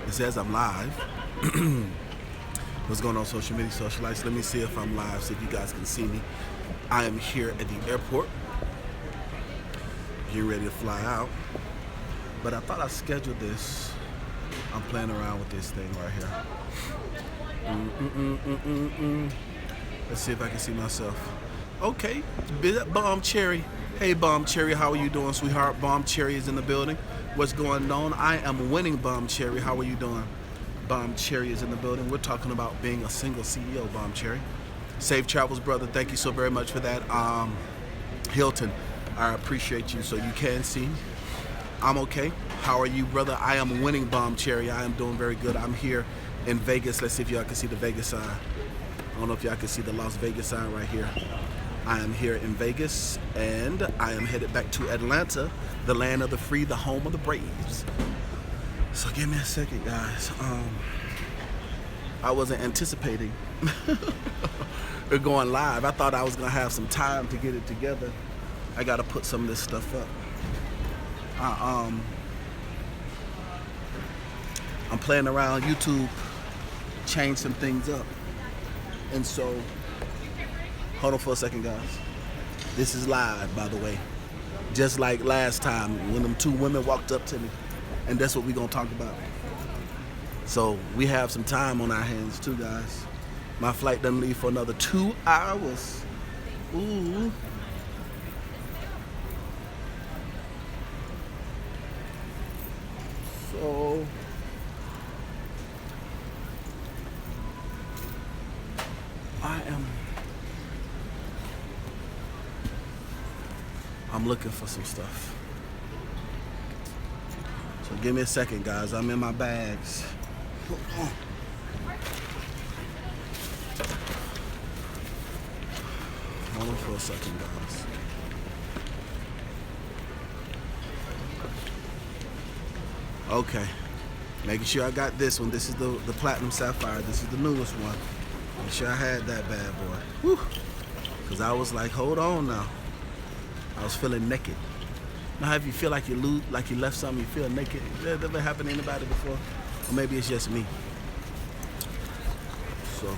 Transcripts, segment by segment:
It says I'm live. What's going on, social media, socialites? Let me see if I'm live, so if you guys can see me. I am here at the airport, getting ready to fly out. But I thought I scheduled this. I'm playing around with this thing right here. Let's see if I can see myself. Okay, Bomb Cherry. Hey, Bomb Cherry, how are you doing, sweetheart? Bomb Cherry is in the building. What's going on? I am winning, Bomb Cherry. How are you doing? Bomb Cherry is in the building. We're talking about being a single CEO, Bomb Cherry. Safe travels, brother. Thank you so very much for that. Hilton, I appreciate you. So you can see. I'm okay. How are you, brother? I am winning, Bomb Cherry. I am doing very good. I'm here in Vegas. Let's see if y'all can see the Vegas sign. I don't know if y'all can see the Las Vegas sign right here. I am here in Vegas, and I am headed back to Atlanta, the land of the free, the home of the Braves. So give me a second, guys. I wasn't anticipating it going live. I thought I was gonna have some time to get it together. I gotta put some of this stuff up. I'm playing around YouTube, change some things up. And so, hold on for a second, guys. This is live, by the way. Just like last time when them two women walked up to me. And that's what we're gonna talk about. So we have some time on our hands too, guys. My flight doesn't leave for another 2 hours. Ooh. So I'm looking for some stuff. So give me a second, guys. I'm in my bags. Hold on for a second, guys. Okay. Making sure I got this one. This is the Platinum Sapphire. This is the newest one. Make sure I had that bad boy. Whew. Because I was like, hold on now. I was feeling naked. Now, if you feel like you left something, you feel naked. That ever happened to anybody before? Or maybe it's just me. So,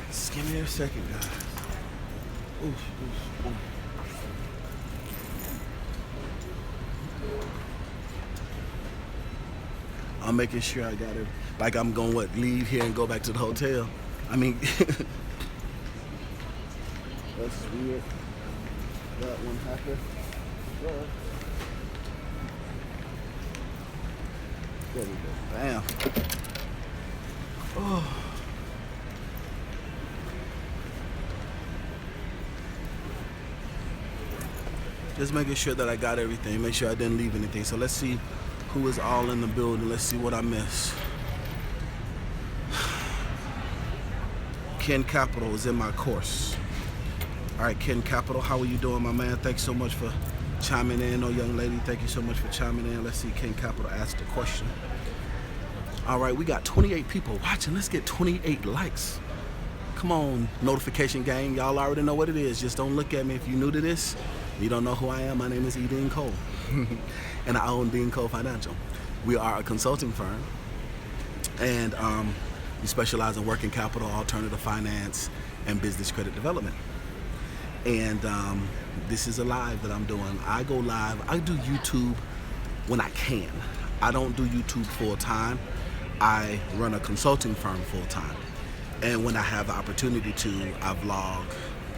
just give me a second, guys. Ooh, ooh, ooh. I'm making sure I got it. Like I'm going to leave here and go back to the hotel. I mean, that's weird. That one happened. There we go. Bam. Oh. Just making sure that I got everything. Make sure I didn't leave anything. So let's see who is all in the building. Let's see what I missed. Ken Capital is in my course. All right, Ken Capital, how are you doing, my man? Thanks so much for chiming in. Oh, young lady, thank you so much for chiming in. Let's see, Ken Capital asked a question. All right, we got 28 people watching. Let's get 28 likes. Come on, notification gang. Y'all already know what it is. Just don't look at me. If you're new to this, you don't know who I am. My name is E.DeanCole, and I own DeanCole Financial. We are a consulting firm, and we specialize in working capital, alternative finance, and business credit development. And this is a live that I'm doing. I go live. I do YouTube when I can. I don't do YouTube full time. I run a consulting firm full time. And when I have the opportunity to, I vlog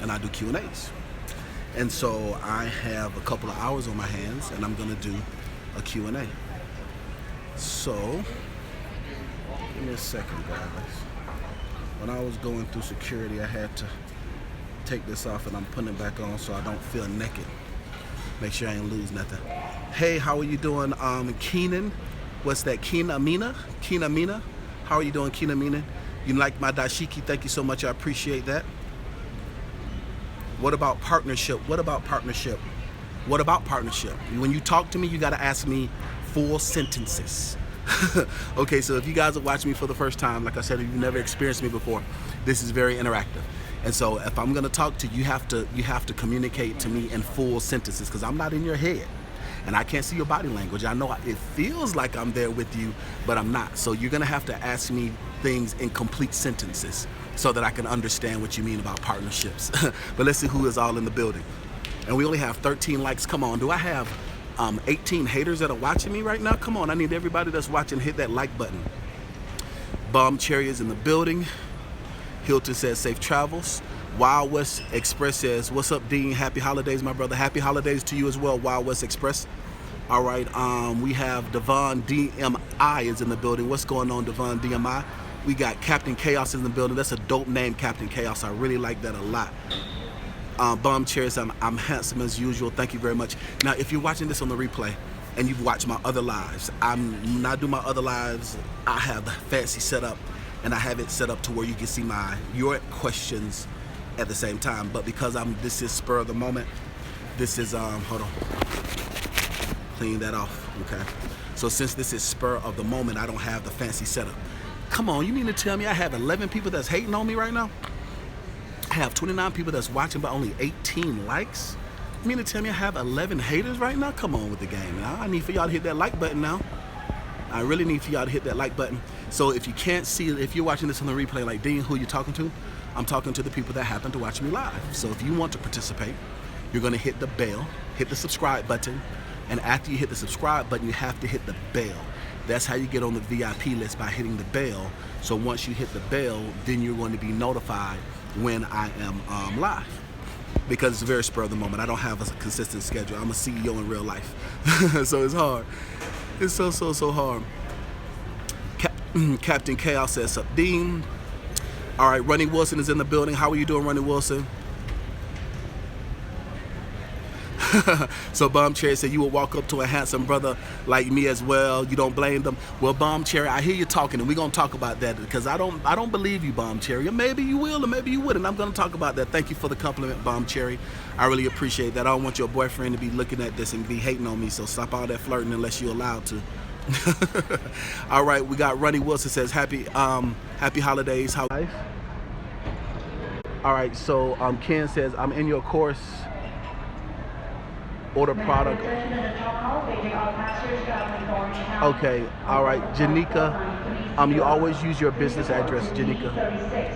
and I do Q&As. And so I have a couple of hours on my hands and I'm gonna do a Q&A. So, give me a second, guys. When I was going through security, I had to take this off and I'm putting it back on so I don't feel naked. Make sure I ain't lose nothing. Hey, how are you doing? Keenan, what's that? Keenamina? How are you doing, Keenamina? You like my dashiki? Thank you so much. I appreciate that. What about partnership? What about partnership? What about partnership? When you talk to me, you got to ask me full sentences. Okay, so if you guys are watching me for the first time, like I said, if you've never experienced me before, this is very interactive. And so if I'm gonna talk to you, you have to communicate to me in full sentences because I'm not in your head. and I can't see your body language. I know it feels like I'm there with you, but I'm not. So you're gonna have to ask me things in complete sentences so that I can understand what you mean about partnerships. But let's see who is all in the building. And we only have 13 likes. Come on, do I have 18 haters that are watching me right now? Come on, I need everybody that's watching hit that like button. Bomb Cherry is in the building. Hilton says safe travels. Wild West Express says, what's up, Dean? Happy holidays, my brother. Happy holidays to you as well, Wild West Express. All right, we have Devon DMI is in the building. What's going on, Devon DMI? We got Captain Chaos in the building. That's a dope name, Captain Chaos. I really like that a lot. Bomb Cherry says, I'm handsome as usual. Thank you very much. Now, if you're watching this on the replay and you've watched my other lives, when I do my other lives, I have the fancy setup, and I have it set up to where you can see your questions at the same time. But because this is spur of the moment, this is hold on, clean that off. Okay, so since this is spur of the moment, I don't have the fancy setup. Come on, you mean to tell me I have 11 people that's hating on me right now? I have 29 people that's watching, but only 18 likes? You mean to tell me I have 11 haters right now? Come on with the game. Now I need for y'all to hit that like button now. I really need for y'all to hit that like button. So if you can't see, if you're watching this on the replay, like, Dean, who you talking to? I'm talking to the people that happen to watch me live. So if you want to participate, you're gonna hit the bell, hit the subscribe button, and after you hit the subscribe button, you have to hit the bell. That's how you get on the VIP list, by hitting the bell. So once you hit the bell, then you're going to be notified when I am live. Because it's very spur of the moment. I don't have a consistent schedule. I'm a CEO in real life. So it's hard. It's so hard. Captain Chaos says, up, Dean. All right, Ronnie Wilson is in the building. How are you doing, Ronnie Wilson? So Bomb Cherry said you will walk up to a handsome brother like me as well. You don't blame them. Well, Bomb Cherry, I hear you talking, and we're gonna talk about that, because I don't believe you, Bomb Cherry. Or maybe you will, or maybe you wouldn't. I'm gonna talk about that. Thank you for the compliment, Bomb Cherry. I really appreciate that. I don't want your boyfriend to be looking at this and be hating on me. So stop all that flirting unless you're allowed to. All right, we got Ronnie Wilson says happy holidays. How life? All right, so Ken says I'm in your course. Order product. Okay, all right, Janika. You always use your business address, Janika.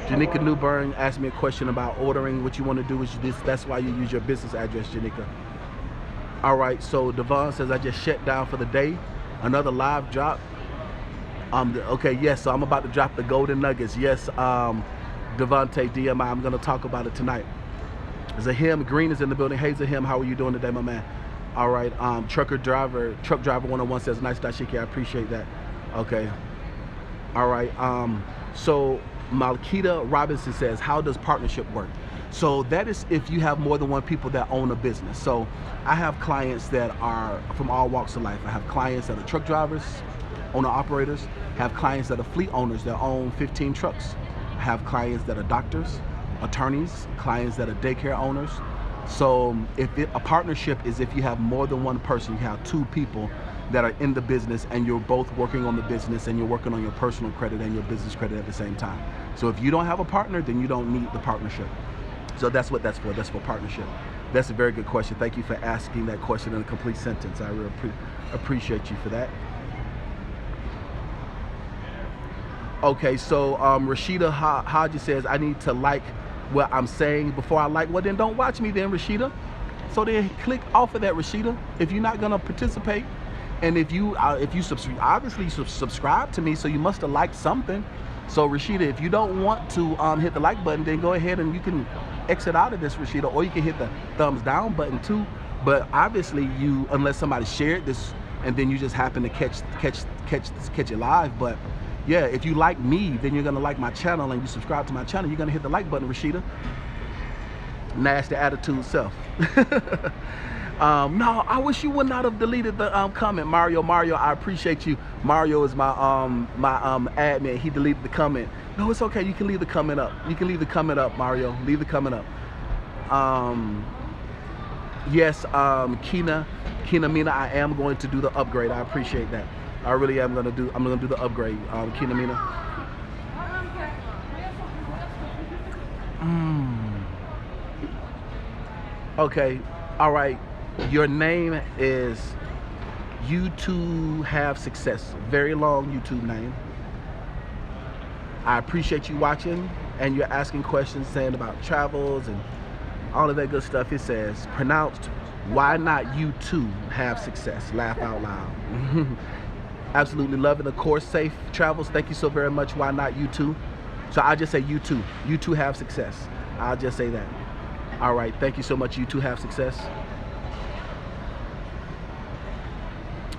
Janika Newburn asked me a question about ordering. What you want to do is that's why you use your business address, Janika. All right, so Devon says I just shut down for the day. Another live drop. Okay, yes, so I'm about to drop the golden nuggets. Yes, Devontae DMI, I'm gonna talk about it tonight. Zahim Green is in the building. Hey Zahim, how are you doing today, my man? All right, Truck Driver 101 says nice dashiki. I appreciate that. Okay. All right. So Malkita Robinson says, how does partnership work? So that is if you have more than one people that own a business. So I have clients that are from all walks of life. I have clients that are truck drivers, owner operators, have clients that are fleet owners that own 15 trucks. I have clients that are doctors, attorneys, clients that are daycare owners. So a partnership is if you have more than one person, you have two people that are in the business and you're both working on the business and you're working on your personal credit and your business credit at the same time. So if you don't have a partner, then you don't need the partnership. So that's what that's for. That's for partnership. That's a very good question. Thank you for asking that question in a complete sentence. I really appreciate you for that. Okay, so Rashida Hodges says, I need to like what I'm saying before I like. Well, then don't watch me then, Rashida. So then click off of that, Rashida, if you're not gonna participate. And if you obviously subscribe to me, so you must have liked something. So Rashida, if you don't want to hit the like button, then go ahead and you can exit out of this, Rashida, or you can hit the thumbs down button too. But obviously unless somebody shared this and then you just happen to catch it live. But yeah, if you like me, then you're gonna like my channel, and you subscribe to my channel, you're gonna hit the like button, Rashida. Nasty attitude self. No, I wish you would not have deleted the comment, Mario. I appreciate you. Mario is my admin. He deleted the comment. No, it's okay. You can leave the comment up. You can leave the comment up, Mario. Leave the comment up. Yes, Kina Mina, I am going to do the upgrade. I appreciate that. I really am gonna do. I'm gonna do the upgrade, Kina Mina. Okay, all right. Your name is You Too Have Success. Very long YouTube name. I appreciate you watching, and you're asking questions saying about travels and all of that good stuff. It says, pronounced, why not you too have success? Laugh out loud. Absolutely loving the course. Safe travels. Thank you so very much. Why not you too? So I just say you too. You too have success. I'll just say that. All right. Thank you so much. You too have success.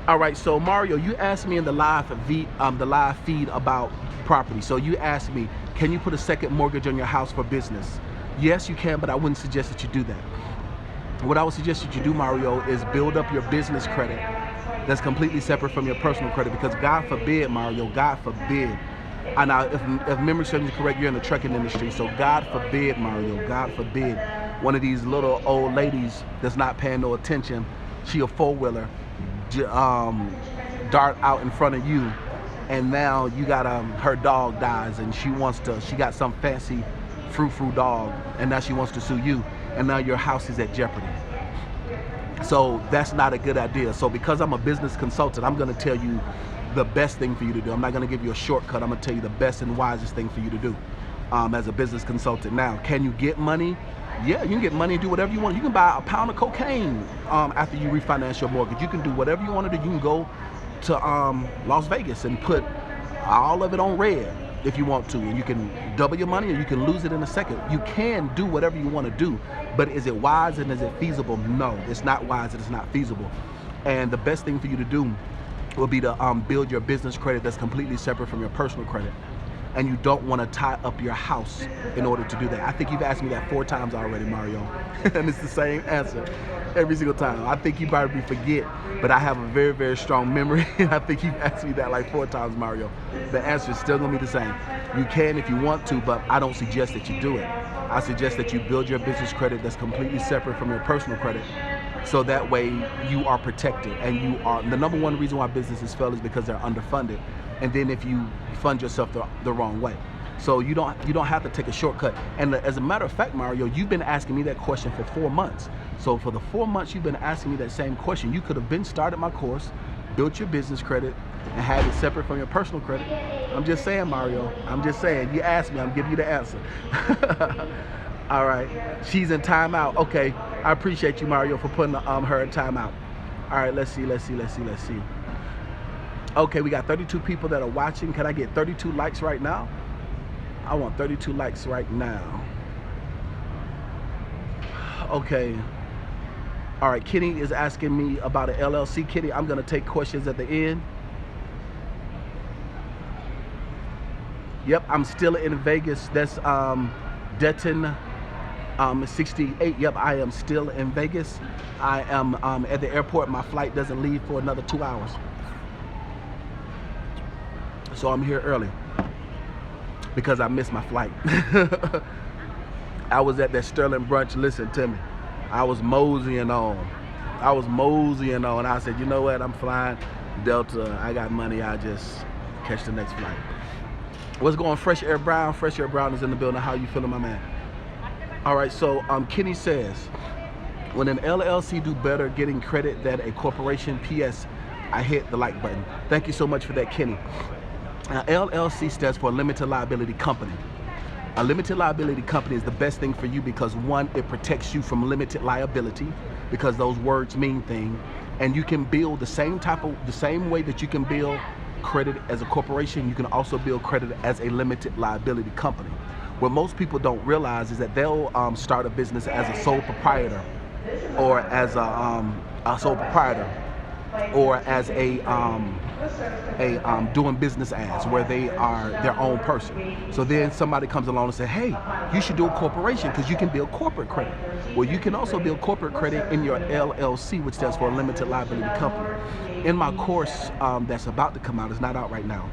All right. So Mario, you asked me in the live feed about property. So you asked me, can you put a second mortgage on your house for business? Yes, you can, but I wouldn't suggest that you do that. What I would suggest that you do, Mario, is build up your business credit that's completely separate from your personal credit, because God forbid, Mario, God forbid, and if memory serves me correct, you're in the trucking industry, so God forbid, Mario, God forbid, one of these little old ladies that's not paying no attention, she a four-wheeler, dart out in front of you, and now you got her dog dies, and she got some fancy frou-frou dog, and now she wants to sue you, and now your house is at jeopardy. So that's not a good idea. So because I'm a business consultant, I'm going to tell you the best thing for you to do. I'm not going to give you a shortcut. I'm going to tell you the best and wisest thing for you to do as a business consultant. Now, can you get money? Yeah, you can get money and do whatever you want. You can buy a pound of cocaine after you refinance your mortgage. You can do whatever you want to do. You can go to Las Vegas and put all of it on red if you want to, and you can double your money, or you can lose it in a second. You can do whatever you want to do, but is it wise and is it feasible? No, it's not wise and it's not feasible. And the best thing for you to do will be to build your business credit that's completely separate from your personal credit. And you don't want to tie up your house in order to do that. I think you've asked me that 4 times already, Mario, and it's the same answer every single time. I think you probably forget, but I have a very, very strong memory. I think you've asked me that like 4 times, Mario. The answer is still gonna be the same. You can if you want to, but I don't suggest that you do it. I suggest that you build your business credit that's completely separate from your personal credit, so that way you are protected. And you are, the number one reason why businesses fail is because they're underfunded. And then if you fund yourself the wrong way. So you don't have to take a shortcut. And as a matter of fact, Mario, you've been asking me that question for 4 months. So for the 4 months you've been asking me that same question, you could have been started my course, built your business credit, and had it separate from your personal credit. I'm just saying, Mario. I'm just saying. You asked me, I'm giving you the answer. All right. She's in timeout. Okay. I appreciate you, Mario, for putting her in timeout. All right. Let's see. Okay, we got 32 people that are watching. Can I get 32 likes right now? I want 32 likes right now. Okay. All right, Kenny is asking me about an LLC. Kenny, I'm gonna take questions at the end. Yep, I'm still in Vegas. That's Denton 68. Yep, I am still in Vegas. I am at the airport. My flight doesn't leave for another 2 hours. So I'm here early because I missed my flight. I was at that Sterling brunch. Listen to me. I was moseying on. I said, you know what? I'm flying Delta. I got money. I just catch the next flight. What's going on, Fresh Air Brown? Fresh Air Brown is in the building. How you feeling, my man? All right. So Kenny says, when an LLC do better getting credit than a corporation, P.S. I hit the like button. Thank you so much for that, Kenny. Now, LLC stands for Limited Liability Company. A limited liability company is the best thing for you because, one, it protects you from limited liability, because those words mean things, and you can build the same way that you can build credit as a corporation, you can also build credit as a limited liability company. What most people don't realize is that they'll start a business as a sole proprietor, or as a sole proprietor, or as a doing business as, where they are their own person. So then somebody comes along and says, hey, you should do a corporation because you can build corporate credit. Well, you can also build corporate credit in your LLC, which stands for a limited liability company. In my course that's about to come out, it's not out right now,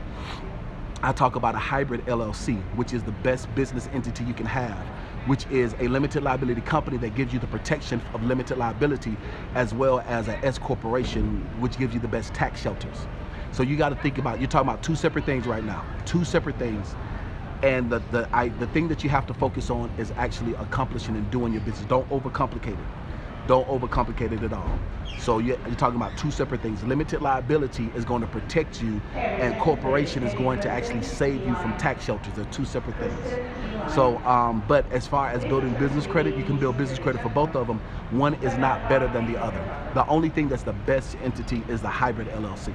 I talk about a hybrid LLC, which is the best business entity you can have, which is a limited liability company that gives you the protection of limited liability, as well as an S corporation, which gives you the best tax shelters. So you got to think about, you're talking about 2 separate things right now, 2 separate things. And the thing that you have to focus on is actually accomplishing and doing your business. Don't overcomplicate it. Don't overcomplicate it at all. So you're talking about two separate things. Limited liability is going to protect you, and corporation is going to actually save you from tax shelters. They're two separate things. So, but as far as building business credit, you can build business credit for both of them. One is not better than the other. The only thing that's the best entity is the hybrid LLC.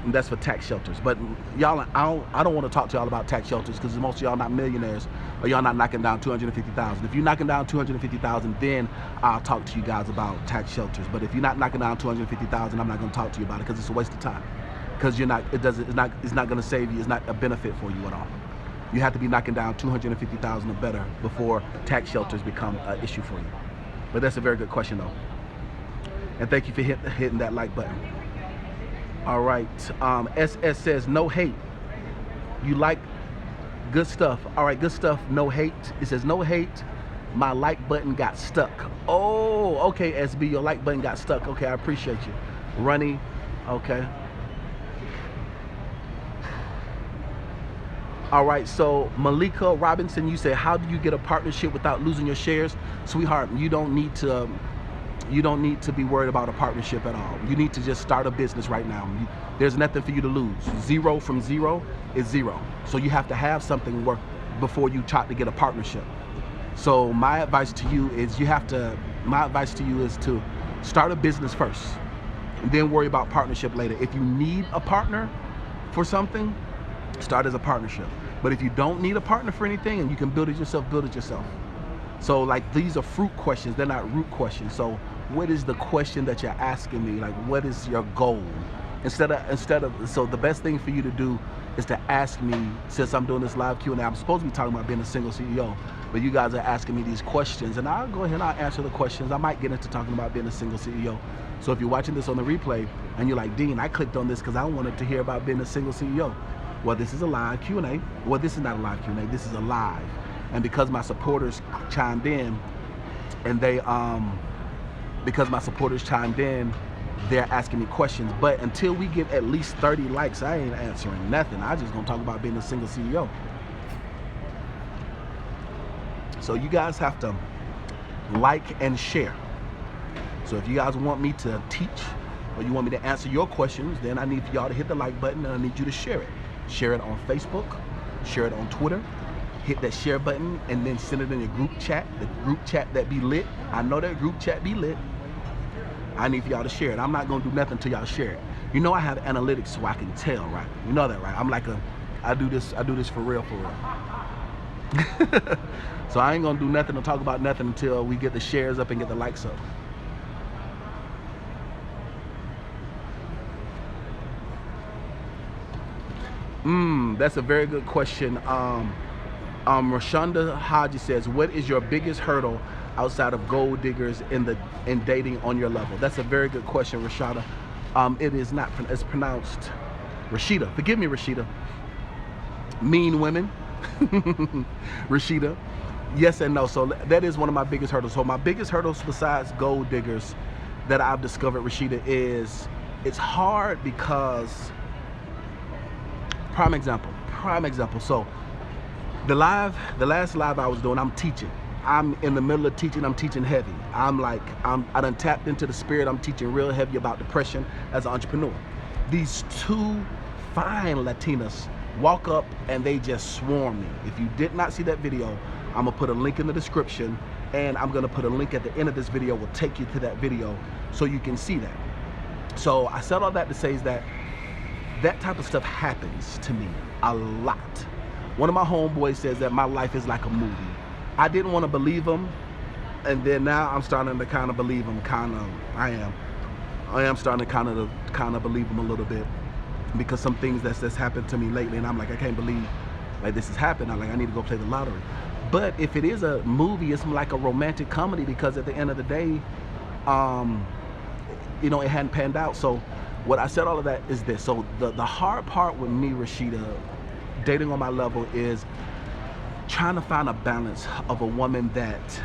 And that's for tax shelters. But y'all, I don't want to talk to y'all about tax shelters because most of y'all not millionaires, or y'all not knocking down 250,000. If you're knocking down 250,000, then I'll talk to you guys about tax shelters. But if you're not knocking down 250,000, I'm not going to talk to you about it because it's a waste of time. Because you're not, it's not going to save you. It's not a benefit for you at all. You have to be knocking down 250,000 or better before tax shelters become an issue for you. But that's a very good question though. And thank you for hitting that like button. All right, SS says, no hate. You like good stuff. All right, good stuff, no hate. It says, no hate, my like button got stuck. Oh, okay, SB, your like button got stuck. Okay, I appreciate you. Runny, okay. All right, so Malika Robinson, you said, how do you get a partnership without losing your shares? Sweetheart, you don't need to be worried about a partnership at all. You need to just start a business right now. There's nothing for you to lose. 0 from 0 is 0. So you have to have something work before you try to get a partnership. So my advice to you is to start a business first and then worry about partnership later. If you need a partner for something, start as a partnership. But if you don't need a partner for anything and you can build it yourself, build it yourself. So like these are fruit questions, they're not root questions. So what is the question that you're asking me? Like, what is your goal? So the best thing for you to do is to ask me, since I'm doing this live Q&A, I'm supposed to be talking about being a single CEO, but you guys are asking me these questions and I'll go ahead and I'll answer the questions. I might get into talking about being a single CEO. So if you're watching this on the replay and you're like, Dean, I clicked on this because I wanted to hear about being a single CEO. Well, this is a live Q&A. Well, this is not a live Q&A, this is a live. And because my supporters chimed in, and they're asking me questions. But until we get at least 30 likes, I ain't answering nothing. I just gonna talk about being a single CEO. So you guys have to like and share. So if you guys want me to teach or you want me to answer your questions, then I need for y'all to hit the like button and I need you to share it. Share it on Facebook, share it on Twitter. Hit that share button and then send it in your group chat, the group chat that be lit. I know that group chat be lit. I need for y'all to share it. I'm not gonna do nothing until y'all share it. You know I have analytics so I can tell, right? You know that, right? I'm like I do this for real. So I ain't gonna do nothing or talk about nothing until we get the shares up and get the likes up. That's a very good question. Rashonda Hodges says, what is your biggest hurdle outside of gold diggers in dating on your level? That's a very good question, Rashada. It's pronounced Rashida. Forgive me, Rashida. Mean women. Rashida. Yes and no. So that is one of my biggest hurdles. So my biggest hurdles besides gold diggers that I've discovered, Rashida, is it's hard because, prime example. So the last live I was doing, I'm teaching. I'm in the middle of teaching, I'm teaching heavy. I done tapped into the spirit, I'm teaching real heavy about depression as an entrepreneur. These two fine Latinas walk up and they just swarm me. If you did not see that video, I'm gonna put a link in the description and I'm gonna put a link at the end of this video, will take you to that video so you can see that. So I said all that to say is that type of stuff happens to me a lot. One of my homeboys says that my life is like a movie. I didn't want to believe him, and then now I'm starting to kind of believe him. I am starting to kind of believe him a little bit because some things that's happened to me lately, and I'm like, I can't believe like this has happened. I'm like, I need to go play the lottery. But if it is a movie, it's like a romantic comedy because at the end of the day, you know, it hadn't panned out. So what I said all of that is this. So the hard part with me, Rashida, dating on my level is trying to find a balance of a woman that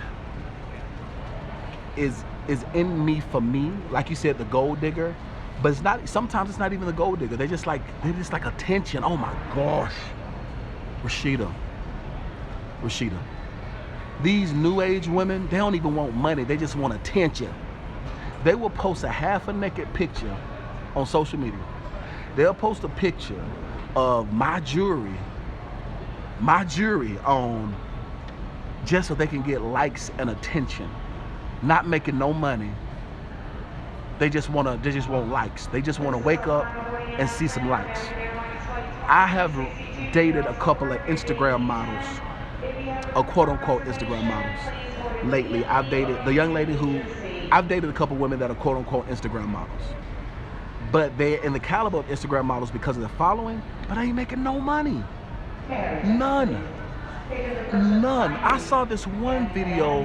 is in me for me, like you said, the gold digger, but it's not. Sometimes it's not even the gold digger. They're just like attention. Oh my gosh, Rashida, These new age women, they don't even want money, they just want attention. They will post a half a naked picture on social media. They'll post a picture of my jewelry on just so they can get likes and attention, not making no money. They just want likes. They just want to wake up and see some likes. I have dated a couple of Instagram models, or quote-unquote Instagram models lately. I've dated a couple women that are quote-unquote Instagram models. But they're in the caliber of Instagram models because of the following, but I ain't making no money. None. I saw this one video,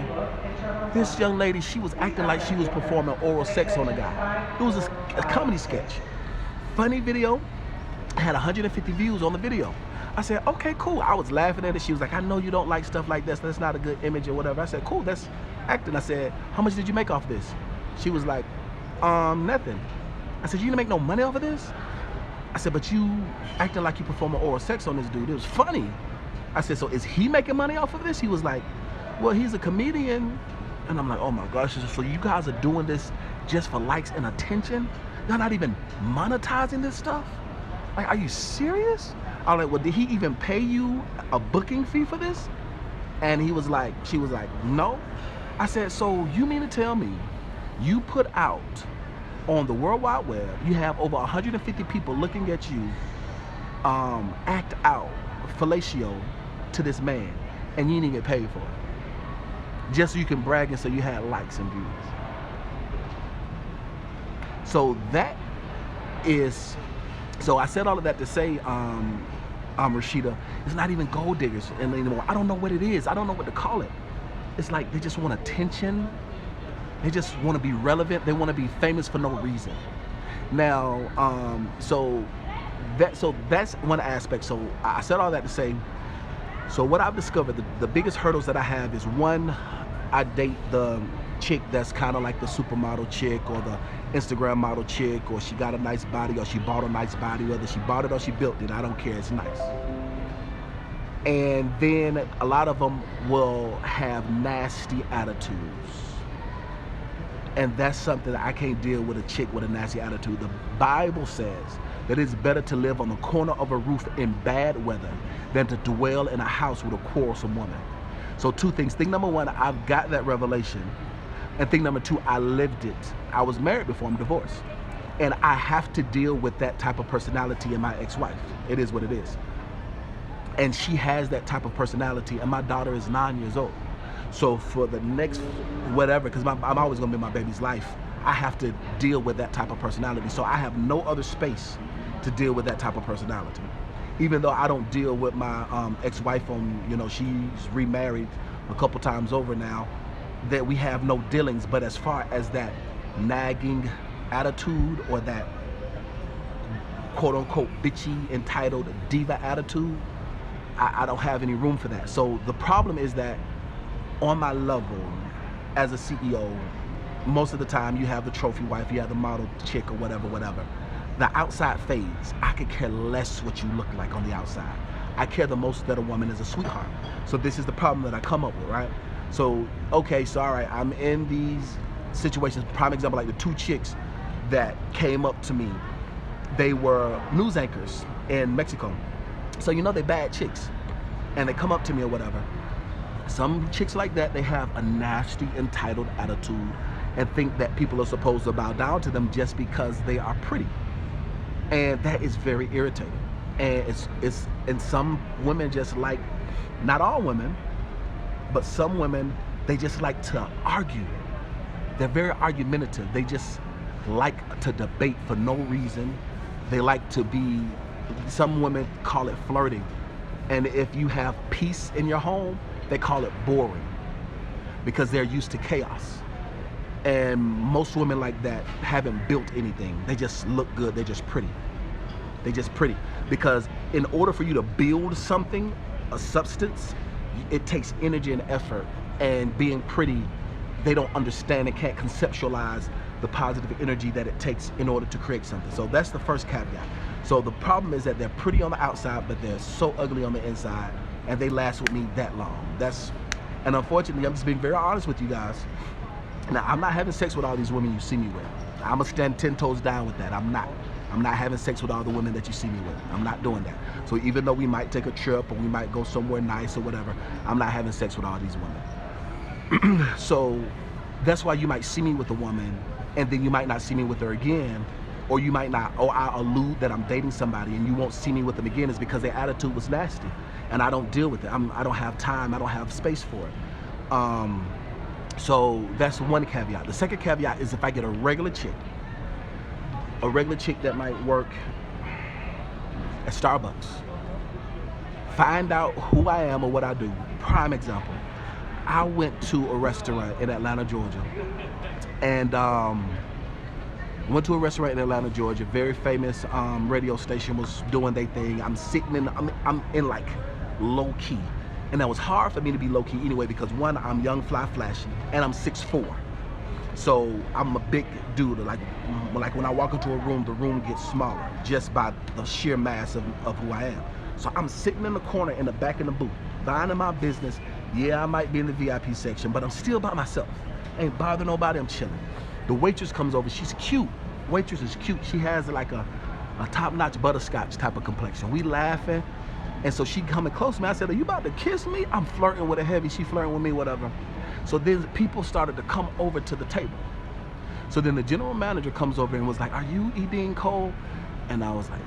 this young lady, she was acting like she was performing oral sex on a guy. It was a comedy sketch. Funny video, had 150 views on the video. I said, okay, cool. I was laughing at it. She was like, I know you don't like stuff like this. That's not a good image or whatever. I said, cool, that's acting. I said, how much did you make off this? She was like, nothing. I said, you didn't make no money off of this? I said, but you acting like you performing oral sex on this dude. It was funny. I said, so is he making money off of this? He was like, well, he's a comedian. And I'm like, oh my gosh, so you guys are doing this just for likes and attention? You're not even monetizing this stuff? Like, are you serious? I was like, well, did he even pay you a booking fee for this? And she was like, no. I said, so you mean to tell me you put out on the World Wide Web, you have over 150 people looking at you act out fellatio to this man, and you didn't get paid for it, just so you can brag and so you had likes and views. So that is, so I said all of that to say, Rashida, it's not even gold diggers anymore. I don't know what it is. I don't know what to call it. It's like they just want attention. They just want to be relevant. They want to be famous for no reason. Now, so that's one aspect. So I said all that to say, so what I've discovered, the biggest hurdles that I have is, one, I date the chick that's kind of like the supermodel chick or the Instagram model chick, or she got a nice body, or she bought a nice body, whether she bought it or she built it, I don't care, it's nice. And then a lot of them will have nasty attitudes. And that's something that I can't deal with, a chick with a nasty attitude. The Bible says that it's better to live on the corner of a roof in bad weather than to dwell in a house with a quarrelsome woman. So two things. Thing number one, I've got that revelation. And thing number two, I lived it. I was married before I'm divorced. And I have to deal with that type of personality in my ex-wife. It is what it is. And she has that type of personality, and my daughter is 9 years old. So for the next whatever, because I'm always gonna be in my baby's life, I have to deal with that type of personality. So I have no other space to deal with that type of personality. Even though I don't deal with my ex-wife on, she's remarried a couple times over now, that we have no dealings. But as far as that nagging attitude or that quote unquote bitchy, entitled diva attitude, I don't have any room for that. So the problem is that on my level as a CEO, most of the time you have the trophy wife, you have the model chick or whatever. The outside fades. I could care less what you look like on the outside. I care the most that a woman is a sweetheart. So this is the problem that I come up with, right? So, okay, so all right, I'm in these situations. Prime example, like the two chicks that came up to me. They were news anchors in Mexico. So they're bad chicks. And they come up to me or whatever. Some chicks like that, they have a nasty, entitled attitude and think that people are supposed to bow down to them just because they are pretty. And that is very irritating. And and some women just like, not all women, but some women, they just like to argue. They're very argumentative. They just like to debate for no reason. They like to be, some women call it flirting. And if you have peace in your home, they call it boring because they're used to chaos. And most women like that haven't built anything. They just look good. They're just pretty. They're just pretty. Because in order for you to build something, a substance, it takes energy and effort. And being pretty, they don't understand and can't conceptualize the positive energy that it takes in order to create something. So that's the first caveat. So the problem is that they're pretty on the outside, but they're so ugly on the inside, and they last with me that long. That's And unfortunately, I'm just being very honest with you guys. Now, I'm not having sex with all these women you see me with. I'm gonna stand 10 toes down with that. I'm not having sex with all the women that you see me with. I'm not doing that. So even though we might take a trip or we might go somewhere nice or whatever, I'm not having sex with all these women. So that's why you might see me with a woman and then you might not see me with her again, or you might not, or I allude that I'm dating somebody and you won't see me with them again, is because their attitude was nasty and I don't deal with it. I don't have time, I don't have space for it. So that's one caveat. The second caveat is if I get a regular chick that might work at Starbucks, find out who I am or what I do. Prime example, I went to a restaurant in Atlanta, Georgia, and went to a restaurant in Atlanta, Georgia, very famous radio station was doing their thing. I'm sitting in, I'm in like low key. And that was hard for me to be low key anyway, because one, I'm young, fly, flashy, and I'm 6'4". So I'm a big dude. Like when I walk into a room, the room gets smaller just by the sheer mass of who I am. So I'm sitting in the corner in the back of the booth, minding my business. Yeah, I might be in the VIP section, but I'm still by myself. Ain't bothering nobody, I'm chilling. The waitress comes over, she's cute. Waitress is cute. She has like a top-notch butterscotch type of complexion. We laughing. And so she coming close to me. I said, are you about to kiss me? I'm flirting with her heavy. She flirting with me, whatever. So then people started to come over to the table. So then the general manager comes over and was like, are you E.DeanCole? And I was like,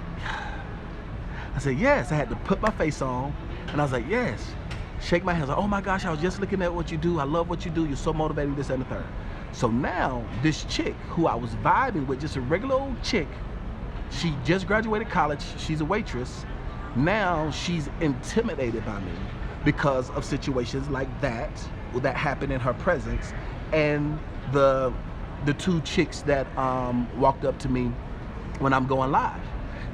I said, yes. I had to put my face on. And I was like, yes. Shake my hands. Like, oh my gosh, I was just looking at what you do. I love what you do. You're so motivating, this and the third. So now this chick who I was vibing with, just a regular old chick, she just graduated college. She's a waitress. Now she's intimidated by me because of situations like that happened in her presence, and the two chicks that walked up to me when I'm going live.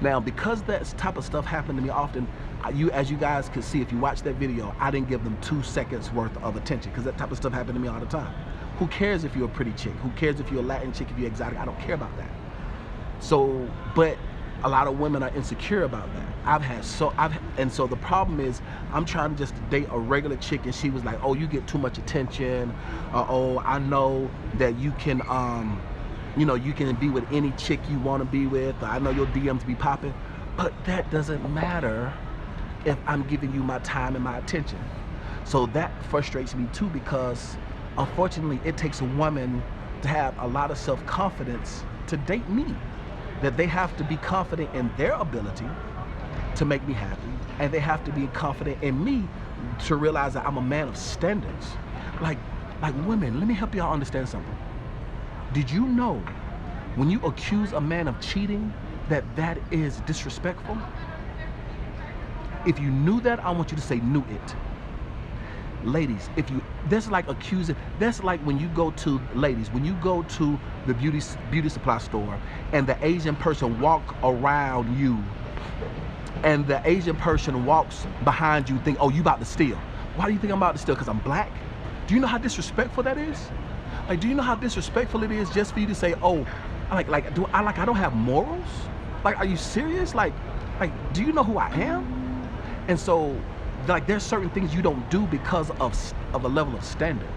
Now, because that type of stuff happened to me often, as you guys could see if you watch that video, I didn't give them 2 seconds worth of attention, because that type of stuff happened to me all the time. Who cares if you're a pretty chick? Who cares if you're a Latin chick, if you're exotic? I don't care about that. So, but a lot of women are insecure about that. And so the problem is, I'm trying to just date a regular chick, and she was like, oh, you get too much attention. Oh, I know that you can, you can be with any chick you want to be with. I know your DMs be popping, but that doesn't matter if I'm giving you my time and my attention. So that frustrates me too, because unfortunately, it takes a woman to have a lot of self-confidence to date me. That they have to be confident in their ability to make me happy, and they have to be confident in me to realize that I'm a man of standards. Like women, let me help y'all understand something. Did you know when you accuse a man of cheating that is disrespectful? If you knew that, I want you to say knew it. Ladies, that's like accusing, that's like when you go to, ladies, when you go to the beauty supply store and the Asian person walk around you and the Asian person walks behind you, think, oh, you about to steal. Why do you think I'm about to steal? Because I'm black? Do you know how disrespectful that is? Like, do you know how disrespectful it is just for you to say, oh, I don't have morals? Like, are you serious? Like, do you know who I am? And so, like, there's certain things you don't do because of a level of standard.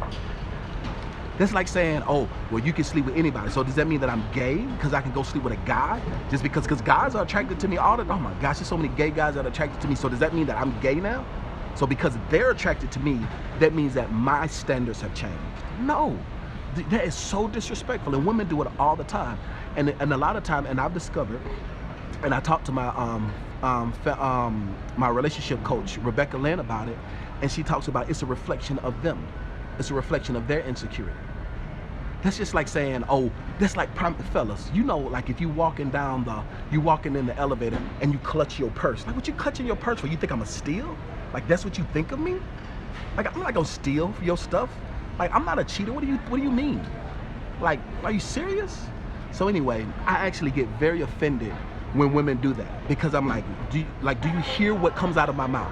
That's like saying, oh, well, you can sleep with anybody. So does that mean that I'm gay because I can go sleep with a guy? Just because guys are attracted to me all the time. Oh my gosh, there's so many gay guys that are attracted to me. So does that mean that I'm gay now? So because they're attracted to me, that means that my standards have changed. No, that is so disrespectful, and women do it all the time. And a lot of time, and I've discovered, and I talked to my relationship coach, Rebecca Lynn, about it, and she talks about it's a reflection of them. It's a reflection of their insecurity. That's just like saying, oh, that's like fellas, you know, like if you walking in the elevator and you clutch your purse. Like, what you clutching your purse for? You think I'm a steal? Like, that's what you think of me? Like, I'm not gonna steal your stuff. Like, I'm not a cheater. What do you mean? Like, are you serious? So anyway, I actually get very offended when women do that, because I'm like, do you hear what comes out of my mouth?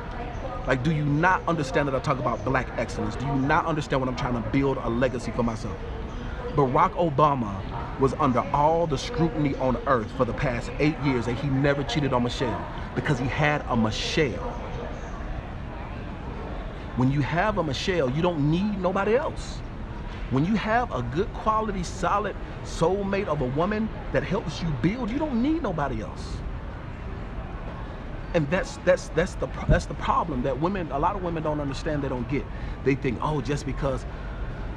Like, do you not understand that I talk about black excellence? Do you not understand what I'm trying to build a legacy for myself? Barack Obama was under all the scrutiny on earth for the past 8 years, and he never cheated on Michelle because he had a Michelle. When you have a Michelle, you don't need nobody else. When you have a good quality, solid soulmate of a woman that helps you build, you don't need nobody else. And that's the problem that a lot of women don't understand, they don't get. They think, oh, just because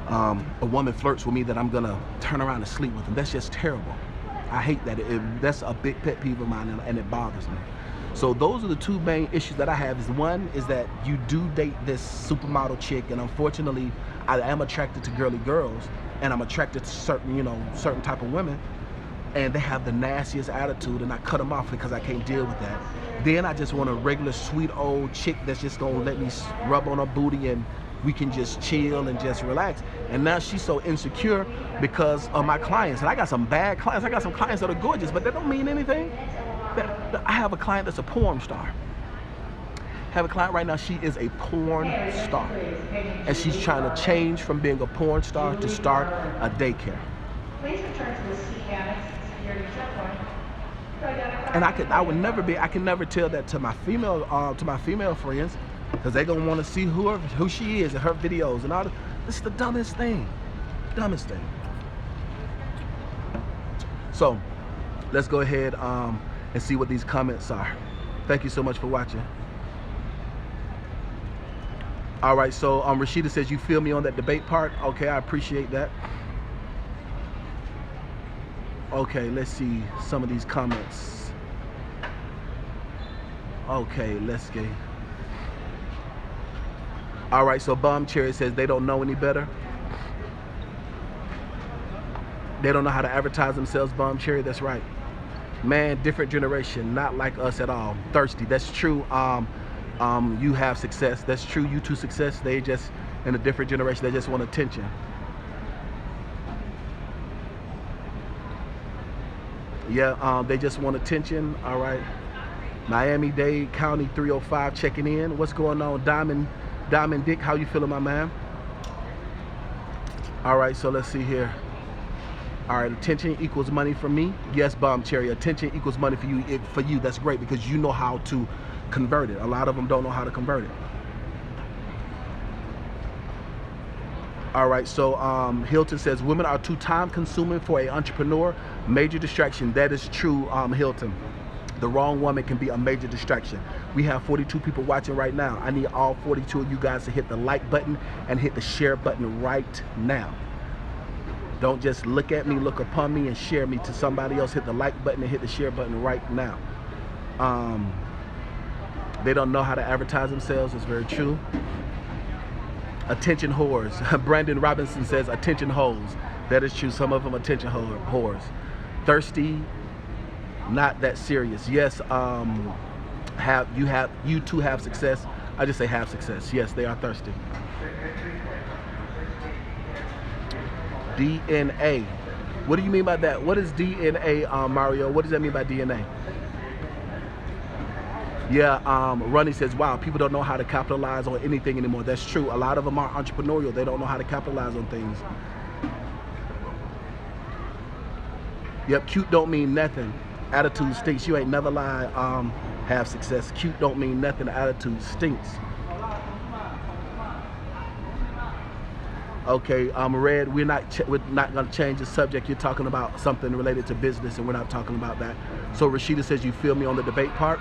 a woman flirts with me that I'm gonna turn around and sleep with them. That's just terrible. I hate that. That's a big pet peeve of mine, and it bothers me. So those are the two main issues that I have. Is one is that you do date this supermodel chick, and unfortunately, I am attracted to girly girls, and I'm attracted to certain type of women, and they have the nastiest attitude, and I cut them off because I can't deal with that. Then I just want a regular sweet old chick that's just gonna let me rub on her booty and we can just chill and just relax. And now she's so insecure because of my clients. And I got some bad clients. I got some clients that are gorgeous, but that don't mean anything. I have a client that's a porn star. I have a client right now, she is a porn star. And she's trying to change from being a porn star to start a daycare. Please return to the seat annex security checkpoint. And I can never tell that to my female friends, because they're gonna want to see who she is and her videos and all that. This is the dumbest thing. So let's go ahead and see what these comments are. Thank you so much for watching. All right, so Rashida says, you feel me on that debate part? Okay, I appreciate that. Okay, let's see some of these comments. Okay, let's get. All right, so Bum Cherry says they don't know any better. They don't know how to advertise themselves, Bum Cherry. That's right. Man, different generation, not like us at all. Thirsty, that's true. You have success. That's true. You two success. They just in a different generation. They just want attention. Yeah, they just want attention. All right. Miami-Dade County 305 checking in. What's going on, Diamond Dick? How you feeling, my man? All right, so let's see here. All right, attention equals money for me. Yes, Bomb Cherry, attention equals money for you. For you, that's great because you know how to convert it. A lot of them don't know how to convert it. All right, so Hilton says women are too time consuming for an entrepreneur. Major distraction. That is true, Hilton. The wrong woman can be a major distraction. We have 42 people watching right now. I need all 42 of you guys to hit the like button and hit the share button right now. Don't just look at me, look upon me, and share me to somebody else. Hit the like button and hit the share button right now. They don't know how to advertise themselves. It's very true. Attention whores. Brandon Robinson says attention hoes. That is true. Some of them attention whores. Thirsty. Not that serious. Yes, you two have success. I just say have success. Yes, they are thirsty. DNA. What do you mean by that? What is DNA, Mario? What does that mean by DNA? Yeah, Ronnie says, wow, people don't know how to capitalize on anything anymore. That's true. A lot of them are entrepreneurial. They don't know how to capitalize on things. Yep, cute don't mean nothing. Attitude stinks. You ain't never lied. Have success. Cute don't mean nothing. Attitude stinks. Okay, Red, we're not going to change the subject. You're talking about something related to business, and we're not talking about that. So Rashida says, you feel me on the debate part?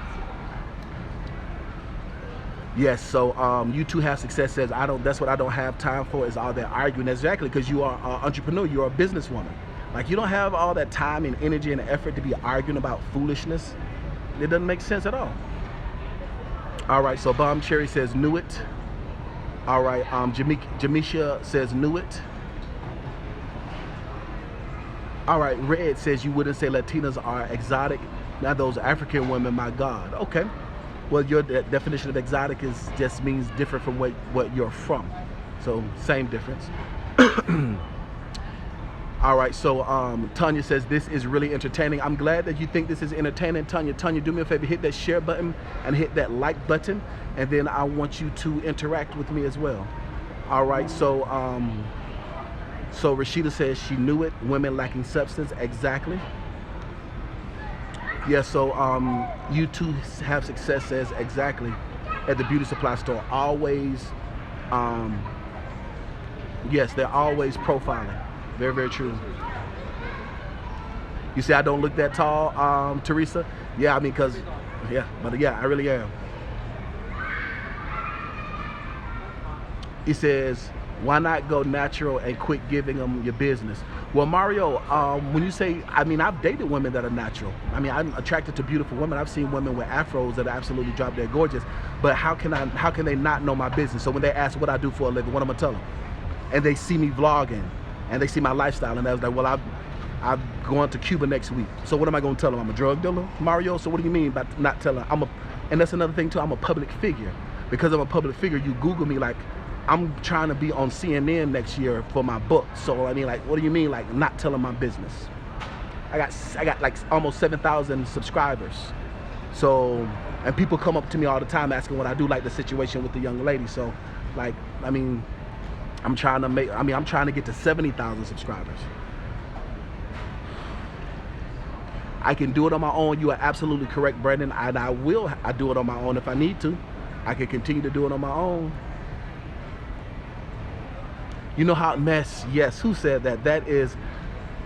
Yes. So you two have success says that's what I don't have time for is all that arguing. Exactly, because you are an entrepreneur. You're a businesswoman. Like, you don't have all that time and energy and effort to be arguing about foolishness. It doesn't make sense at all. All right, so Bomb Cherry says knew it. All right, Jamisha says knew it. All right, Red says you wouldn't say Latinas are exotic. Now those African women, my God. Okay, well, your definition of exotic just means different from what you're from. So same difference. All right, so Tanya says this is really entertaining. I'm glad that you think this is entertaining, Tanya. Tanya, do me a favor, hit that share button and hit that like button, and then I want you to interact with me as well. All right, so Rashida says she knew it. Women lacking substance, exactly. Yeah, so you two have success says exactly. At the beauty supply store, always Um, yes, they're always profiling. Very, very true. You see, I don't look that tall, Teresa. Yeah, I mean, but yeah, I really am. He says, why not go natural and quit giving them your business? Well, Mario, when you say, I mean, I've dated women that are natural. I mean, I'm attracted to beautiful women. I've seen women with afros that are absolutely drop dead gorgeous. But how can they not know my business? So when they ask what I do for a living, what I'm gonna tell them? And they see me vlogging, and they see my lifestyle, and I was like, well, I'm going to Cuba next week. So what am I gonna tell them? I'm a drug dealer, Mario. So what do you mean by not telling? And that's another thing too. I'm a public figure. Because I'm a public figure, you Google me like, I'm trying to be on CNN next year for my book. So I mean, like, what do you mean, like, not telling my business? I got like almost 7,000 subscribers. So, and people come up to me all the time asking what I do, like the situation with the young lady. So, like, I mean, I'm trying to get to 70,000 subscribers. I can do it on my own. You are absolutely correct, Brandon. And I do it on my own if I need to. I can continue to do it on my own. You know how yes, who said that? That is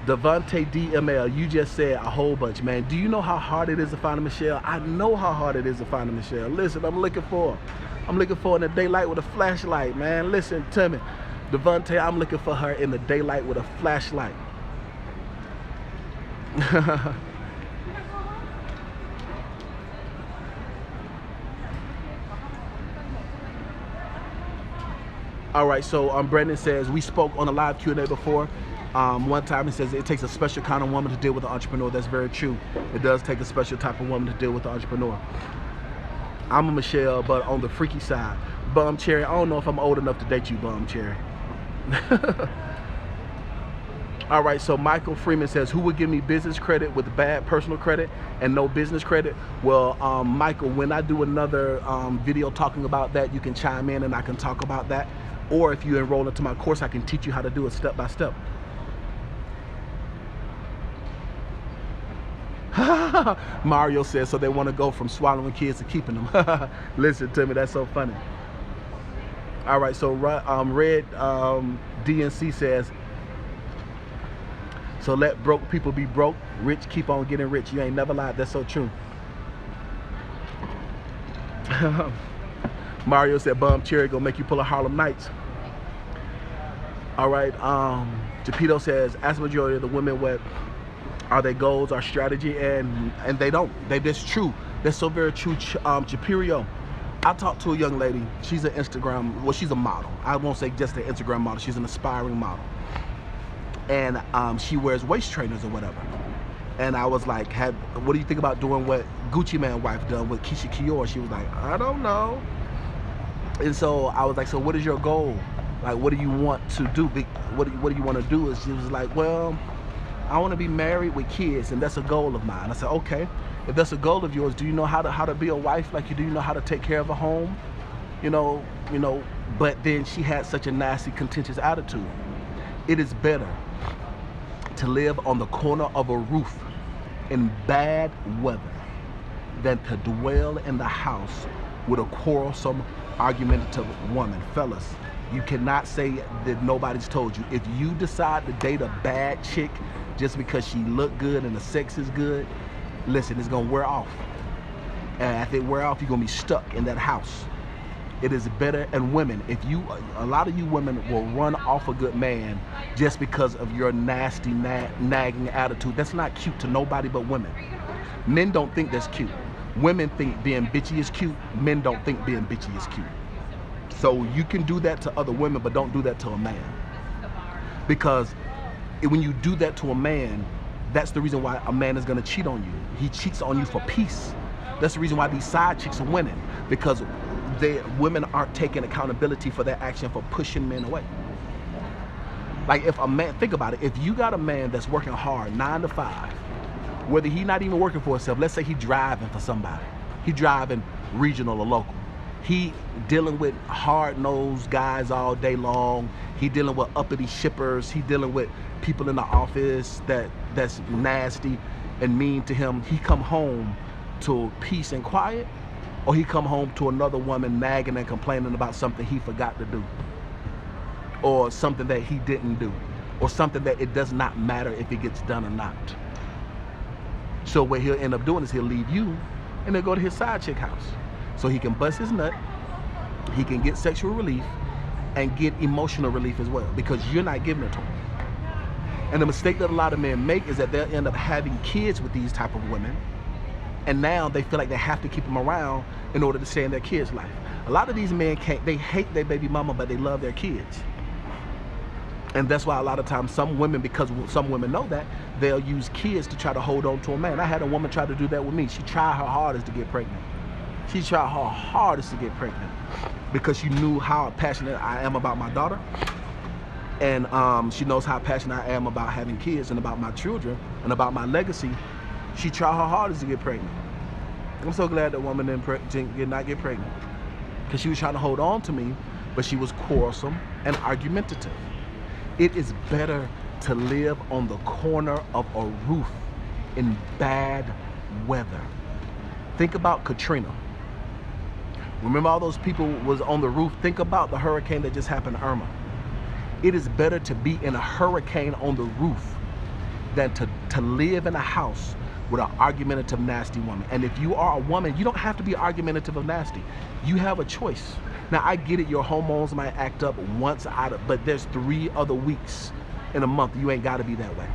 Devontae DML. You just said a whole bunch, man. Do you know how hard it is to find a Michelle? I know how hard it is to find a Michelle. Listen, I'm looking for in the daylight with a flashlight, man. Listen to me. Devontae, I'm looking for her in the daylight with a flashlight. All right, so Brandon says, we spoke on a live Q&A before. One time he says it takes a special kind of woman to deal with an entrepreneur. That's very true. It does take a special type of woman to deal with an entrepreneur. I'm a Michelle, but on the freaky side. Bum Cherry, I don't know if I'm old enough to date you, Bum Cherry. All right, so Michael Freeman says, who would give me business credit with bad personal credit and no business credit? Well, Michael, when I do another video talking about that, you can chime in and I can talk about that. Or if you enroll into my course, I can teach you how to do it step by step. Mario says, so they want to go from swallowing kids to keeping them. Listen to me, that's so funny. All right, so Red DNC says, so let broke people be broke, rich keep on getting rich. You ain't never lied, that's so true. Mario said, Bum Cherry gonna make you pull a Harlem Nights. All right, Japito says, ask the majority of the women what are their goals, our strategy, and they don't. That's true. That's so very true. Japirio, I talked to a young lady. She's an Instagram, well, she's a model. I won't say just an Instagram model. She's an aspiring model. And she wears waist trainers or whatever. And I was like, what do you think about doing what Gucci Mane wife done with Keisha Kior? She was like, I don't know. And so I was like, so what is your goal? Like, what do you want to do? What do you want to do? And she was like, well, I want to be married with kids, and that's a goal of mine. I said, okay, if that's a goal of yours, do you know how to be a wife? Like, do you know how to take care of a home? You know. But then she had such a nasty, contentious attitude. It is better to live on the corner of a roof in bad weather than to dwell in the house with a quarrelsome, argumentative woman. Fellas, you cannot say that nobody's told you. If you decide to date a bad chick just because she look good and the sex is good, listen, it's gonna wear off. And after it wear off, you're gonna be stuck in that house. It is better, and women, a lot of you women will run off a good man just because of your nasty, nagging attitude. That's not cute to nobody but women. Men don't think that's cute. Women think being bitchy is cute. Men don't think being bitchy is cute. So you can do that to other women, but don't do that to a man. Because when you do that to a man, that's the reason why a man is gonna cheat on you. He cheats on you for peace. That's the reason why these side chicks are winning, because women aren't taking accountability for their action for pushing men away. Like, if a man, think about it, if you got a man that's working hard 9 to 5, whether he not even working for himself, let's say he driving for somebody, he driving regional or local, he dealing with hard-nosed guys all day long, he dealing with uppity shippers, he dealing with people in the office that's nasty and mean to him, he come home to peace and quiet, or he come home to another woman nagging and complaining about something he forgot to do, or something that he didn't do, or something that it does not matter if it gets done or not. So what he'll end up doing is he'll leave you and then go to his side chick house so he can bust his nut, he can get sexual relief and get emotional relief as well, because you're not giving it to him. And the mistake that a lot of men make is that they'll end up having kids with these type of women, and now they feel like they have to keep them around in order to stay in their kids' life. A lot of these men they hate their baby mama, but they love their kids. And that's why a lot of times some women, because some women know that, they'll use kids to try to hold on to a man. I had a woman try to do that with me. She tried her hardest to get pregnant. She tried her hardest to get pregnant because she knew how passionate I am about my daughter. And she knows how passionate I am about having kids and about my children and about my legacy. She tried her hardest to get pregnant. I'm so glad that woman did not get pregnant, because she was trying to hold on to me, but she was quarrelsome and argumentative. It is better to live on the corner of a roof in bad weather. Think about Katrina. Remember all those people was on the roof? Think about the hurricane that just happened, Irma. It is better to be in a hurricane on the roof than to live in a house with an argumentative, nasty woman. And if you are a woman, you don't have to be argumentative or nasty. You have a choice. Now, I get it, your hormones might act up once out of, but there's 3 other weeks in a month. You ain't gotta be that way.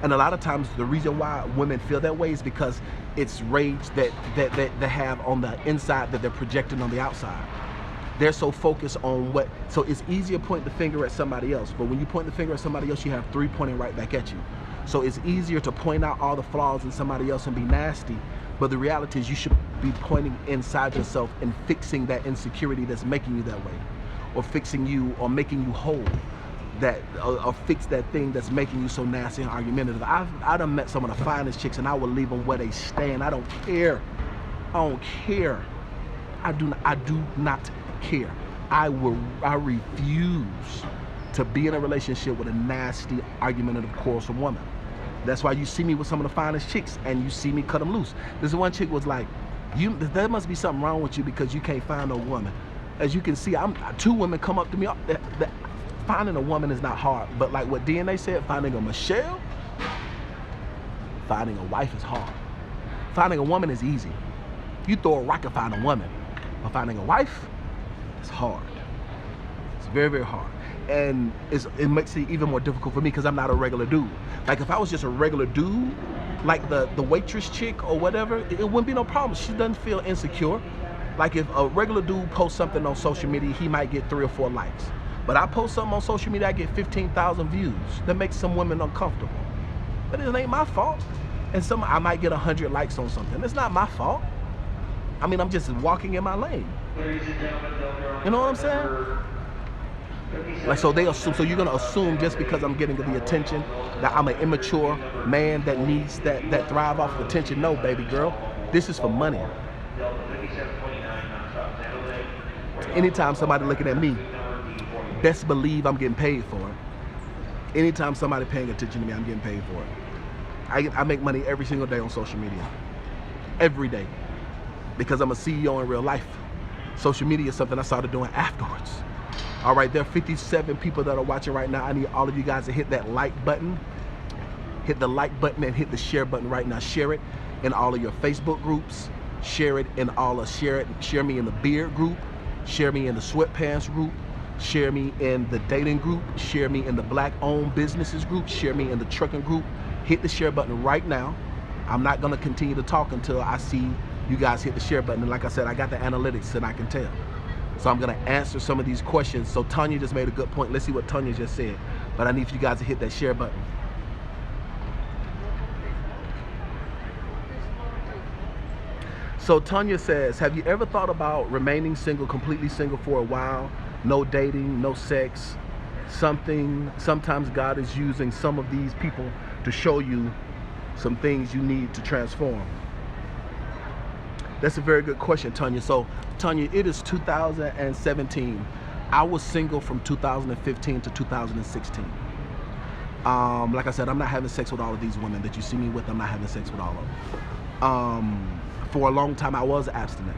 And a lot of times the reason why women feel that way is because it's rage that they have on the inside that they're projecting on the outside. They're so focused on what, so it's easier to point the finger at somebody else, but when you point the finger at somebody else, you have 3 pointing right back at you. So it's easier to point out all the flaws in somebody else and be nasty, but the reality is you should be pointing inside yourself and fixing that insecurity that's making you that way, or fixing you, or making you whole, that or fix that thing that's making you so nasty and argumentative. I done met some of the finest chicks, and I will leave them where they stand. I don't care. I don't care. I do not care. I refuse to be in a relationship with a nasty, argumentative, quarrelsome woman. That's why you see me with some of the finest chicks, and you see me cut them loose. This one chick was like, there must be something wrong with you because you can't find no woman. As you can see, 2 women come up to me. Finding a woman is not hard, but like what DNA said, finding a Michelle, finding a wife is hard. Finding a woman is easy. You throw a rock and find a woman, but finding a wife is hard. It's very, very hard. And it makes it even more difficult for me because I'm not a regular dude. Like if I was just a regular dude, like the waitress chick or whatever, it wouldn't be no problem. She doesn't feel insecure. Like if a regular dude posts something on social media, he might get 3 or 4 likes. But I post something on social media, I get 15,000 views. That makes some women uncomfortable. But it ain't my fault. And I might get 100 likes on something. It's not my fault. I mean, I'm just walking in my lane. You know what I'm saying? Like, so they assume, so you're gonna assume just because I'm getting the attention that I'm an immature man that needs that thrive off of attention. No, baby girl, this is for money. Anytime somebody looking at me, best believe I'm getting paid for it. Anytime somebody paying attention to me, I'm getting paid for it. I make money every single day on social media. Every day. Because I'm a CEO in real life. Social media is something I started doing afterwards. All right, there are 57 people that are watching right now. I need all of you guys to hit that like button. Hit the like button and hit the share button right now. Share it in all of your Facebook groups. Share it in share me in the beard group. Share me in the sweatpants group. Share me in the dating group. Share me in the black-owned businesses group. Share me in the trucking group. Hit the share button right now. I'm not gonna continue to talk until I see you guys hit the share button. And like I said, I got the analytics and I can tell. So I'm gonna answer some of these questions. So Tanya just made a good point. Let's see what Tanya just said. But I need for you guys to hit that share button. So Tanya says, have you ever thought about remaining single, completely single for a while? No dating, no sex, sometimes God is using some of these people to show you some things you need to transform. That's a very good question, Tanya. So, Tanya, it is 2017. I was single from 2015 to 2016. Like I said, I'm not having sex with all of these women that you see me with. I'm not having sex with all of them. for a long time I was abstinent.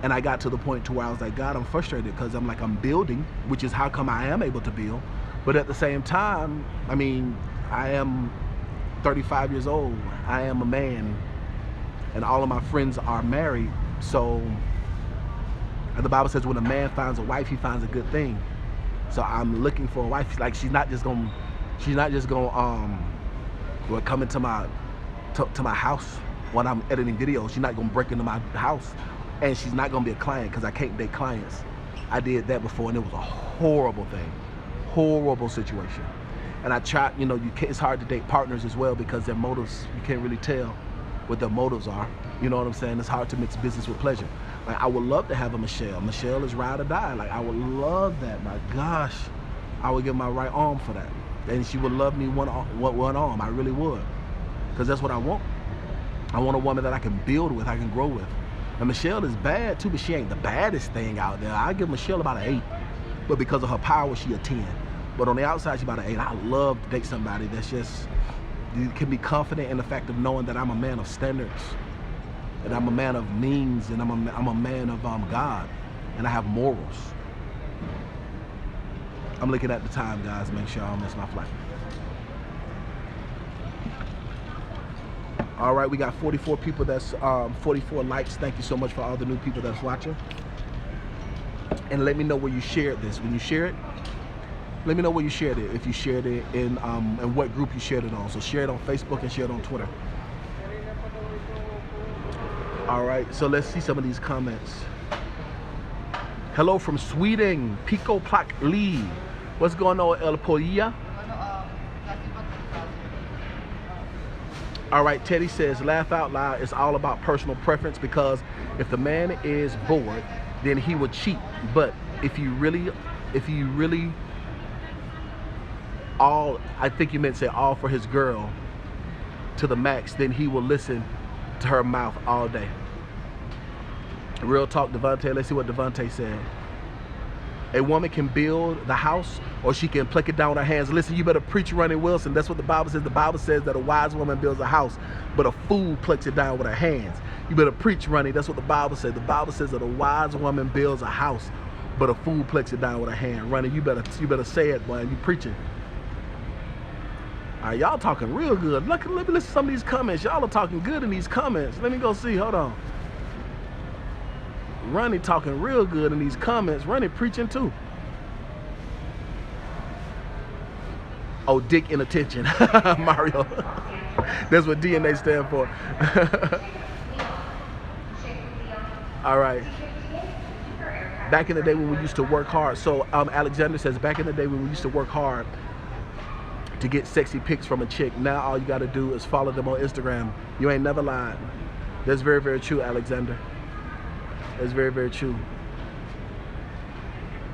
And I got to the point to where I was like, God, I'm frustrated because I'm like, I'm building, which is how come I am able to build. But at the same time, I mean, I am 35 years old. I am a man, and all of my friends are married. So the Bible says when a man finds a wife, he finds a good thing. So I'm looking for a wife. Like she's not just gonna come into my house when I'm editing videos. She's not gonna break into my house. And she's not gonna be a client because I can't date clients. I did that before and it was a horrible thing, horrible situation. And I tried, you know, it's hard to date partners as well because their motives, you can't really tell what their motives are. You know what I'm saying? It's hard to mix business with pleasure. Like I would love to have a Michelle. Michelle is ride or die. Like I would love that. My gosh, I would give my right arm for that. And she would love me one arm. I really would, because that's what I want. I want a woman that I can build with, I can grow with. And Michelle is bad too, but she ain't the baddest thing out there. I give Michelle about an 8, but because of her power, she a 10. But on the outside, she about an 8. I love to date somebody that's just, you can be confident in the fact of knowing that I'm a man of standards, and I'm a man of means, and I'm a man of God, and I have morals. I'm looking at the time, guys. Make sure I don't miss my flight. All right, we got 44 people. That's 44 likes. Thank you so much for all the new people that's watching. And let me know where you shared this. When you share it, let me know where you shared it. If you shared it in what group you shared it on. So share it on Facebook and share it on Twitter. All right, so let's see some of these comments. Hello from Sweden, Pico Plac Lee. What's going on, El Polilla? All right, Teddy says, laugh out loud. It's all about personal preference, because if the man is bored, then he will cheat. But if you really I think you meant to say all for his girl to the max, then he will listen to her mouth all day. Real talk, Devontae. Let's see what Devontae said. A woman can build the house, or she can pluck it down with her hands. Listen, you better preach, Ronnie Wilson. That's what the Bible says. The Bible says that a wise woman builds a house, but a fool plucks it down with her hands. You better preach, Ronnie. That's what the Bible says. The Bible says that a wise woman builds a house, but a fool plucks it down with her hand. Ronnie, you better say it, boy. You preaching. All right, y'all talking real good. Let me listen to some of these comments. Y'all are talking good in these comments. Let me go see. Hold on. Ronnie talking real good in these comments. Ronnie preaching too. Oh, dick in attention. Mario. That's what DNA stand for. All right. Back in the day when we used to work hard. So Alexander says, back in the day when we used to work hard to get sexy pics from a chick, now all you got to do is follow them on Instagram. You ain't never lied. That's very, very true, Alexander. That's very, very true.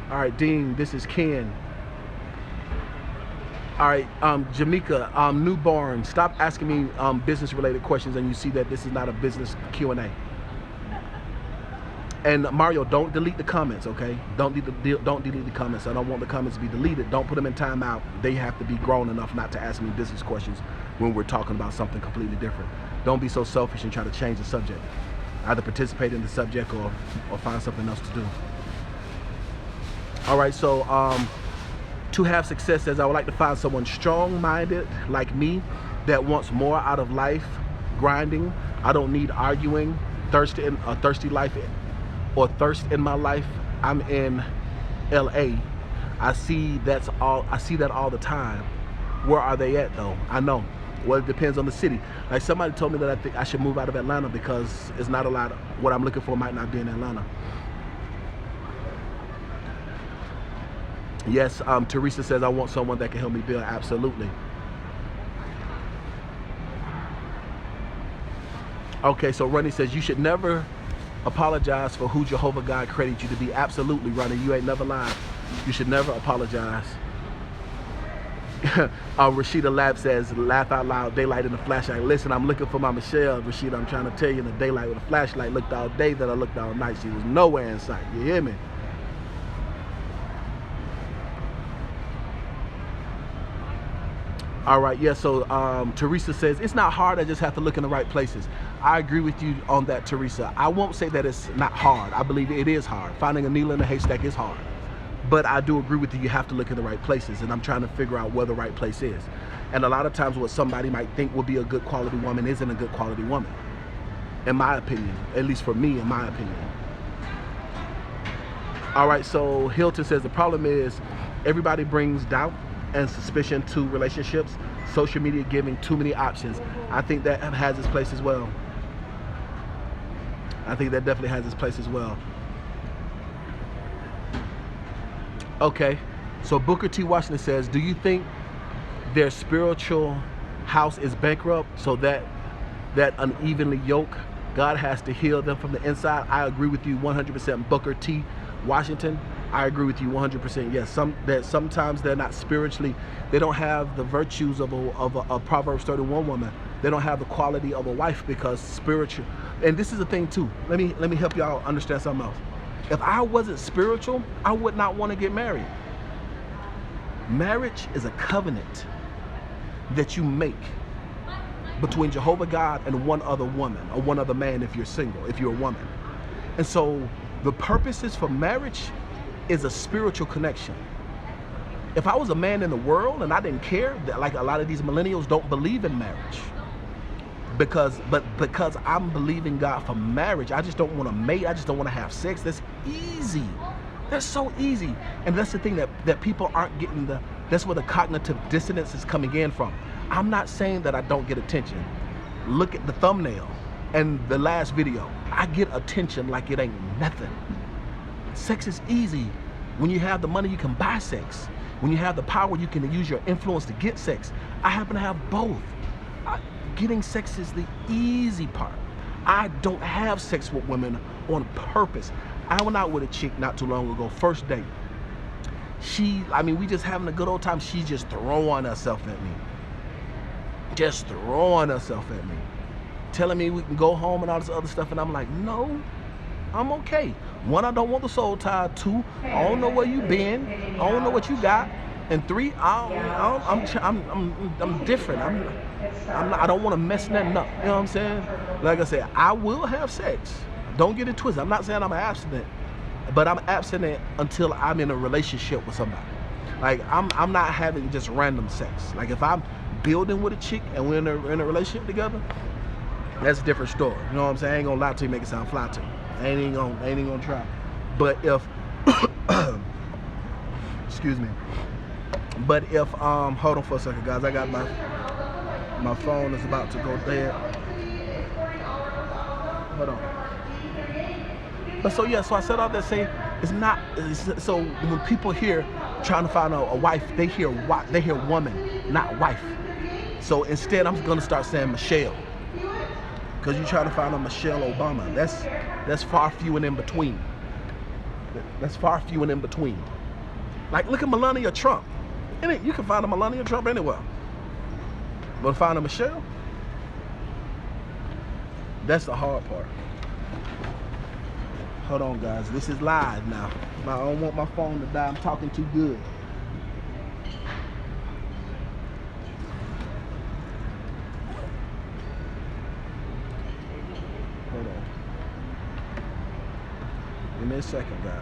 All right, Dean, this is Ken. All right, Jamaica, newborn, stop asking me business-related questions, and you see that this is not a business Q&A. And Mario, don't delete the comments, okay? Don't delete the comments. I don't want the comments to be deleted. Don't put them in timeout. They have to be grown enough not to ask me business questions when we're talking about something completely different. Don't be so selfish and try to change the subject. Either participate in the subject or find something else to do. All right, so to have success says, I would like to find someone strong-minded like me that wants more out of life, grinding. I don't need arguing, thirsty life or thirst in my life. I'm in LA. I see that all the time. Where are they at though? I know. Well, it depends on the city. Like somebody told me that I think I should move out of Atlanta because it's not a lot of what I'm looking for might not be in Atlanta. Yes, Teresa says I want someone that can help me build. Absolutely. Okay, so Ronnie says you should never apologize for who Jehovah God credits you to be. Absolutely, Ronnie. You ain't never lied. You should never apologize. Rashida Lab says, laugh out loud, daylight in the flashlight. Listen, I'm looking for my Michelle, Rashida. I'm trying to tell you, in the daylight with a flashlight, looked all day, that I looked all night. She was nowhere in sight. You hear me? All right, yeah, so Teresa says, it's not hard, I just have to look in the right places. I agree with you on that, Teresa. I won't say that it's not hard. I believe it is hard. Finding a needle in a haystack is hard. But I do agree with you, you have to look in the right places, and I'm trying to figure out where the right place is. And a lot of times what somebody might think would be a good quality woman isn't a good quality woman, in my opinion, at least for me, in my opinion. All right, so Hilton says the problem is everybody brings doubt and suspicion to relationships. Social media giving too many options. I think that has its place as well. I think that definitely has its place as well. Okay, so Booker T. Washington says, do you think their spiritual house is bankrupt so that unevenly yoked, God has to heal them from the inside? I agree with you 100%, Booker T. Washington. I agree with you 100%. Yes, sometimes they're not spiritually, they don't have the virtues of a Proverbs 31 woman. They don't have the quality of a wife because spiritual. And this is the thing too. Let me help y'all understand something else. If I wasn't spiritual, I would not want to get married. Marriage is a covenant that you make between Jehovah God and one other woman, or one other man if you're single, if you're a woman. And so the purposes for marriage is a spiritual connection. If I was a man in the world and I didn't care, that like a lot of these millennials don't believe in marriage. Because I'm believing God for marriage, I just don't want to mate, I just don't want to have sex. That's easy. That's so easy. And that's the thing that people aren't getting, that's where the cognitive dissonance is coming in from. I'm not saying that I don't get attention. Look at the thumbnail and the last video. I get attention like it ain't nothing. Sex is easy. When you have the money, you can buy sex. When you have the power, you can use your influence to get sex. I happen to have both. Getting sex is the easy part. I don't have sex with women on purpose. I went out with a chick not too long ago, first date. We just having a good old time. She's just throwing herself at me. Just throwing herself at me. Telling me we can go home and all this other stuff, and I'm like, no, I'm okay. One, I don't want the soul tie. Two, I don't know where you been. I don't know what you got. And three, I'm different. I don't want to mess nothing up. You know what I'm saying? Like I said, I will have sex. Don't get it twisted. I'm not saying I'm abstinent, but I'm abstinent until I'm in a relationship with somebody. Like I'm not having just random sex. Like if I'm building with a chick and we're in a relationship together, that's a different story. You know what I'm saying? I ain't gonna lie to you, make it sound fly to you. I ain't gonna try. But if excuse me. But if hold on for a second, guys. I got my phone is about to go dead. Hold on. But so yeah, so I said all that say so when people hear trying to find a wife, they hear woman, not wife. So instead I'm gonna start saying Michelle. Because you're trying to find a Michelle Obama. That's far few and in between. That's far few and in between. Like look at Melania Trump. You can find a Melania Trump anywhere. But find a Michelle, that's the hard part. Hold on, guys. This is live now. I don't want my phone to die. I'm talking too good. Hold on. Give me a second, guys.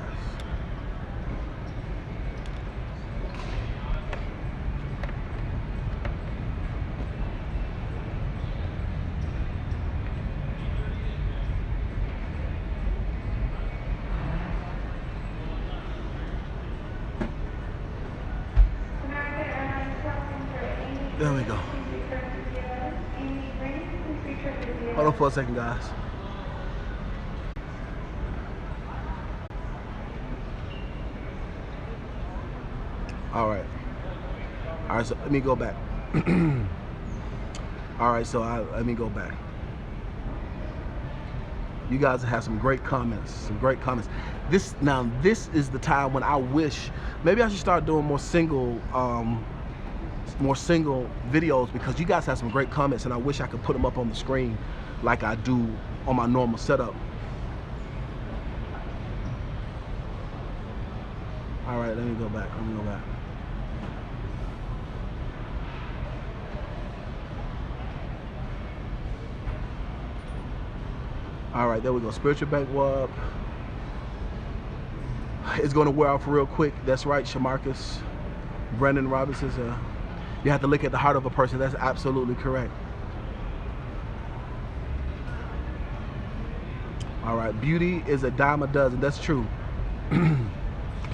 There we go. Hold on for a second, guys. All right, so let me go back. All right, so let me go back. You guys have some great comments, This is the time when I wish, maybe I should start doing more single videos, because you guys have some great comments and I wish I could put them up on the screen like I do on my normal setup. All right, let me go back. All right, there we go. Spiritual bank wub. It's going to wear off real quick. That's right, Shamarcus. Brendan Robinson says, you have to look at the heart of a person. That's absolutely correct. All right, beauty is a dime a dozen. That's true.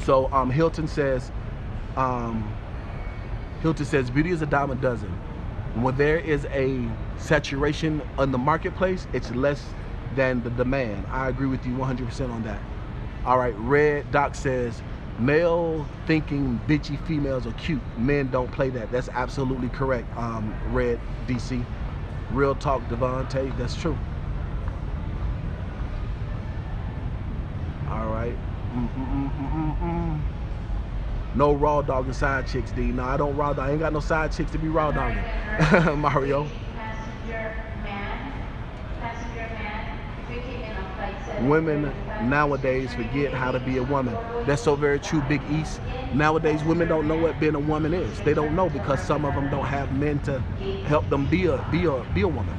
So Hilton says beauty is a dime a dozen. When there is a saturation on the marketplace, it's less than the demand. I agree with you 100% on that. All right, Red Doc says, male thinking bitchy females are cute. Men don't play that. That's absolutely correct, Red DC. Real talk, Devontae, that's true. All right. No raw dog and side chicks, D. No, I don't raw dog. I ain't got no side chicks to be raw dogging. Mario. Women nowadays forget how to be a woman. That's so very true, Big East. Nowadays, women don't know what being a woman is. They don't know because some of them don't have men to help them be a woman.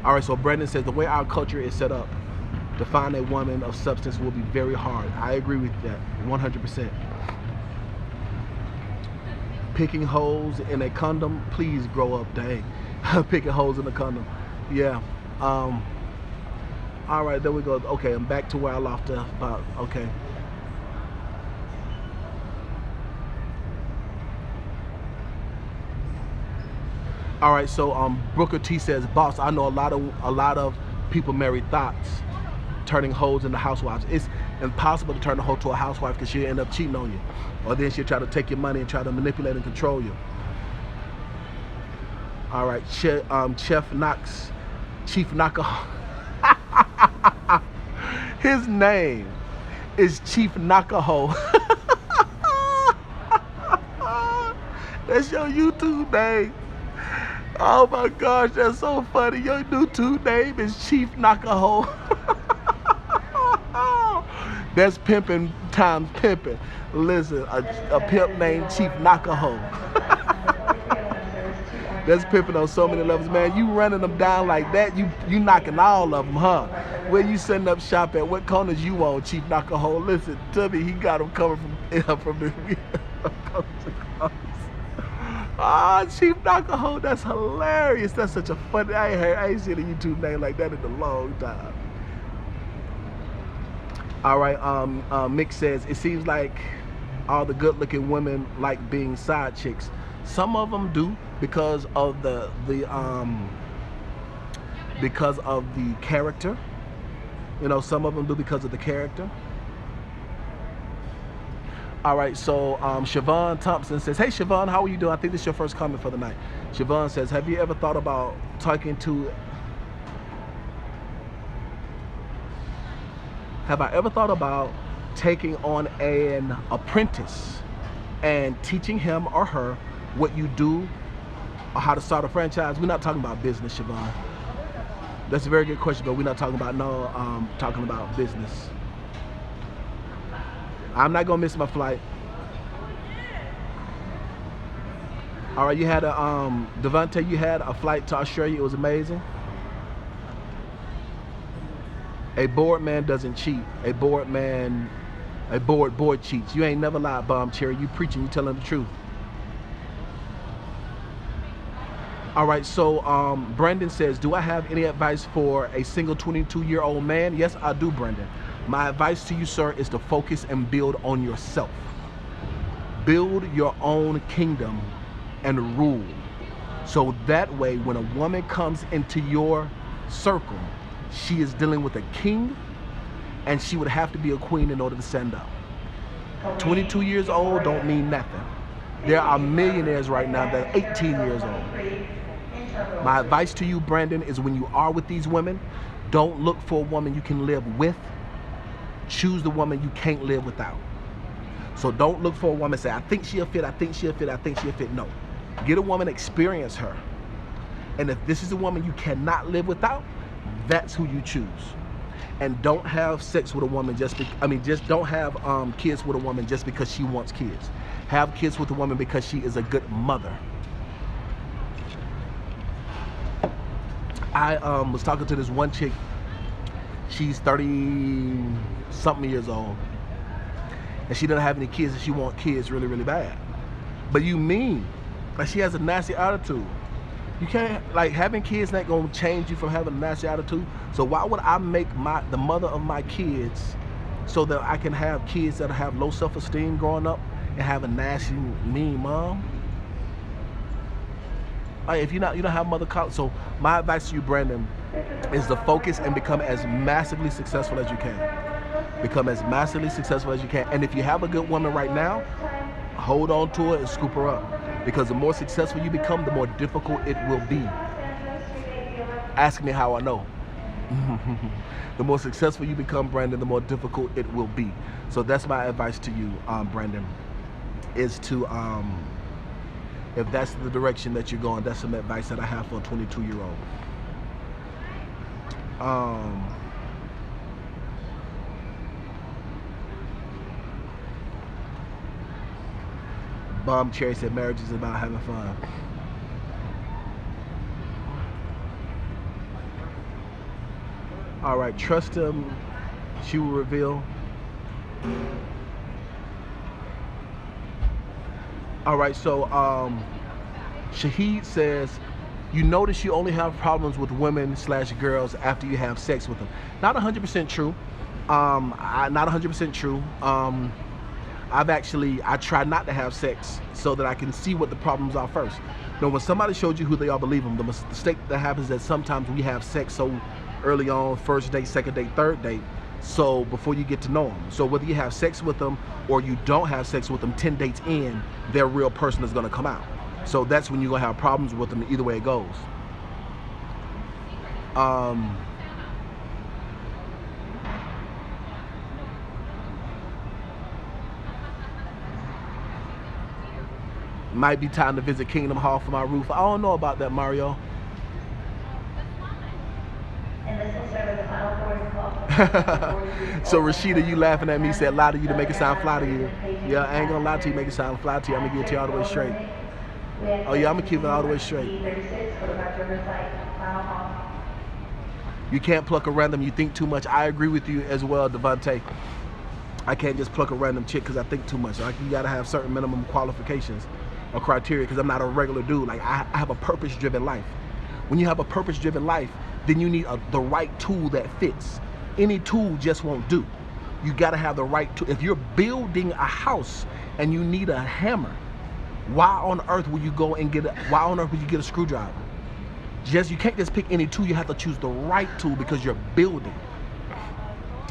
All right, so Brendan says the way our culture is set up, to find a woman of substance will be very hard. I agree with that, 100%. Picking holes in a condom, please grow up, dang. Picking holes in a condom, yeah. All right, there we go. Okay, I'm back to where I left off. Okay. All right, so Brooker T says, boss, I know a lot of people marry thoughts, turning hoes into housewives. It's impossible to turn a hoe to a housewife because she'll end up cheating on you, or then she'll try to take your money and try to manipulate and control you. All right, Chief Naka. His name is Chief Nakaho. That's your YouTube name. Oh my gosh, that's so funny. Your YouTube name is Chief Nakaho. That's pimping times pimping. Listen, a pimp named Chief Nakaho. That's pimping on so many levels, man. You running them down like that, you knocking all of them, huh? Where you setting up shop at? What corners you on, Chief Nakaho? Listen to me, he got them coming from the Ah, Chief Nakaho, that's hilarious. That's such a funny. I ain't seen a YouTube name like that in a long time. All right, Mick says it seems like all the good-looking women like being side chicks. Some of them do because of the character. You know, some of them do because of the character. All right, so Siobhan Thompson says, hey Siobhan, how are you doing? I think this is your first comment for the night. Siobhan says, have you ever thought about taking on an apprentice and teaching him or her what you do or how to start a franchise? We're not talking about business, Siobhan. That's a very good question, but we're not talking about talking about business. I'm not gonna miss my flight. All right, you had Devontae, you had a flight to Australia. It was amazing. A bored man doesn't cheat. A bored boy cheats. You ain't never lied, Bomb Cherry. You preaching, you telling the truth. All right, so Brendan says, do I have any advice for a single 22-year-old man? Yes, I do, Brendan. My advice to you, sir, is to focus and build on yourself. Build your own kingdom and rule. So that way, when a woman comes into your circle, she is dealing with a king, and she would have to be a queen in order to stand up. 22 years old don't mean nothing. There are millionaires right now that are 18 years old. My advice to you, Brandon, is when you are with these women, don't look for a woman you can live with. Choose the woman you can't live without. So don't look for a woman and say, I think she'll fit, I think she'll fit, I think she'll fit. No. Get a woman, experience her. And if this is a woman you cannot live without, that's who you choose. And don't have sex with a woman just don't have kids with a woman just because she wants kids. Have kids with a woman because she is a good mother. I was talking to this one chick. She's 30 something years old, and she doesn't have any kids, and she wants kids really, really bad. But you mean, like, she has a nasty attitude. You can't, like, having kids ain't gonna change you from having a nasty attitude. So why would I make the mother of my kids so that I can have kids that have low self-esteem growing up and have a nasty, mean mom? Like, if you don't have mother college. So my advice to you, Brandon, is to focus and become as massively successful as you can. Become as massively successful as you can. And if you have a good woman right now, hold on to her and scoop her up. Because the more successful you become, the more difficult it will be. Ask me how I know. The more successful you become, Brandon, the more difficult it will be. So that's my advice to you, Brandon, is to, if that's the direction that you're going, that's some advice that I have for a 22-year-old. Bomb Cherry said marriage is about having fun. All right, trust him, she will reveal. All right, so Shahid says, you notice you only have problems with women/girls after you have sex with them. Not 100% true. Not 100% true. I try not to have sex so that I can see what the problems are first. Now, when somebody showed you who they are, believe them. The mistake that happens is that sometimes we have sex so early on, first date, second date, third date, so before you get to know them. So whether you have sex with them or you don't have sex with them, 10 dates in, their real person is gonna come out. So that's when you're gonna have problems with them either way it goes. Might be time to visit Kingdom Hall for my roof. I don't know about that, Mario. So Rashida, you laughing at me, said lie to you to make it sound fly to you. Yeah, I ain't gonna lie to you, make it sound fly to you. I'm gonna give it to you all the way straight. Oh yeah, I'm gonna keep it all the way straight. You can't pluck a random, you think too much. I agree with you as well, Devontae. I can't just pluck a random chick because I think too much. Like, you gotta have certain minimum qualifications or criteria, because I'm not a regular dude. Like, I have a purpose-driven life. When you have a purpose-driven life, then you need the right tool that fits. Any tool just won't do. You gotta have the right tool. If you're building a house and you need a hammer, why on earth will you go and get a screwdriver? You can't just pick any tool. You have to choose the right tool because you're building.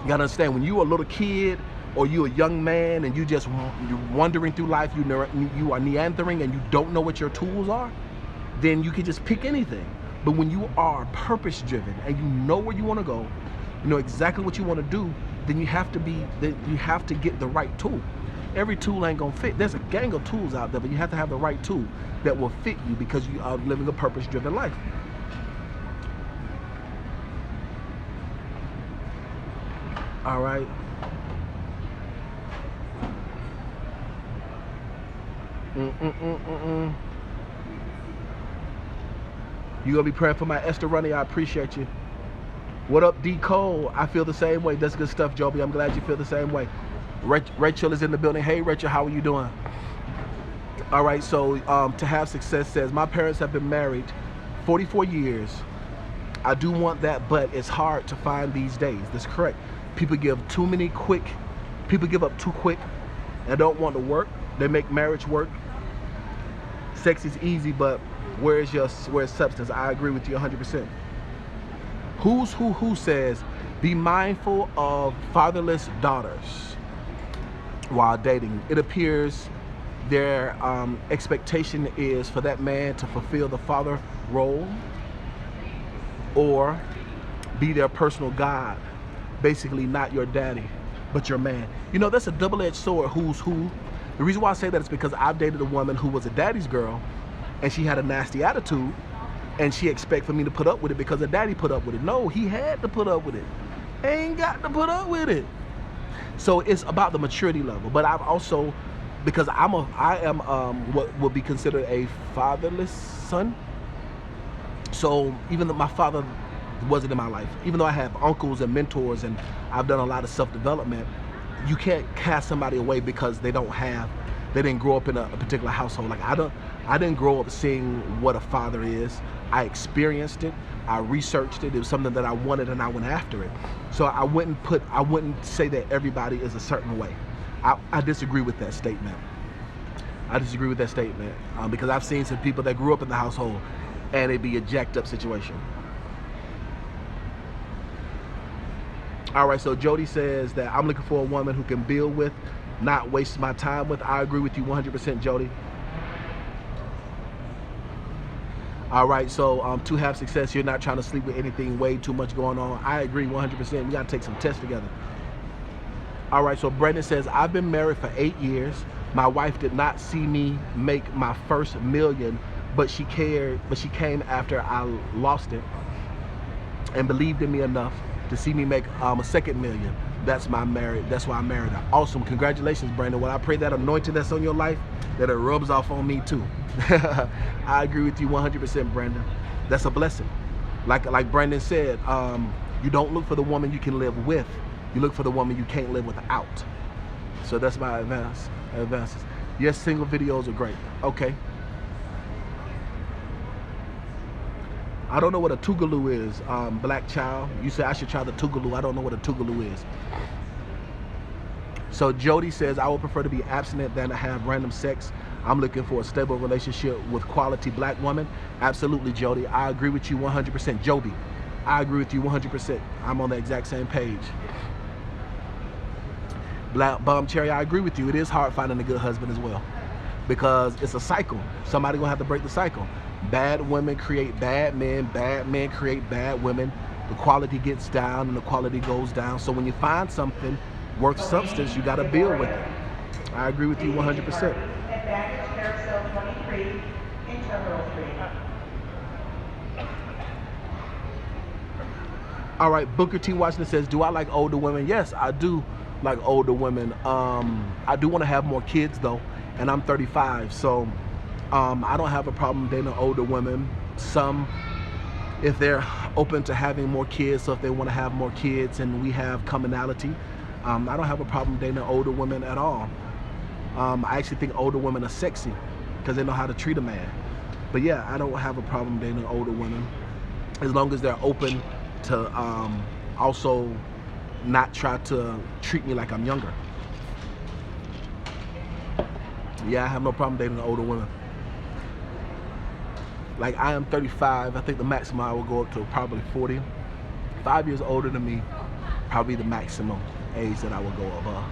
You gotta understand, when you're a little kid or you're a young man and you're wandering through life, you are neanthering and you don't know what your tools are, then you can just pick anything. But when you are purpose driven and you know where you want to go, you know exactly what you want to do, then you have to get the right tool. Every tool ain't gonna fit. There's a gang of tools out there, but you have to have the right tool that will fit you because you are living a purpose driven life. All right. You gonna be praying for my Esther Runny? I appreciate you. What up, D.Cole? I feel the same way. That's good stuff, Joby. I'm glad you feel the same way. Rachel is in the building. Hey, Rachel, how are you doing? All right, so to have success says, my parents have been married 44 years. I do want that, but it's hard to find these days. That's correct. People give up too quick and don't want to work. They make marriage work. Sex is easy, but where's substance? I agree with you 100%. Who says, be mindful of fatherless daughters while dating. It appears their expectation is for that man to fulfill the father role or be their personal God. Basically not your daddy, but your man. You know, that's a double-edged sword, who's who. The reason why I say that is because I've dated a woman who was a daddy's girl and she had a nasty attitude and she expected for me to put up with it because her daddy put up with it. No, he had to put up with it. Ain't got to put up with it. So it's about the maturity level. But I've also, because I am what would be considered a fatherless son. So even though my father wasn't in my life, even though I have uncles and mentors and I've done a lot of self-development, you can't cast somebody away because they didn't grow up in a particular household. Like I didn't grow up seeing what a father is. I experienced it, I researched it, it was something that I wanted and I went after it. So I wouldn't say that everybody is a certain way. I disagree with that statement. I disagree with that statement because I've seen some people that grew up in the household and it'd be a jacked up situation. All right, so Jody says that I'm looking for a woman who can build with, not waste my time with. I agree with you 100%, Jody. All right, so to have success, you're not trying to sleep with anything, way too much going on. I agree 100%. We got to take some tests together. All right, so Brandon says, I've been married for 8 years. My wife did not see me make my first $1 million, but she came after I lost it and believed in me enough to see me make a second $1 million. That's why I married her. Awesome, congratulations, Brandon. Well, I pray that anointing that's on your life, that it rubs off on me too. I agree with you 100%, Brandon. That's a blessing. Like Brandon said, you don't look for the woman you can live with. You look for the woman you can't live without. So that's my advances. Yes, single videos are great. Okay. I don't know what a tougaloo is, black child. You said I should try the tougaloo. I don't know what a tougaloo is. So Jody says, I would prefer to be abstinent than to have random sex. I'm looking for a stable relationship with quality black woman. Absolutely, Jody. I agree with you 100%. Jody, I agree with you 100%. I'm on the exact same page. Black Bomb Cherry, I agree with you. It is hard finding a good husband as well because it's a cycle. Somebody gonna have to break the cycle. Bad women create bad men create bad women. The quality gets down and the quality goes down. So when you find something worth substance, you gotta build with it. I agree with you 100%. All right, Booker T. Washington says, do I like older women? Yes, I do like older women. I do want to have more kids though, and I'm 35, so I don't have a problem dating older women. Some, if they're open to having more kids, so if they want to have more kids and we have commonality, I don't have a problem dating older women at all. I actually think older women are sexy because they know how to treat a man. But yeah, I don't have a problem dating older women as long as they're open to also not try to treat me like I'm younger. Yeah, I have no problem dating older women. Like I am 35, I think the maximum I will go up to probably 40. 5 years older than me, probably the maximum age that I will go above.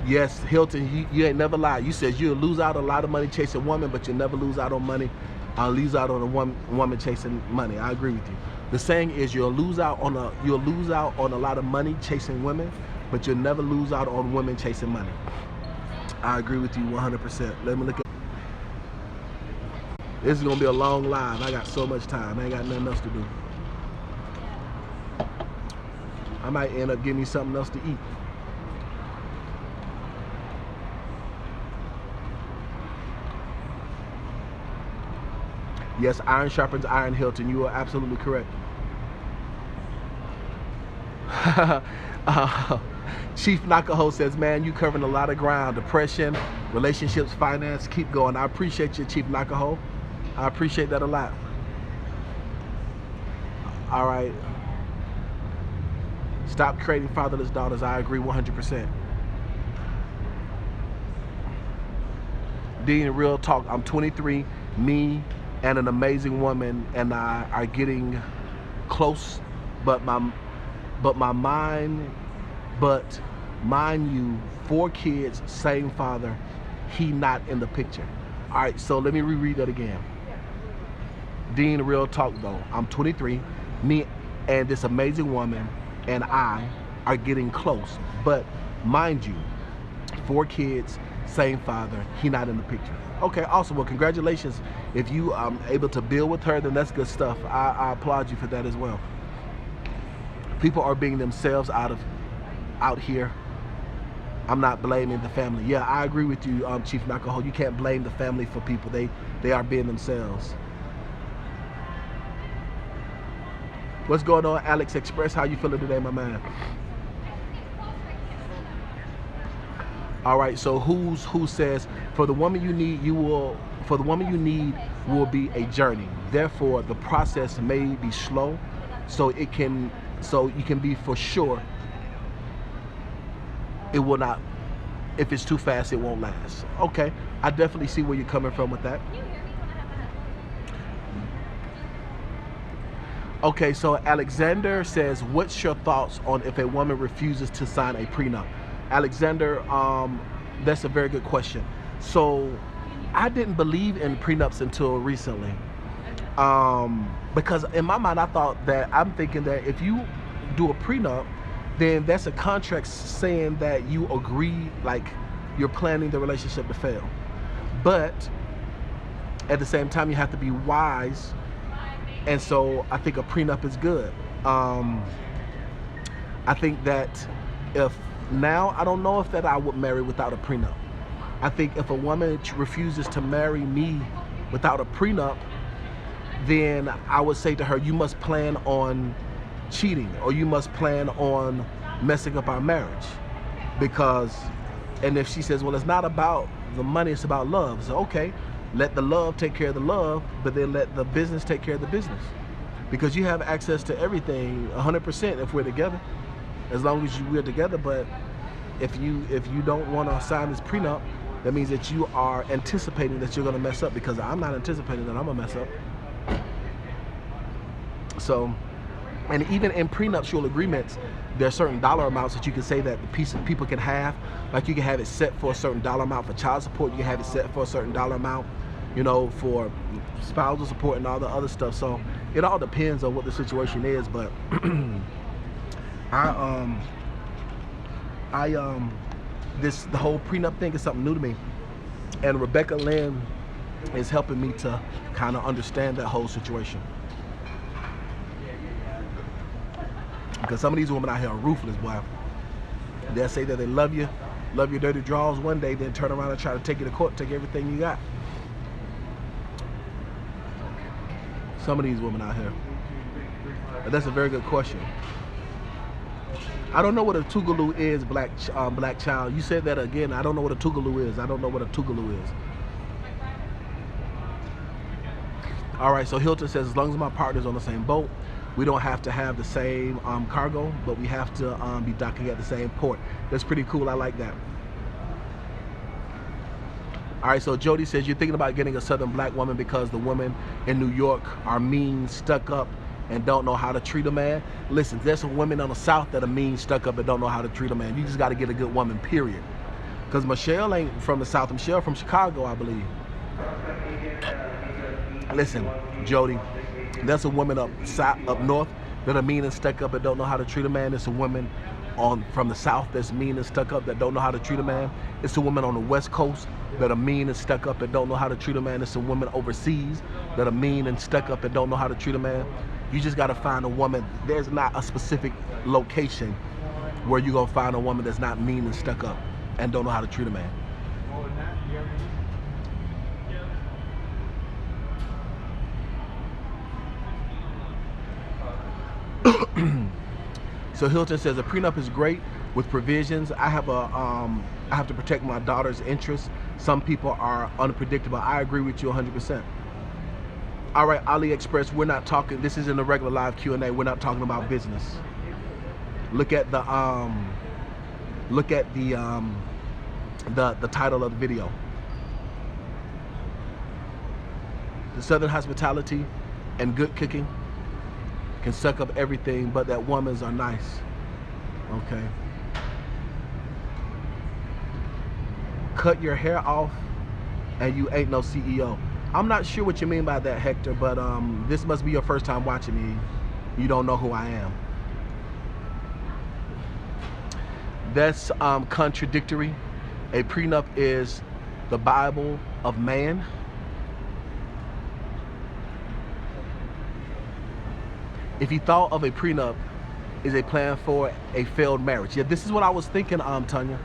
Yes, Hilton, you ain't never lied. You said you'll lose out on a lot of money chasing women, but you'll never lose out on money. Lose out on a woman chasing money. I agree with you. The saying is you'll lose out on a lot of money chasing women, but you'll never lose out on women chasing money. I agree with you 100%. Let me look at. This is gonna be a long live. I got so much time. I ain't got nothing else to do. I might end up getting me something else to eat. Yes, iron sharpens iron, Hilton. You are absolutely correct. Chief Nakaho says, man, you covering a lot of ground. Depression, relationships, finance, keep going. I appreciate you, Chief Nakaho. I appreciate that a lot. All right. Stop creating fatherless daughters. I agree 100%. Dean, real talk, I'm 23. Me and an amazing woman and I are getting close, but mind you, 4 kids, same father, he not in the picture. All right, so let me reread that again. Dean, real talk though, I'm 23, me and this amazing woman and I are getting close, but mind you, 4 kids, same father, he not in the picture. Okay, awesome. Well, congratulations. If you are able to build with her, then that's good stuff. I applaud you for that as well. People are being themselves out here. I'm not blaming the family. Yeah, I agree with you, Chief Nakaho. You can't blame the family for people. They are being themselves. What's going on, Alex Express? How you feeling today, my man? All right, so who says for the woman you need will be a journey. Therefore, the process may be slow, so you can be for sure it will not. If it's too fast, it won't last. Okay, I definitely see where you're coming from with that. Okay, so Alexander says, what's your thoughts on if a woman refuses to sign a prenup? Alexander, that's a very good question. So I didn't believe in prenups until recently, because in my mind I'm thinking that if you do a prenup, then that's a contract saying that you agree, like you're planning the relationship to fail. But at the same time, you have to be wise, and so I think a prenup is good. I think that I don't know if that I would marry without a prenup. I think if a woman refuses to marry me without a prenup, then I would say to her, you must plan on cheating, or you must plan on messing up our marriage. And if she says, well, it's not about the money, it's about love. So okay, let the love take care of the love, but then let the business take care of the business. Because you have access to everything 100% if we're together, as long as we're together. But if you don't want to sign this prenup, that means that you are anticipating that you're going to mess up, because I'm not anticipating that I'm going to mess up. So, and even in prenuptial agreements, there are certain dollar amounts that you can say that people can have. Like you can have it set for a certain dollar amount for child support. You can have it set for a certain dollar amount, for spousal support and all the other stuff. So it all depends on what the situation is. But the whole prenup thing is something new to me, and Rebecca Lynn is helping me to kind of understand that whole situation. Because some of these women out here are ruthless, boy. They'll say that they love you, love your dirty draws one day, then turn around and try to take you to court, take everything you got. Some of these women out here. But that's a very good question. I don't know what a tougaloo is, black child. You said that again. I don't know what a tougaloo is. I don't know what a tougaloo is. All right, so Hilton says, as long as my partner's on the same boat, we don't have to have the same cargo, but we have to be docking at the same port. That's pretty cool. I like that. All right, so Jody says, you're thinking about getting a Southern black woman because the women in New York are mean, stuck up, and don't know how to treat a man. Listen, there's some women on the South that are mean, stuck up, and don't know how to treat a man. You just got to get a good woman, period. Because Michelle ain't from the South. Michelle from Chicago, I believe. Listen, Jody, there's a woman up north that are mean and stuck up and don't know how to treat a man. There's a woman from the South that's mean and stuck up that don't know how to treat a man. It's a woman on the West Coast that are mean and stuck up and don't know how to treat a man. It's a woman overseas that are mean and stuck up and don't know how to treat a man. You just got to find a woman. There's not a specific location where you're going to find a woman that's not mean and stuck up and don't know how to treat a man. So Hilton says a prenup is great with provisions. I have to protect my daughter's interests. Some people are unpredictable. I agree with you 100%. All right, AliExpress, we're not talking, this isn't a regular live Q&A. We're not talking about business. Look at the title of the video. The Southern hospitality and good cooking can suck up everything, but that women's are nice. Okay. Cut your hair off and you ain't no CEO. I'm not sure what you mean by that, Hector, but this must be your first time watching me. You don't know who I am. That's contradictory. A prenup is the Bible of man. If he thought of a prenup is a plan for a failed marriage. Yeah, this is what I was thinking, Tanya.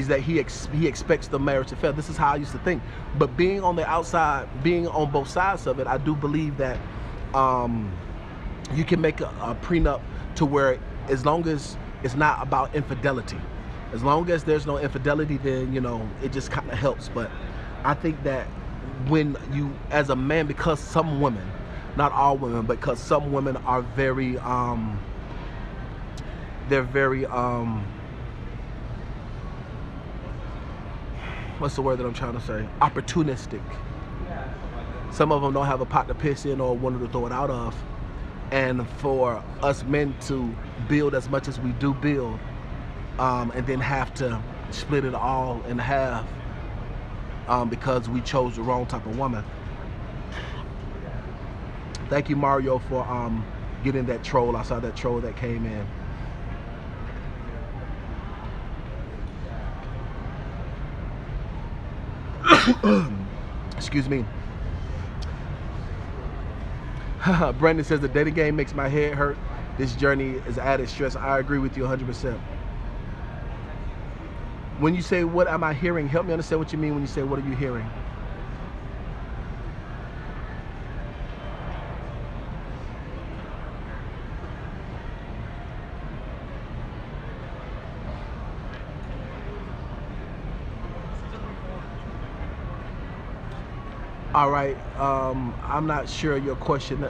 He expects the marriage to fail. This is how I used to think. But being on the outside, being on both sides of it, I do believe that you can make a prenup to where, as long as it's not about infidelity, as long as there's no infidelity, then, you know, it just kind of helps. But I think that when you, as a man, because some women, not all women, but because some women are very, they're very, what's the word that I'm trying to say? Opportunistic. Some of them don't have a pot to piss in or one to throw it out of. And for us men to build as much as we do build, and then have to split it all in half because we chose the wrong type of woman. Thank you, Mario, for getting that troll. I saw that troll that came in. Excuse me. Brandon says the dating game makes my head hurt. This journey is added stress. I agree with you 100%. When you say, what am I hearing? Help me understand what you mean when you say, what are you hearing? All right, I'm not sure your question.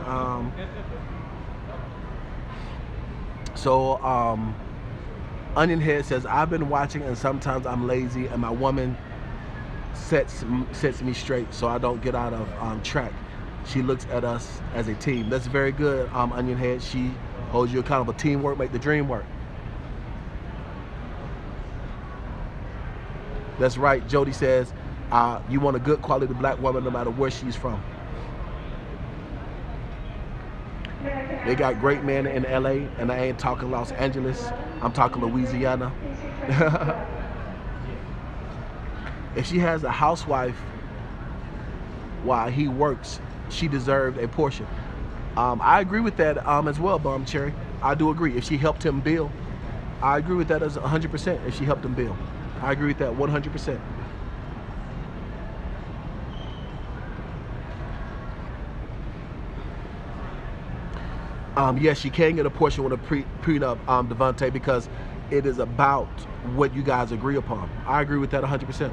Onion Head says, I've been watching and sometimes I'm lazy and my woman sets me straight so I don't get out of track. She looks at us as a team. That's very good, Onion Head. She holds you accountable. Teamwork make the dream work. That's right. Jody says, you want a good quality black woman no matter where she's from. They got great men in LA, and I ain't talking Los Angeles, I'm talking Louisiana. If she has a housewife while he works, she deserved a portion. I agree with that as well, Bomb Cherry. I do agree. If she helped him build, I agree with that as 100%. If she helped him build, I agree with that 100%. Yes, you can get a portion with a prenup, Devontae, because it is about what you guys agree upon. I agree with that 100%.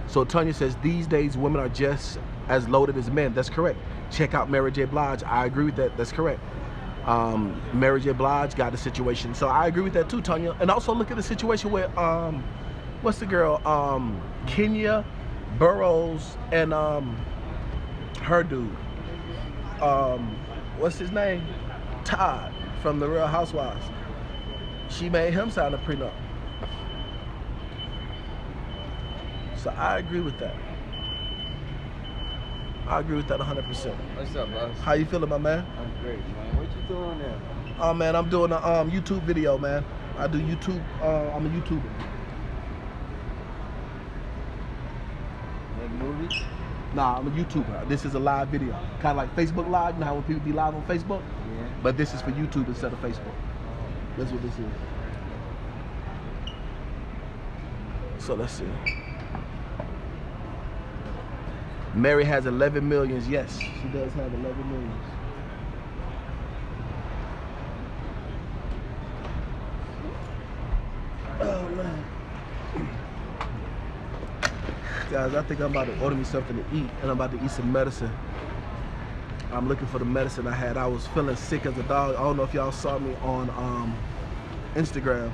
So Tanya says, these days women are just as loaded as men. That's correct. Check out Mary J. Blige. I agree with that. That's correct. Mary J. Blige got a situation. So I agree with that too, Tanya. And also look at the situation with, what's the girl? Kenya Burrows and her dude. What's his name? Todd from The Real Housewives. She made him sign a prenup. So I agree with that. I agree with that 100%. What's up, boss? How you feeling, my man? I'm great, man. What you doing there? Oh man, I'm doing a YouTube video, man. I do YouTube. I'm a YouTuber. Make movies? Nah, I'm a YouTuber. This is a live video, kind of like Facebook Live. You know how when people be live on Facebook? Yeah. But this is for YouTube instead of Facebook. That's what this is. So let's see. Mary has 11 millions. Yes, she does have 11 millions. Oh man. Guys, I think I'm about to order me something to eat, and I'm about to eat some medicine. I'm looking for the medicine I had. I was feeling sick as a dog. I don't know if y'all saw me on Instagram.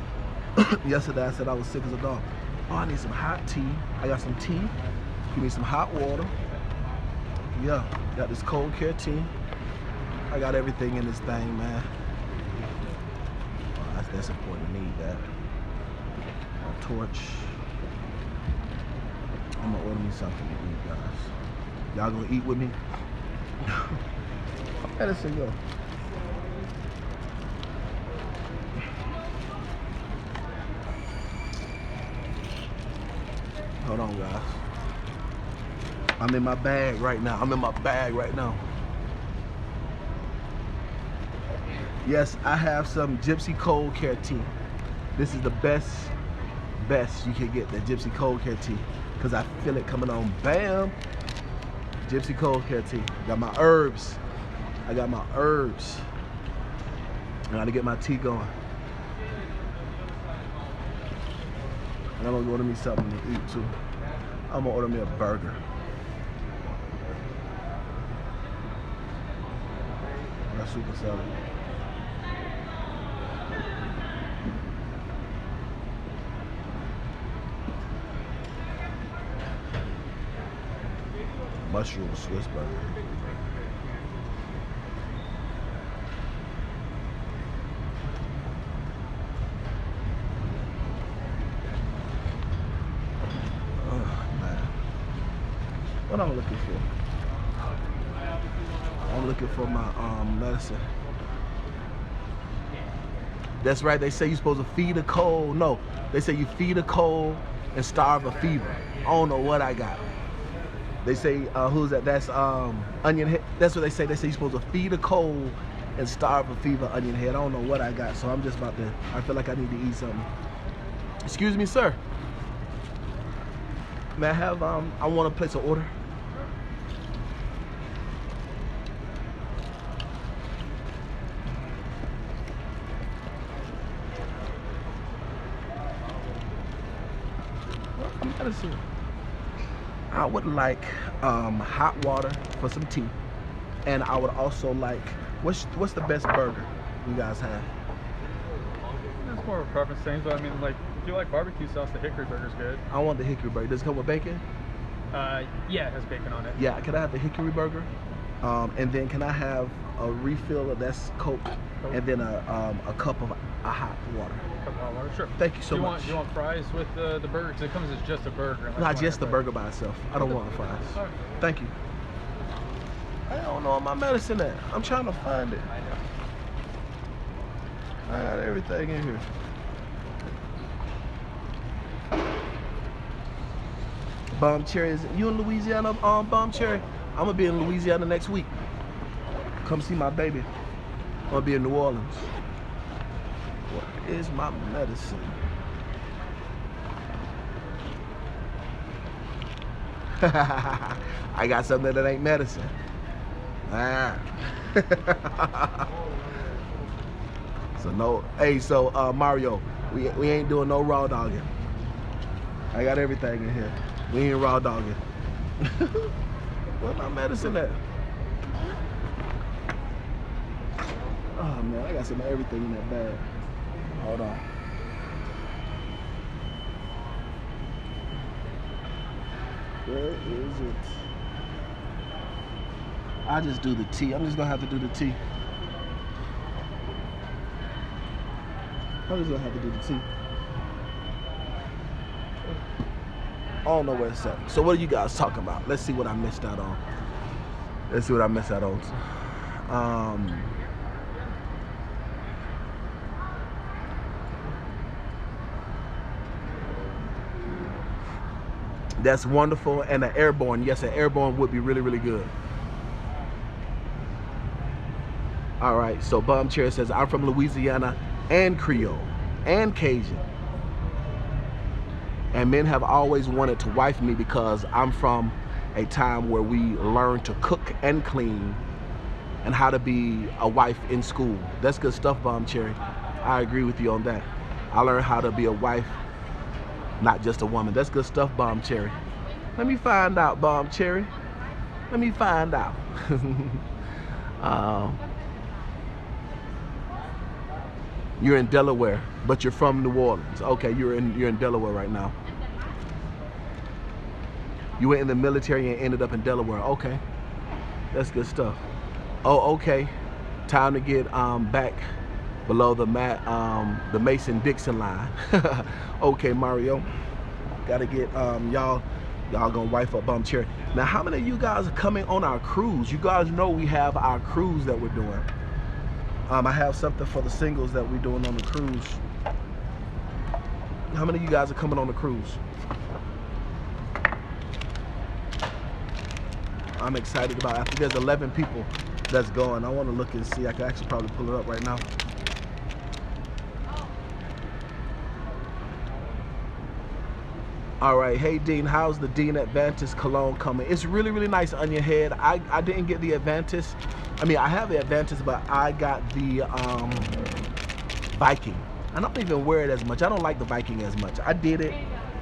Yesterday I said I was sick as a dog. Oh, I need some hot tea. I got some tea. Give me some hot water. Yeah, got this cold care tea. I got everything in this thing, man. Oh, that's important. I need that. A torch. I'm gonna order me something to eat, guys. Y'all gonna eat with me? Where does it go? Hold on, guys. I'm in my bag right now. Yes, I have some Gypsy Cold Care tea. This is the best best you can get, that Gypsy Cold Care tea, because I feel it coming on. Bam! Gypsy Cold Care tea. Got my herbs. I got my herbs. I gotta get my tea going. And I'm gonna order me something to eat too. I'm gonna order me a burger. That's super salad. Mushroom Swiss burger. Oh man. What I'm looking for? I'm looking for my medicine. That's right, they say you're supposed to feed a cold. No, they say you feed a cold and starve a fever. I don't know what I got. They say, who's that? That's onion head. That's what they say. They say you're supposed to feed a cold and starve a fever, onion head. I don't know what I got, so I'm just about to, I feel like I need to eat something. Excuse me, sir. May I have, I want to place an order. Medicine. I would like hot water for some tea, and I would also like, what's the best burger you guys have? It's more of a preference thing, but I mean, like, if you like barbecue sauce, the hickory burger's good. I want the hickory burger. Does it come with bacon? Yeah, it has bacon on it. Yeah, can I have the hickory burger? And then can I have a refill of that's Coke, and then a cup of hot water? Cup of hot water, sure. Thank you so much. Do you want fries with the burger? Because it comes as just a burger. Not just the burger by itself. I don't want fries. All right. Thank you. I don't know where my medicine at. I'm trying to find it. I got everything in here. Bomb Cherry, you in Louisiana, Bomb Cherry? I'm gonna be in Louisiana next week. Come see my baby. I'm gonna be in New Orleans. What is my medicine? I got something that ain't medicine. Ah. So no, hey, so Mario, we ain't doing no raw dogging. I got everything in here. We ain't raw dogging. Where's my medicine at? Oh man, I got some of everything in that bag. Hold on. Where is it? I just do the tea. I'm just gonna have to do the tea. I'm just gonna have to do the tea. I don't know where it's at. So what are you guys talking about? Let's see what I missed out on. Let's see what I missed out on. That's wonderful. And an airborne. Yes, an airborne would be really, really good. All right, so Bomb Cherry says, I'm from Louisiana and Creole and Cajun. And men have always wanted to wife me because I'm from a time where we learned to cook and clean and how to be a wife in school. That's good stuff, Bomb Cherry. I agree with you on that. I learned how to be a wife, not just a woman. That's good stuff, Bomb Cherry. Let me find out, Bomb Cherry. Let me find out. You're in Delaware, but you're from New Orleans. Okay, you're in Delaware right now. You went in the military and ended up in Delaware. Okay, that's good stuff. Oh, okay. Time to get back below the Mason-Dixon line. Okay, Mario. Gotta get y'all gonna wife up Bomb Cherry. Now, how many of you guys are coming on our cruise? You guys know we have our cruise that we're doing. I have something for the singles that we're doing on the cruise. How many of you guys are coming on the cruise? I'm excited about it. I think there's 11 people that's going. I want to look and see. I can actually probably pull it up right now. All right, hey Dean, how's the Dean Advantage cologne coming? It's really, really nice on your head. I didn't get the Advantage. I mean, I have the Advantage, but I got the Viking. I don't even wear it as much. I don't like the Viking as much. I did it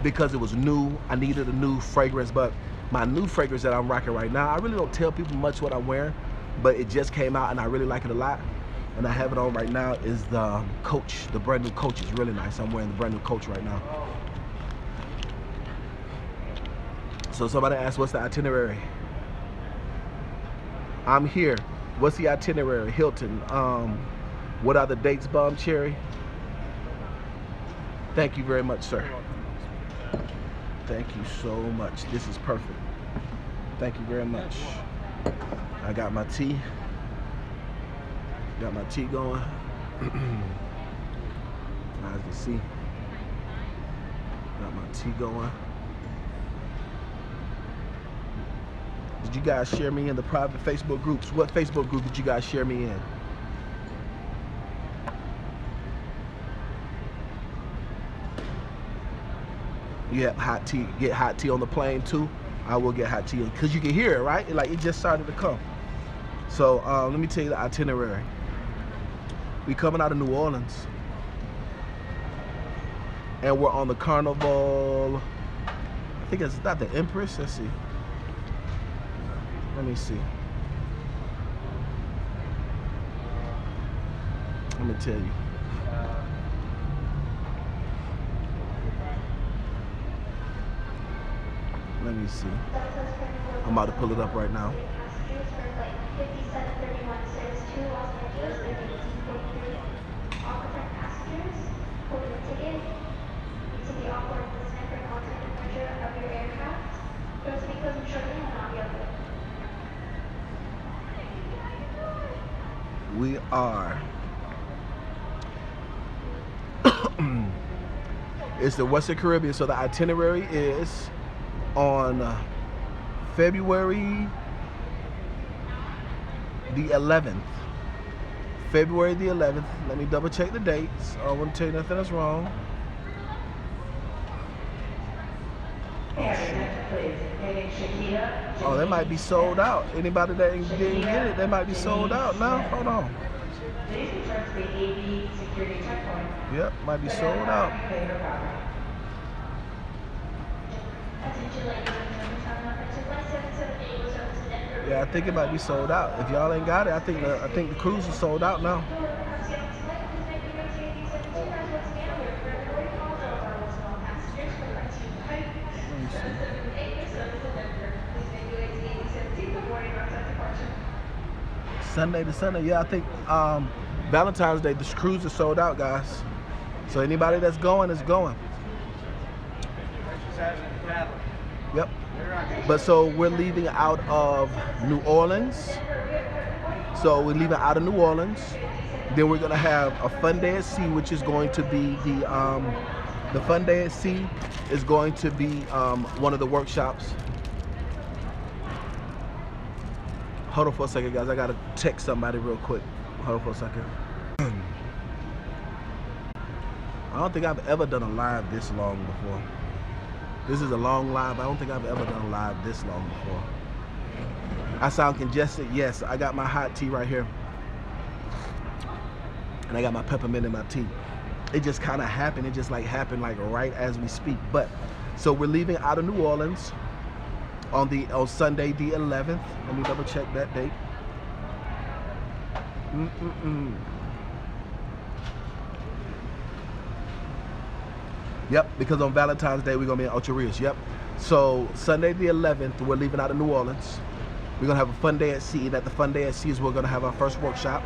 because it was new. I needed a new fragrance, but my new fragrance that I'm rocking right now, I really don't tell people much what I'm wearing, but it just came out and I really like it a lot. And I have it on right now is the Coach, the brand new Coach. Is really nice. I'm wearing the brand new Coach right now. So somebody asked, what's the itinerary? I'm here. What's the itinerary? Hilton. What are the dates, Bomb Cherry? Thank you very much, sir. Thank you so much. This is perfect. Thank you very much. I got my tea. Got my tea going. As you see, got my tea going. Did you guys share me in the private Facebook groups? What Facebook group did you guys share me in? You have hot tea, get hot tea on the plane too? I will get hot tea, because you can hear it, right? Like it just started to come. So let me tell you the itinerary. We coming out of New Orleans. And we're on the Carnival, I think it's not the Empress, let's see. Let me see. Let me tell you. Let me see. I'm about to pull it up right now. We are. It's the Western Caribbean, so the itinerary is on February the 11th. February the 11th. Let me double check the dates. I don't want to tell you nothing that's wrong. Oh, they might be sold out. Anybody that didn't get it, they might be sold out now. Hold on. Yep, might be sold out. Yeah, I think it might be sold out. If y'all ain't got it, I think the cruise is sold out now. Sunday to Sunday, yeah, I think Valentine's Day, this cruise is sold out, guys. So anybody that's going is going. Yep. But so we're leaving out of New Orleans. So we're leaving out of New Orleans. Then we're gonna have a fun day at sea, which is going to be the fun day at sea is going to be one of the workshops. Hold on for a second, guys. I gotta text somebody real quick. Hold on for a second. I don't think I've ever done a live this long before. This is a long live. I don't think I've ever done a live this long before. I sound congested. Yes, I got my hot tea right here. And I got my peppermint in my tea. It just kind of happened. It just happened right as we speak. But so we're leaving out of New Orleans on Sunday the 11th. Let me double check that date. Yep, because on Valentine's Day we're gonna be in Ocho Rios. Yep. So Sunday the 11th, we're leaving out of New Orleans. We're gonna have a fun day at sea. And at the fun day at sea is we're gonna have our first workshop.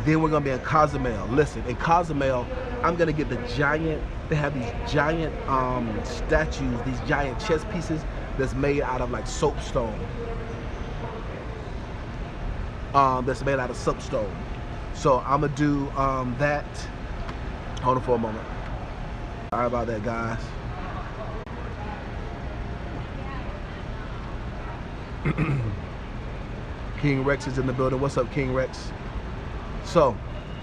Then we're gonna be in Cozumel. Listen, in Cozumel, I'm gonna get the giant. They have these giant statues, these giant chess pieces that's made out of soapstone. That's made out of soapstone. So I'm gonna do that. Hold on for a moment. Sorry about that, guys. King Rex is in the building. What's up, King Rex? So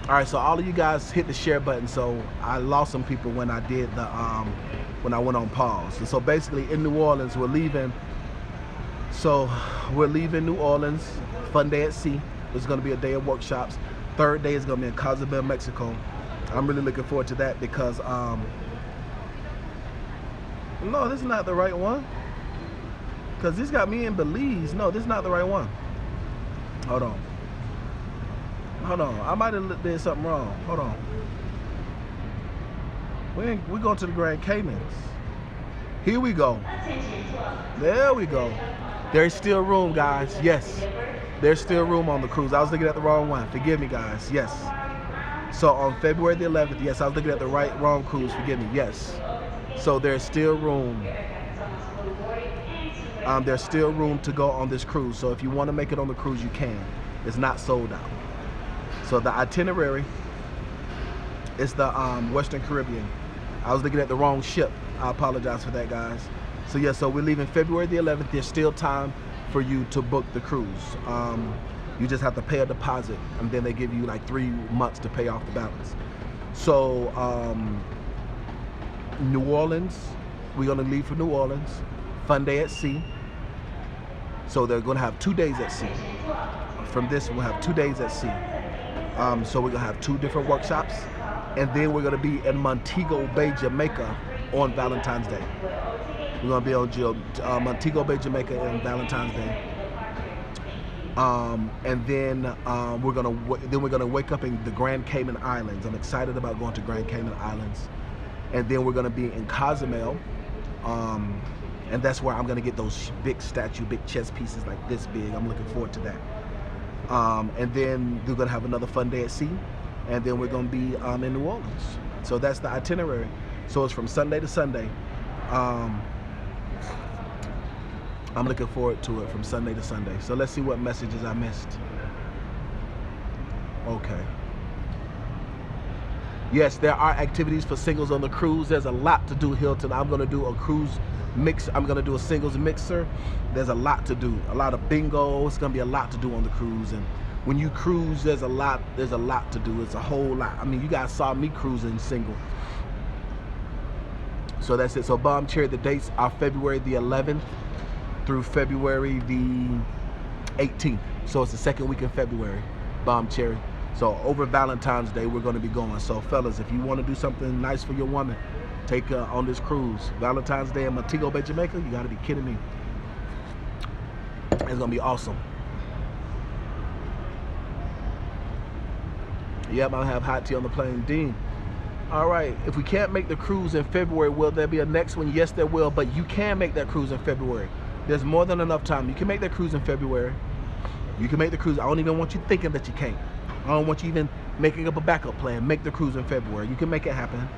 All right, so all of you guys hit the share button. So I lost some people when I did the when I went on pause. And so basically in New Orleans, we're leaving. So we're leaving New Orleans. Fun day at sea. It's going to be a day of workshops. Third day is going to be in Cozumel, Mexico. I'm really looking forward to that because no, this is not the right one. Because this got me in Belize. No, this is not the right one. Hold on. Hold on. I might have did something wrong. Hold on. We're going to the Grand Caymans. Here we go. There we go. There's still room, guys. Yes. There's still room on the cruise. I was looking at the wrong one. Forgive me, guys. Yes. So on February the 11th, yes, I was looking at the wrong cruise. Forgive me. Yes. So there's still room. There's still room to go on this cruise. So if you want to make it on the cruise, you can. It's not sold out. So the itinerary is the Western Caribbean. I was looking at the wrong ship. I apologize for that, guys. So yeah, so we're leaving February the 11th. There's still time for you to book the cruise. You just have to pay a deposit, and then they give you like 3 months to pay off the balance. So New Orleans, we're gonna leave for New Orleans. Fun day at sea. So they're gonna have 2 days at sea. From this, we'll have 2 days at sea. So we're gonna have 2 different workshops, and then we're gonna be in Montego Bay, Jamaica on Valentine's Day. We're gonna be on Montego Bay, Jamaica on Valentine's Day. And then we're gonna wake up in the Grand Cayman Islands. I'm excited about going to Grand Cayman Islands. And then we're gonna be in Cozumel. And that's where I'm gonna get those big chess pieces like this big. I'm looking forward to that. And then we're gonna have another fun day at sea, and then we're gonna be in New Orleans. So that's the itinerary. So it's from Sunday to Sunday. I'm looking forward to it from Sunday to Sunday. So let's see what messages I missed. Okay. Yes, there are activities for singles on the cruise. There's a lot to do, Hilton. I'm gonna do a cruise mix. I'm gonna do a singles mixer. There's a lot to do. A lot of bingo. It's gonna be a lot to do on the cruise. And when you cruise, there's a lot to do. It's a whole lot. I mean, you guys saw me cruising single. So that's it. So Bomb Cherry, the dates are February the 11th through February the 18th. So it's the second week in February, Bomb Cherry. So over Valentine's Day, we're gonna be going. So fellas, if you wanna do something nice for your woman, take her on this cruise. Valentine's Day in Montego Bay, Jamaica, you gotta be kidding me. It's gonna be awesome. Yep, I'll have hot tea on the plane. Dean. All right, if we can't make the cruise in February, will there be a next one? Yes, there will, but you can make that cruise in February. There's more than enough time. You can make that cruise in February. You can make the cruise. I don't even want you thinking that you can't. I don't want you even making up a backup plan. Make the cruise in February. You can make it happen.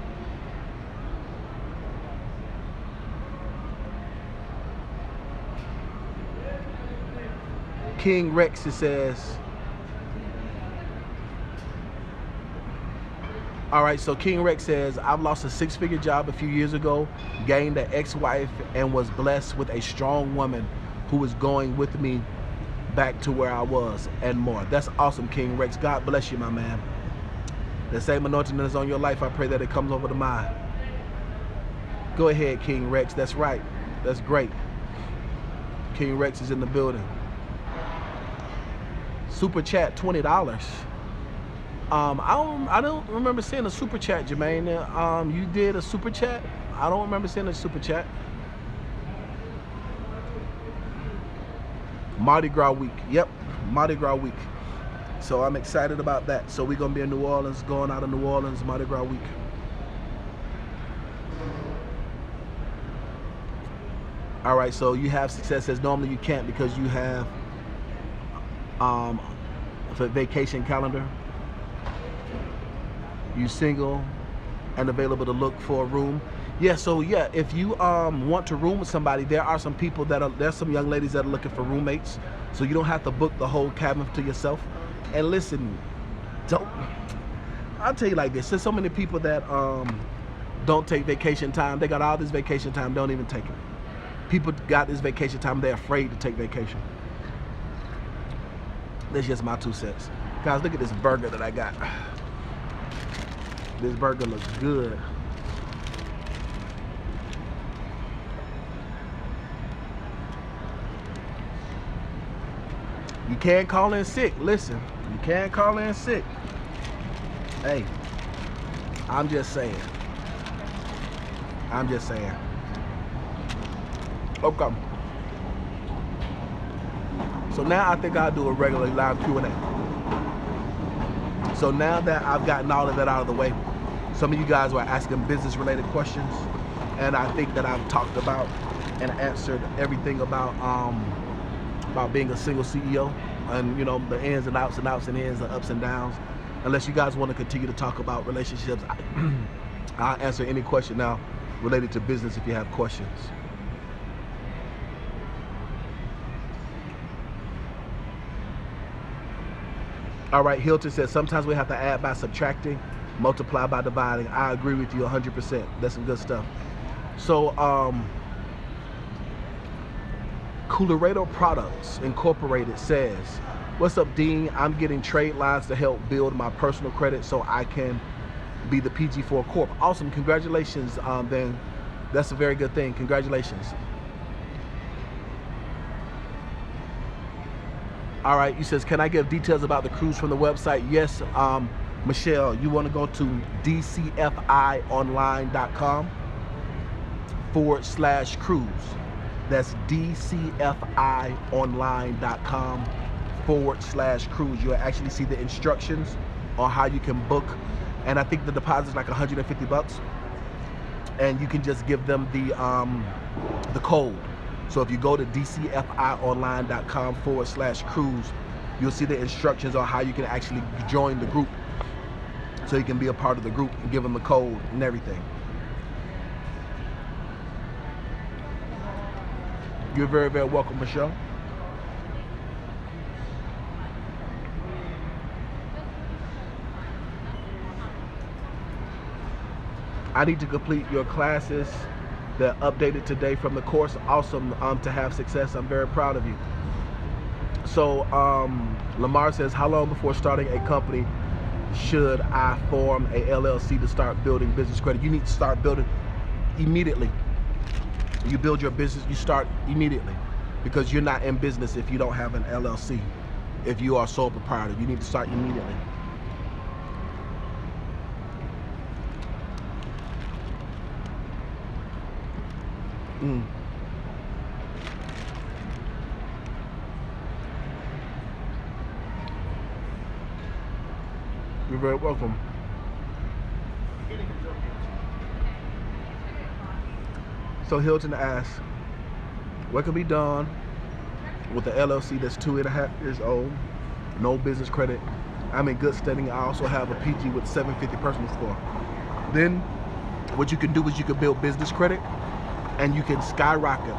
King Rex, it says. All right, so King Rex says, I've lost a 6-figure job a few years ago, gained an ex-wife, and was blessed with a strong woman who is going with me back to where I was, and more. That's awesome, King Rex. God bless you, my man. The same anointing that is on your life, I pray that it comes over to mine. Go ahead, King Rex. That's right. That's great. King Rex is in the building. Super chat, $20. I don't remember seeing a super chat, Jermaine. You did a super chat? I don't remember seeing a super chat. Mardi Gras week. Yep, Mardi Gras week. So I'm excited about that. So we're gonna be in New Orleans, going out of New Orleans, Mardi Gras week. All right, so you have success as normally you can't because you have for vacation calendar. You single and available to look for a room. Yeah, so yeah, if you want to room with somebody, there are some people there's some young ladies that are looking for roommates, so you don't have to book the whole cabin to yourself. And listen, I'll tell you like this, there's so many people that don't take vacation time. They got all this vacation time, don't even take it. People got this vacation time, they're afraid to take vacation. That's just my 2 cents. Guys, look at this burger that I got. This burger looks good. You can't call in sick. Listen, you can't call in sick. Hey, I'm just saying. I'm just saying. Okay. So now I think I'll do a regular live Q&A. So now that I've gotten all of that out of the way, some of you guys were asking business-related questions, and I think that I've talked about and answered everything about being a single CEO, and you know, the ins and outs and ins and ups and downs. Unless you guys want to continue to talk about relationships, I'll answer any question now related to business if you have questions. All right, Hilton says sometimes we have to add by subtracting, multiply by dividing. I agree with you 100%. That's some good stuff. So, Colorado Products Incorporated says, what's up, Dean? I'm getting trade lines to help build my personal credit so I can be the PG4 Corp. Awesome, congratulations, Ben. That's a very good thing, congratulations. All right, he says, can I give details about the cruise from the website? Yes, Michelle, you want to go to DCFIonline.com/cruise. That's DCFIonline.com/cruise. You'll actually see the instructions on how you can book. And I think the deposit is like $150. And you can just give them the code. So if you go to DCFIonline.com/cruise, you'll see the instructions on how you can actually join the group. So you can be a part of the group and give them the code and everything. You're very, very welcome, Michelle. I need to complete your classes that updated today from the course. Awesome to have success. I'm very proud of you. So Lamar says, how long before starting a company should I form a LLC to start building business credit? You need to start building immediately. You build your business, you start immediately, because you're not in business if you don't have an LLC. If you are sole proprietor, you need to start immediately. You're very welcome. So Hilton asks, what can be done with the LLC that's 2.5 years old, no business credit? I'm in good standing. I also have a PG with 750 personal score. Then what you can do is you can build business credit and you can skyrocket.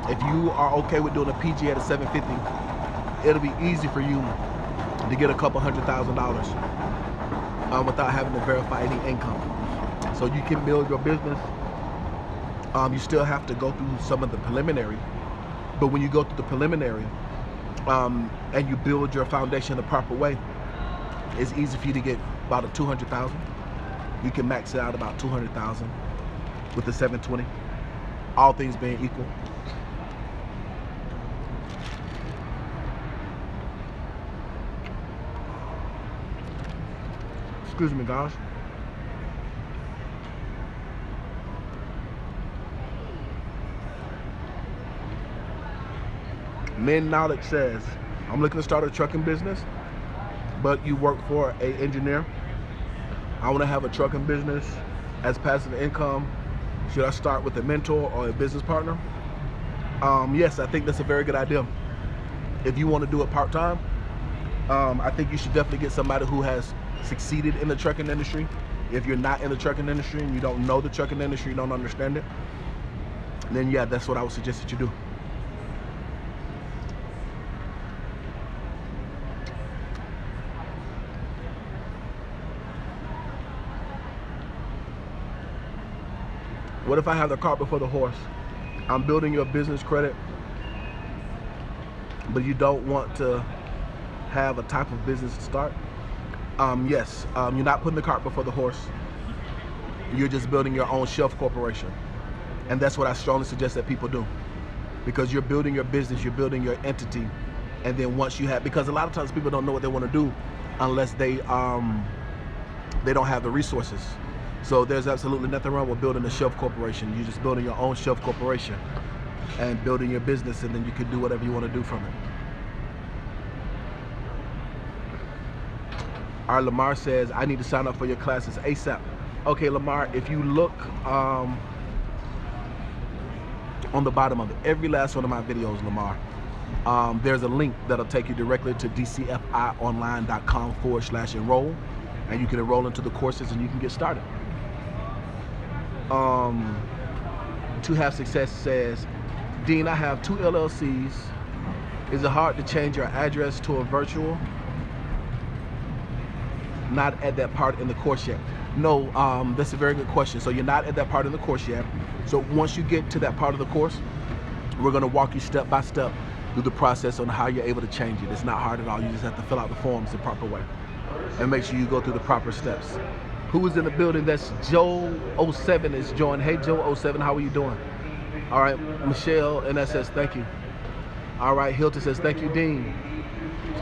If you are okay with doing a PG at a 750, it'll be easy for you to get a couple $100,000 without having to verify any income. So you can build your business. You still have to go through some of the preliminary, but when you go through the preliminary and you build your foundation the proper way, it's easy for you to get about a 200,000. You can max it out about 200,000 with the 720, all things being equal. Excuse me, guys. Men Knowledge says, I'm looking to start a trucking business, but you work for an engineer. I want to have a trucking business as passive income. Should I start with a mentor or a business partner? Yes, I think that's a very good idea. If you want to do it part-time, I think you should definitely get somebody who has succeeded in the trucking industry. If you're not in the trucking industry and you don't know the trucking industry, you don't understand it, then yeah, that's what I would suggest that you do. What if I have the cart before the horse? I'm building your business credit, but you don't want to have a type of business to start? Yes, you're not putting the cart before the horse. you're just building your own shelf corporation. And that's what I strongly suggest that people do. Because you're building your business, you're building your entity, and then once you have, because a lot of times people don't know what they want to do unless they don't have the resources. So there's absolutely nothing wrong with building a shelf corporation. You're just building your own shelf corporation and building your business, and then you can do whatever you want to do from it. Our Lamar says, I need to sign up for your classes ASAP. Okay, Lamar, if you look on the bottom of every last one of my videos, Lamar, there's a link that'll take you directly to DCFIonline.com/enroll, and you can enroll into the courses and you can get started. To Have Success says, Dean, I have 2 LLCs. Is it hard to change your address to a virtual? Not at that part in the course yet. No, that's a very good question. So you're not at that part in the course yet. So once you get to that part of the course, we're going to walk you step by step through the process on how you're able to change it. It's not hard at all. You just have to fill out the forms the proper way and make sure you go through the proper steps. Who is in the building? That's Joe07 is joined. Hey Joe07, how are you doing? All right, Michelle and that says thank you. All right, Hilton says thank you, Dean,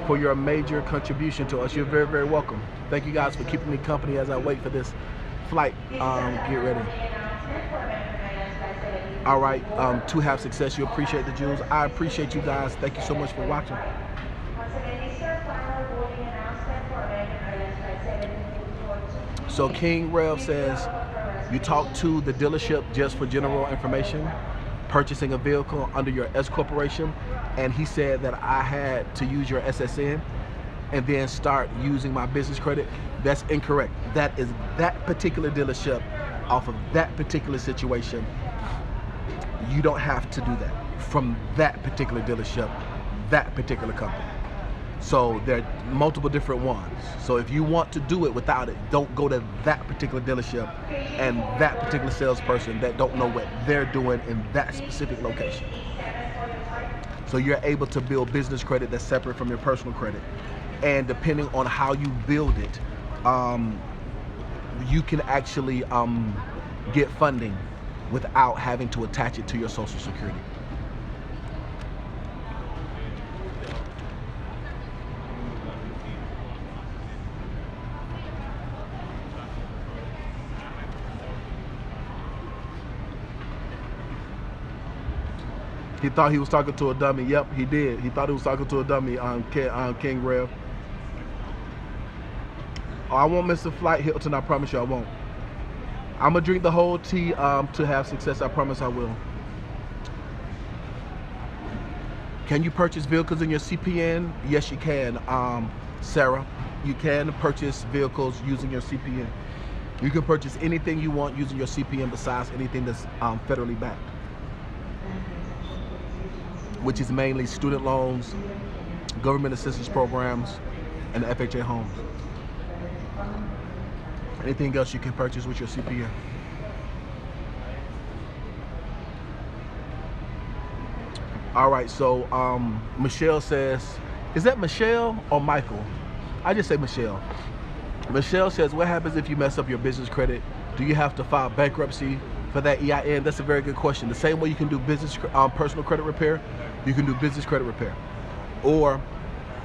for your major contribution to us. You're very, very welcome. Thank you guys for keeping me company as I wait for this flight. Get ready. All right, To Have Success, you appreciate the jewels. I appreciate you guys. Thank you so much for watching. So King Rev says, you talk to the dealership just for general information, purchasing a vehicle under your S corporation, and he said that I had to use your SSN and then start using my business credit. That's incorrect. That is that particular dealership off of that particular situation. You don't have to do that from that particular dealership, that particular company. So there are multiple different ones. So if you want to do it without it, don't go to that particular dealership and that particular salesperson that don't know what they're doing in that specific location. So you're able to build business credit that's separate from your personal credit. And depending on how you build it, you can actually get funding without having to attach it to your Social Security. He thought he was talking to a dummy. Yep, he did. He thought he was talking to a dummy on King Rev. Oh, I won't miss a flight, Hilton. I promise you I won't. I'm going to drink the whole tea to have success. I promise I will. Can you purchase vehicles in your CPN? Yes, you can, Sarah. You can purchase vehicles using your CPN. You can purchase anything you want using your CPN besides anything that's federally backed, which is mainly student loans, government assistance programs, and the FHA homes. Anything else you can purchase with your CPN. All right, so Michelle says, is that Michelle or Michael? I just say Michelle. Michelle says, what happens if you mess up your business credit? Do you have to file bankruptcy for that EIN? That's a very good question. The same way you can do business personal credit repair, you can do business credit repair. Or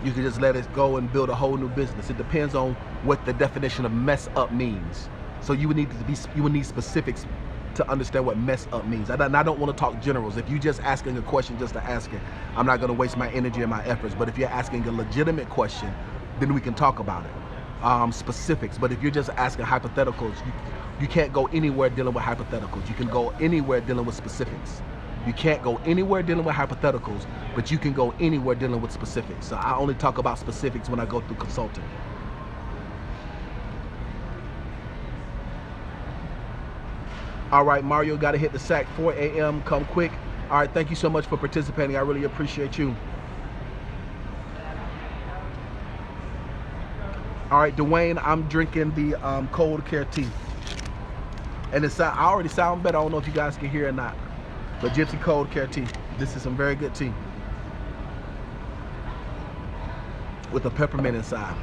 you can just let it go and build a whole new business. It depends on what the definition of mess up means. So you would need specifics to understand what mess up means. I don't want to talk generals. If you're just asking a question just to ask it, I'm not going to waste my energy and my efforts. But if you're asking a legitimate question, then we can talk about it, specifics. But if you're just asking hypotheticals, you can't go anywhere dealing with hypotheticals. You can go anywhere dealing with specifics. You can't go anywhere dealing with hypotheticals, but you can go anywhere dealing with specifics. So I only talk about specifics when I go through consulting. All right, Mario, got to hit the sack, 4 a.m., come quick. All right, thank you so much for participating. I really appreciate you. All right, Dwayne, I'm drinking the cold care tea. And I already sound better. I don't know if you guys can hear or not. But Gypsy Cold Care Tea. This is some very good tea with a peppermint inside.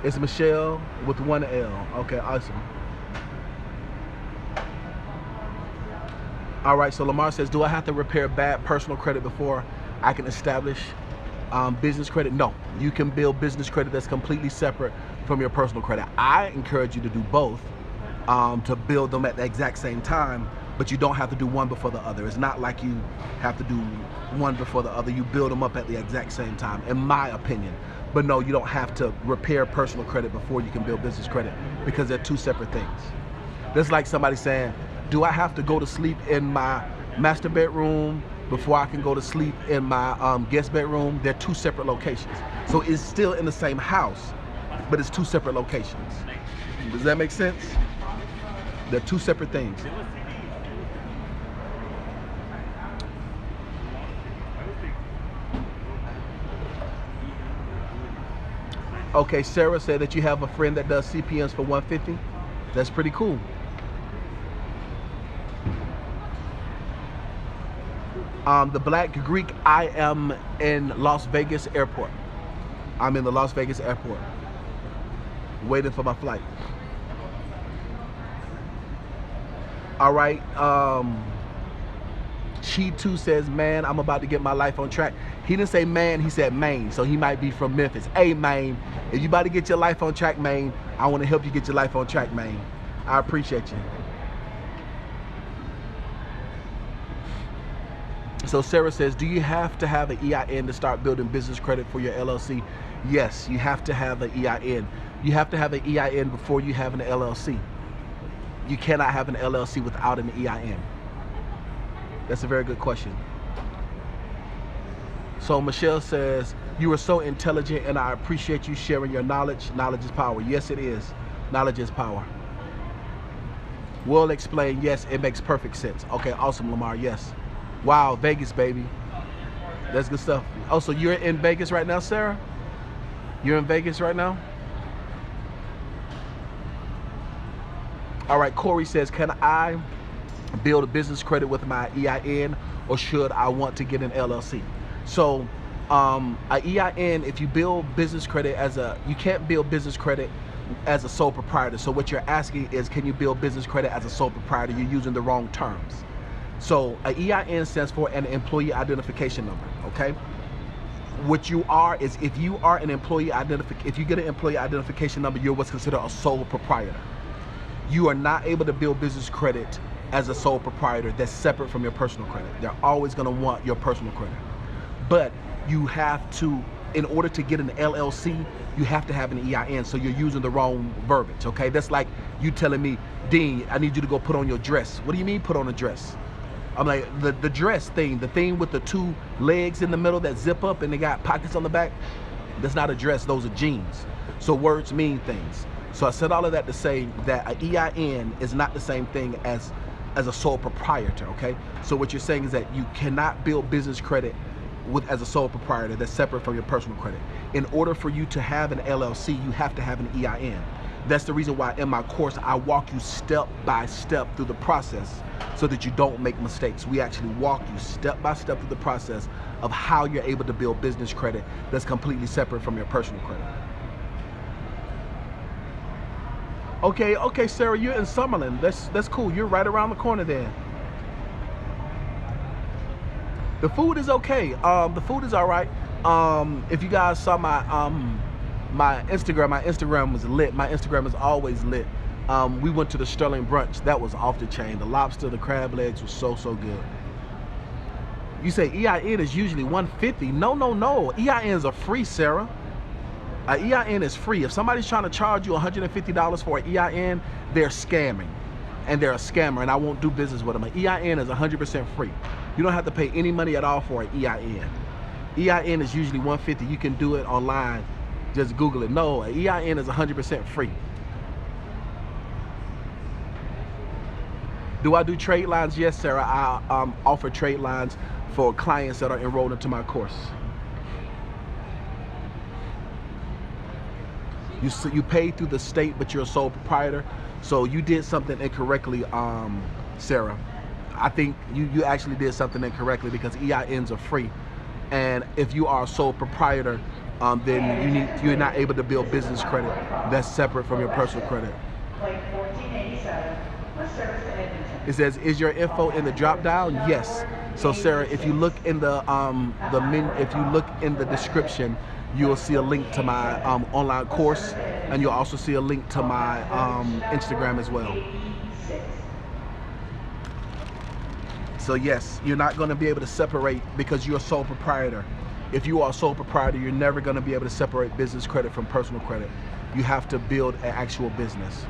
It's Michelle with one L. Okay, awesome. All right, so Lamar says, do I have to repair bad personal credit before I can establish business credit? No, you can build business credit that's completely separate from your personal credit. I encourage you to do both, to build them at the exact same time, but you don't have to do one before the other. It's not like you have to do one before the other. You build them up at the exact same time, in my opinion. But no, you don't have to repair personal credit before you can build business credit, because they're two separate things. That's like somebody saying, do I have to go to sleep in my master bedroom before I can go to sleep in my guest bedroom? They're two separate locations. So it's still in the same house, but it's two separate locations. Does that make sense? They're two separate things. Okay, Sarah said that you have a friend that does CPMs for $150. That's pretty cool. The Black Greek, I am in Las Vegas airport. I'm in the Las Vegas airport, waiting for my flight. All right, Chi 2 says, man, I'm about to get my life on track. He didn't say man, he said Maine, so he might be from Memphis. Hey, Maine, if you about to get your life on track, Maine, I want to help you get your life on track, Maine. I appreciate you. So Sarah says, do you have to have an EIN to start building business credit for your LLC? Yes, you have to have an EIN. You have to have an EIN before you have an LLC. You cannot have an LLC without an EIN. That's a very good question. So Michelle says, you are so intelligent and I appreciate you sharing your knowledge. Knowledge is power. Yes, it is. Knowledge is power. Will explain, yes, it makes perfect sense. Okay, awesome, Lamar, yes. Wow, Vegas, baby. That's good stuff. Oh, so you're in Vegas right now, Sarah? You're in Vegas right now? All right, Corey says, can I build a business credit with my EIN, or should I want to get an LLC? So a EIN, if you build business credit you can't build business credit as a sole proprietor. So what you're asking is, can you build business credit as a sole proprietor? You're using the wrong terms. So a EIN stands for an employee identification number, okay? What you are is, if you are an if you get an employee identification number, you're what's considered a sole proprietor. You are not able to build business credit as a sole proprietor that's separate from your personal credit. They're always gonna want your personal credit. But you have to, in order to get an LLC, you have to have an EIN, so you're using the wrong verbiage, okay? That's like you telling me, Dean, I need you to go put on your dress. What do you mean put on a dress? I'm like, the dress thing, the thing with the two legs in the middle that zip up and they got pockets on the back, that's not a dress, those are jeans. So words mean things. So I said all of that to say that an EIN is not the same thing as a sole proprietor, okay? So what you're saying is that you cannot build business credit as a sole proprietor that's separate from your personal credit. In order for you to have an LLC, you have to have an EIN. That's the reason why in my course, I walk you step by step through the process so that you don't make mistakes. We actually walk you step by step through the process of how you're able to build business credit that's completely separate from your personal credit. Okay, Sarah, you're in Summerlin. That's cool. You're right around the corner there. The food is okay. The food is all right. If you guys saw my Instagram was lit. My Instagram is always lit. We went to the Sterling brunch. That was off the chain. The lobster, the crab legs was so good. You say EIN is usually $150. No. EINs are free, Sarah. An EIN is free. If somebody's trying to charge you $150 for an EIN, they're scamming. And they're a scammer, and I won't do business with them. An EIN is 100% free. You don't have to pay any money at all for an EIN. EIN is usually $150. You can do it online. Just Google it. No, an EIN is 100% free. Do I do trade lines? Yes, Sarah. I offer trade lines for clients that are enrolled into my course. You pay through the state, but you're a sole proprietor. So you did something incorrectly, Sarah. I think you actually did something incorrectly, because EINs are free. And if you are a sole proprietor, then you're not able to build business credit that's separate from your personal credit. It says, is your info in the drop down? Yes. So Sarah, if you look in the menu, if you look in the description, you'll see a link to my online course, and you'll also see a link to my Instagram as well. So yes, you're not going to be able to separate because you're a sole proprietor. If you are a sole proprietor, you're never going to be able to separate business credit from personal credit. You have to build an actual business.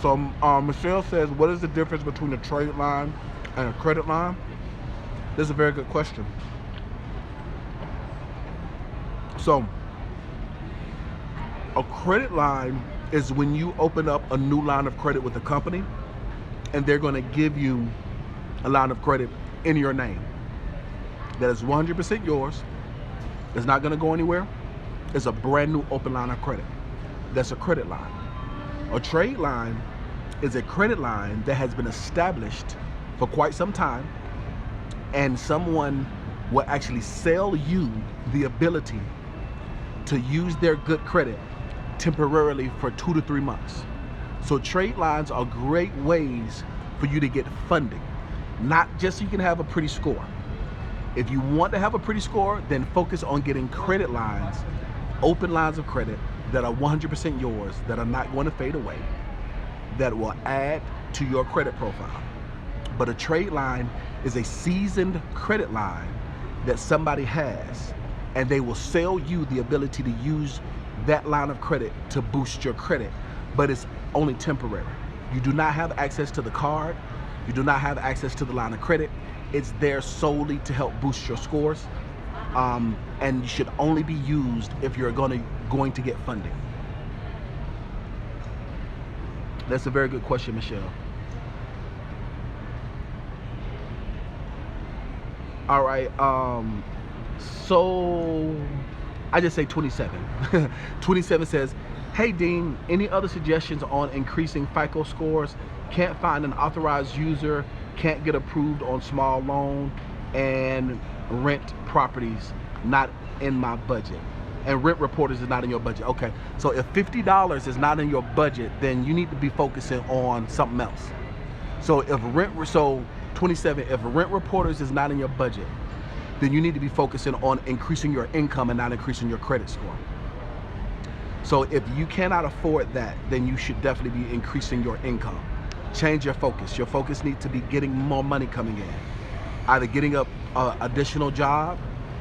So Michelle says, what is the difference between a trade line and a credit line? This is a very good question. So a credit line is when you open up a new line of credit with a company and they're going to give you a line of credit in your name that is 100% yours. It's not going to go anywhere. It's a brand new open line of credit. That's a credit line. A trade line is a credit line that has been established for quite some time, and someone will actually sell you the ability to use their good credit temporarily for 2 to 3 months. So trade lines are great ways for you to get funding, not just so you can have a pretty score. If you want to have a pretty score, then focus on getting credit lines, open lines of credit that are 100% yours, that are not going to fade away, that will add to your credit profile. But a trade line is a seasoned credit line that somebody has, and they will sell you the ability to use that line of credit to boost your credit, but it's only temporary. You do not have access to the card. You do not have access to the line of credit. It's there solely to help boost your scores. And you should only be used if you're going to get funding. That's a very good question, Michelle. All right, so I just say 27. 27 says, hey Dean, any other suggestions on increasing FICO scores? Can't find an authorized user, can't get approved on small loan, and rent properties not in my budget. And rent reporters is not in your budget. Okay, so if $50 is not in your budget, then you need to be focusing on something else. So if 27, if rent reporters is not in your budget, then you need to be focusing on increasing your income and not increasing your credit score. So if you cannot afford that, then you should definitely be increasing your income. Change your focus. Your focus needs to be getting more money coming in. Either getting an additional job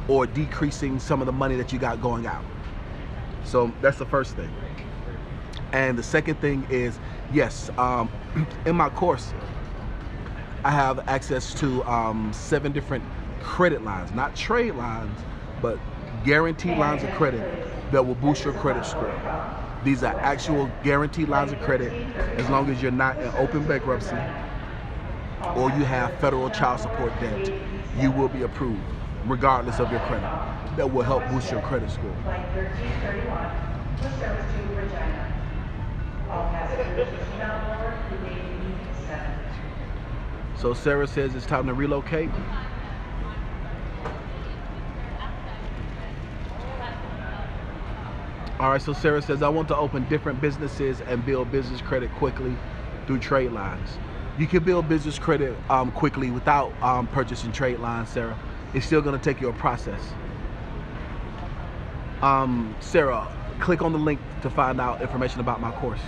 or decreasing some of the money that you got going out. So that's the first thing. And the second thing is, yes, in my course, I have access to 7 different credit lines, not trade lines, but guaranteed lines of credit that will boost your credit score. These are actual guaranteed lines of credit as long as you're not in open bankruptcy or you have federal child support debt, you will be approved regardless of your credit. That will help boost your credit score. So Sarah says it's time to relocate. All right, so Sarah says, I want to open different businesses and build business credit quickly through trade lines. You can build business credit quickly without purchasing trade lines, Sarah. It's still gonna take you a process. Sarah, click on the link to find out information about my course.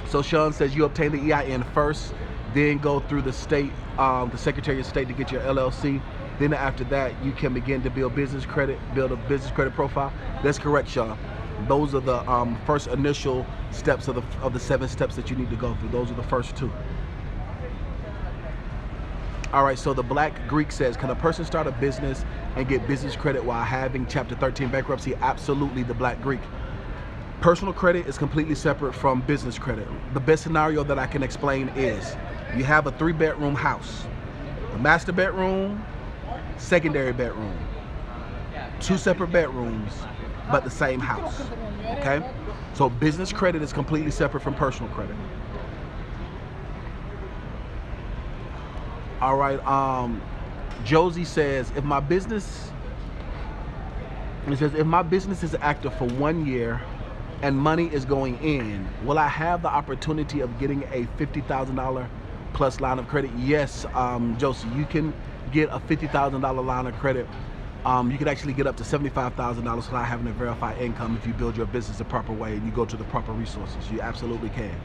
So Sean says you obtain the EIN first, then go through the state, the Secretary of State to get your LLC. Then after that, you can begin to build business credit, build a business credit profile. That's correct, Sean. Those are the first initial steps of the 7 steps that you need to go through. Those are the first 2. All right, so the Black Greek says, can a person start a business and get business credit while having Chapter 13 bankruptcy? Absolutely, the Black Greek. Personal credit is completely separate from business credit. The best scenario that I can explain is you have a 3-bedroom house, a master bedroom, secondary bedroom. 2 separate bedrooms, but the same house. Okay? So business credit is completely separate from personal credit. All right, Josie says, if my business is active for 1 year and money is going in, will I have the opportunity of getting a $50,000 plus line of credit? Yes, Josie, you can get a $50,000 line of credit. You can actually get up to $75,000 without having to verify income if you build your business the proper way and you go to the proper resources. You absolutely can.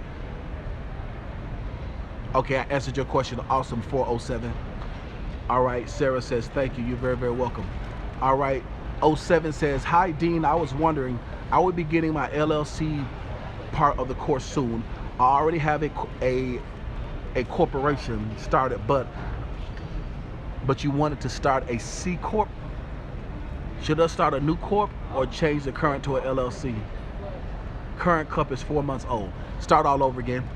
Okay, I answered your question. Awesome, 407. All right, Sarah says, thank you. You're very, very welcome. All right, 07 says, hi, Dean. I was wondering, I will be getting my LLC part of the course soon. I already have a corporation started, but you wanted to start a C Corp. Should I start a new corp or change the current to a LLC? Current cup is 4 months old. Start all over again.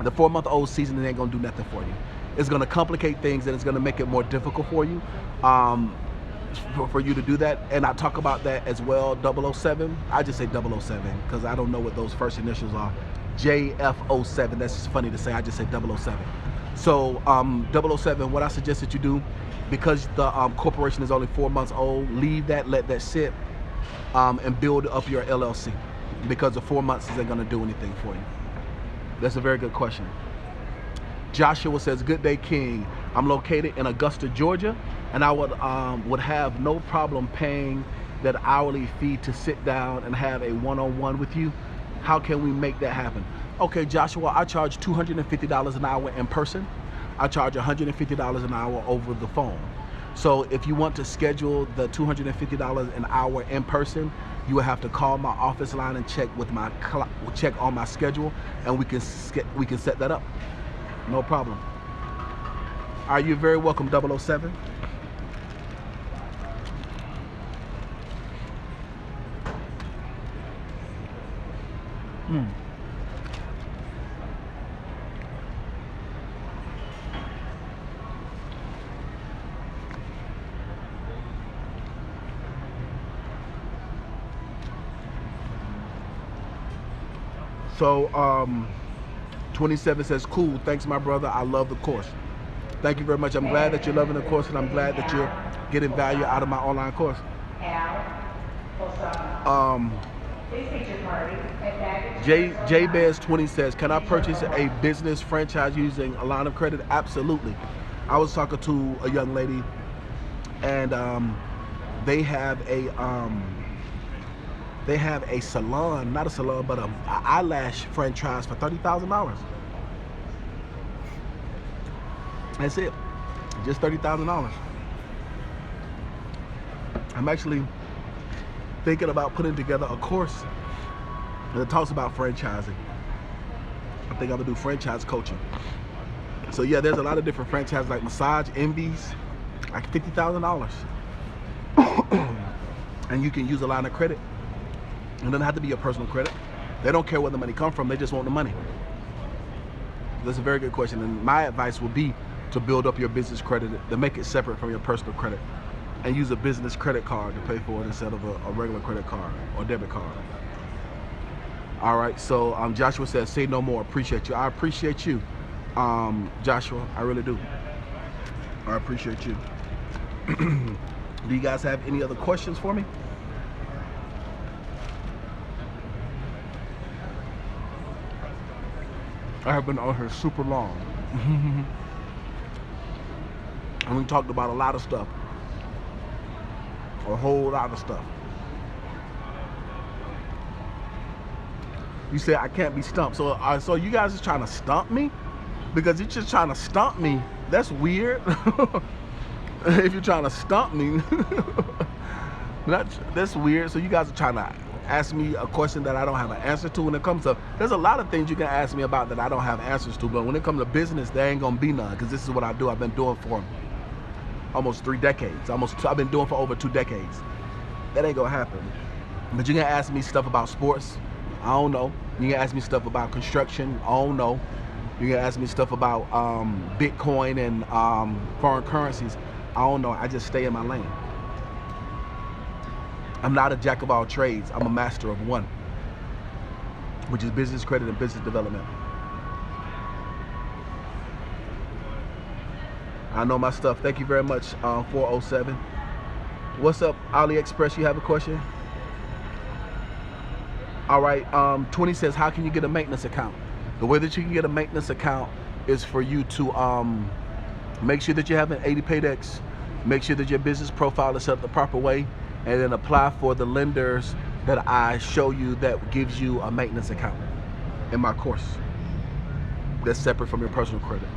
The 4-month-old season ain't gonna do nothing for you. It's gonna complicate things and it's gonna make it more difficult for you, for you to do that. And I talk about that as well. 007. I just say 007 because I don't know what those first initials are. JF07. That's just funny to say. I just say 007. So 007. What I suggest that you do, because the corporation is only 4 months old, leave that, let that sit, and build up your LLC, because the 4 months isn't gonna do anything for you. That's a very good question. Joshua says, good day, King. I'm located in Augusta, Georgia, and I would have no problem paying that hourly fee to sit down and have a one-on-one with you. How can we make that happen? Okay, Joshua, I charge $250 an hour in person. I charge $150 an hour over the phone. So if you want to schedule the $250 an hour in person, you will have to call my office line and check on my schedule, and we can set that up. No problem. Are you very welcome, 007? So 27 says, cool, thanks my brother, I love the course. Thank you very much. I'm glad that you're loving the course, and I'm glad that you're getting value out of my online course. JBez20 says, can I purchase a business franchise using a line of credit? Absolutely. I was talking to a young lady, and they have a salon, not a salon, but an eyelash franchise for $30,000. That's it, just $30,000. I'm actually thinking about putting together a course that talks about franchising. I think I'm gonna do franchise coaching. So yeah, there's a lot of different franchises like Massage Envies, like $50,000. And you can use a line of credit. It doesn't have to be your personal credit. They don't care where the money comes from, they just want the money. That's a very good question, and my advice would be to build up your business credit, to make it separate from your personal credit, and use a business credit card to pay for it instead of a regular credit card or debit card. All right, so Joshua says, say no more, appreciate you. I appreciate you, Joshua, I really do. I appreciate you. Do you guys have any other questions for me? I have been on here super long. And we talked about a lot of stuff. A whole lot of stuff. You said I can't be stumped. So you guys are trying to stump me? Because you're just trying to stump me. That's weird. If you're trying to stump me, that's weird. So you guys are trying to ask me a question that I don't have an answer to. When it comes to, there's a lot of things you can ask me about that I don't have answers to, but when it comes to business, there ain't gonna be none, because this is what I do. I've been doing for almost 3 decades. I've been doing for over 2 decades. That ain't gonna happen. But you can ask me stuff about sports, I don't know. You can ask me stuff about construction, I don't know. You can ask me stuff about Bitcoin and foreign currencies, I don't know. I just stay in my lane. I'm not a jack of all trades. I'm a master of one, which is business credit and business development. I know my stuff. Thank you very much, 407. What's up, AliExpress? You have a question? All right, 20 says, how can you get a maintenance account? The way that you can get a maintenance account is for you to make sure that you have an 80 Paydex, make sure that your business profile is set up the proper way, and then apply for the lenders that I show you that gives you a maintenance account in my course. That's separate from your personal credit.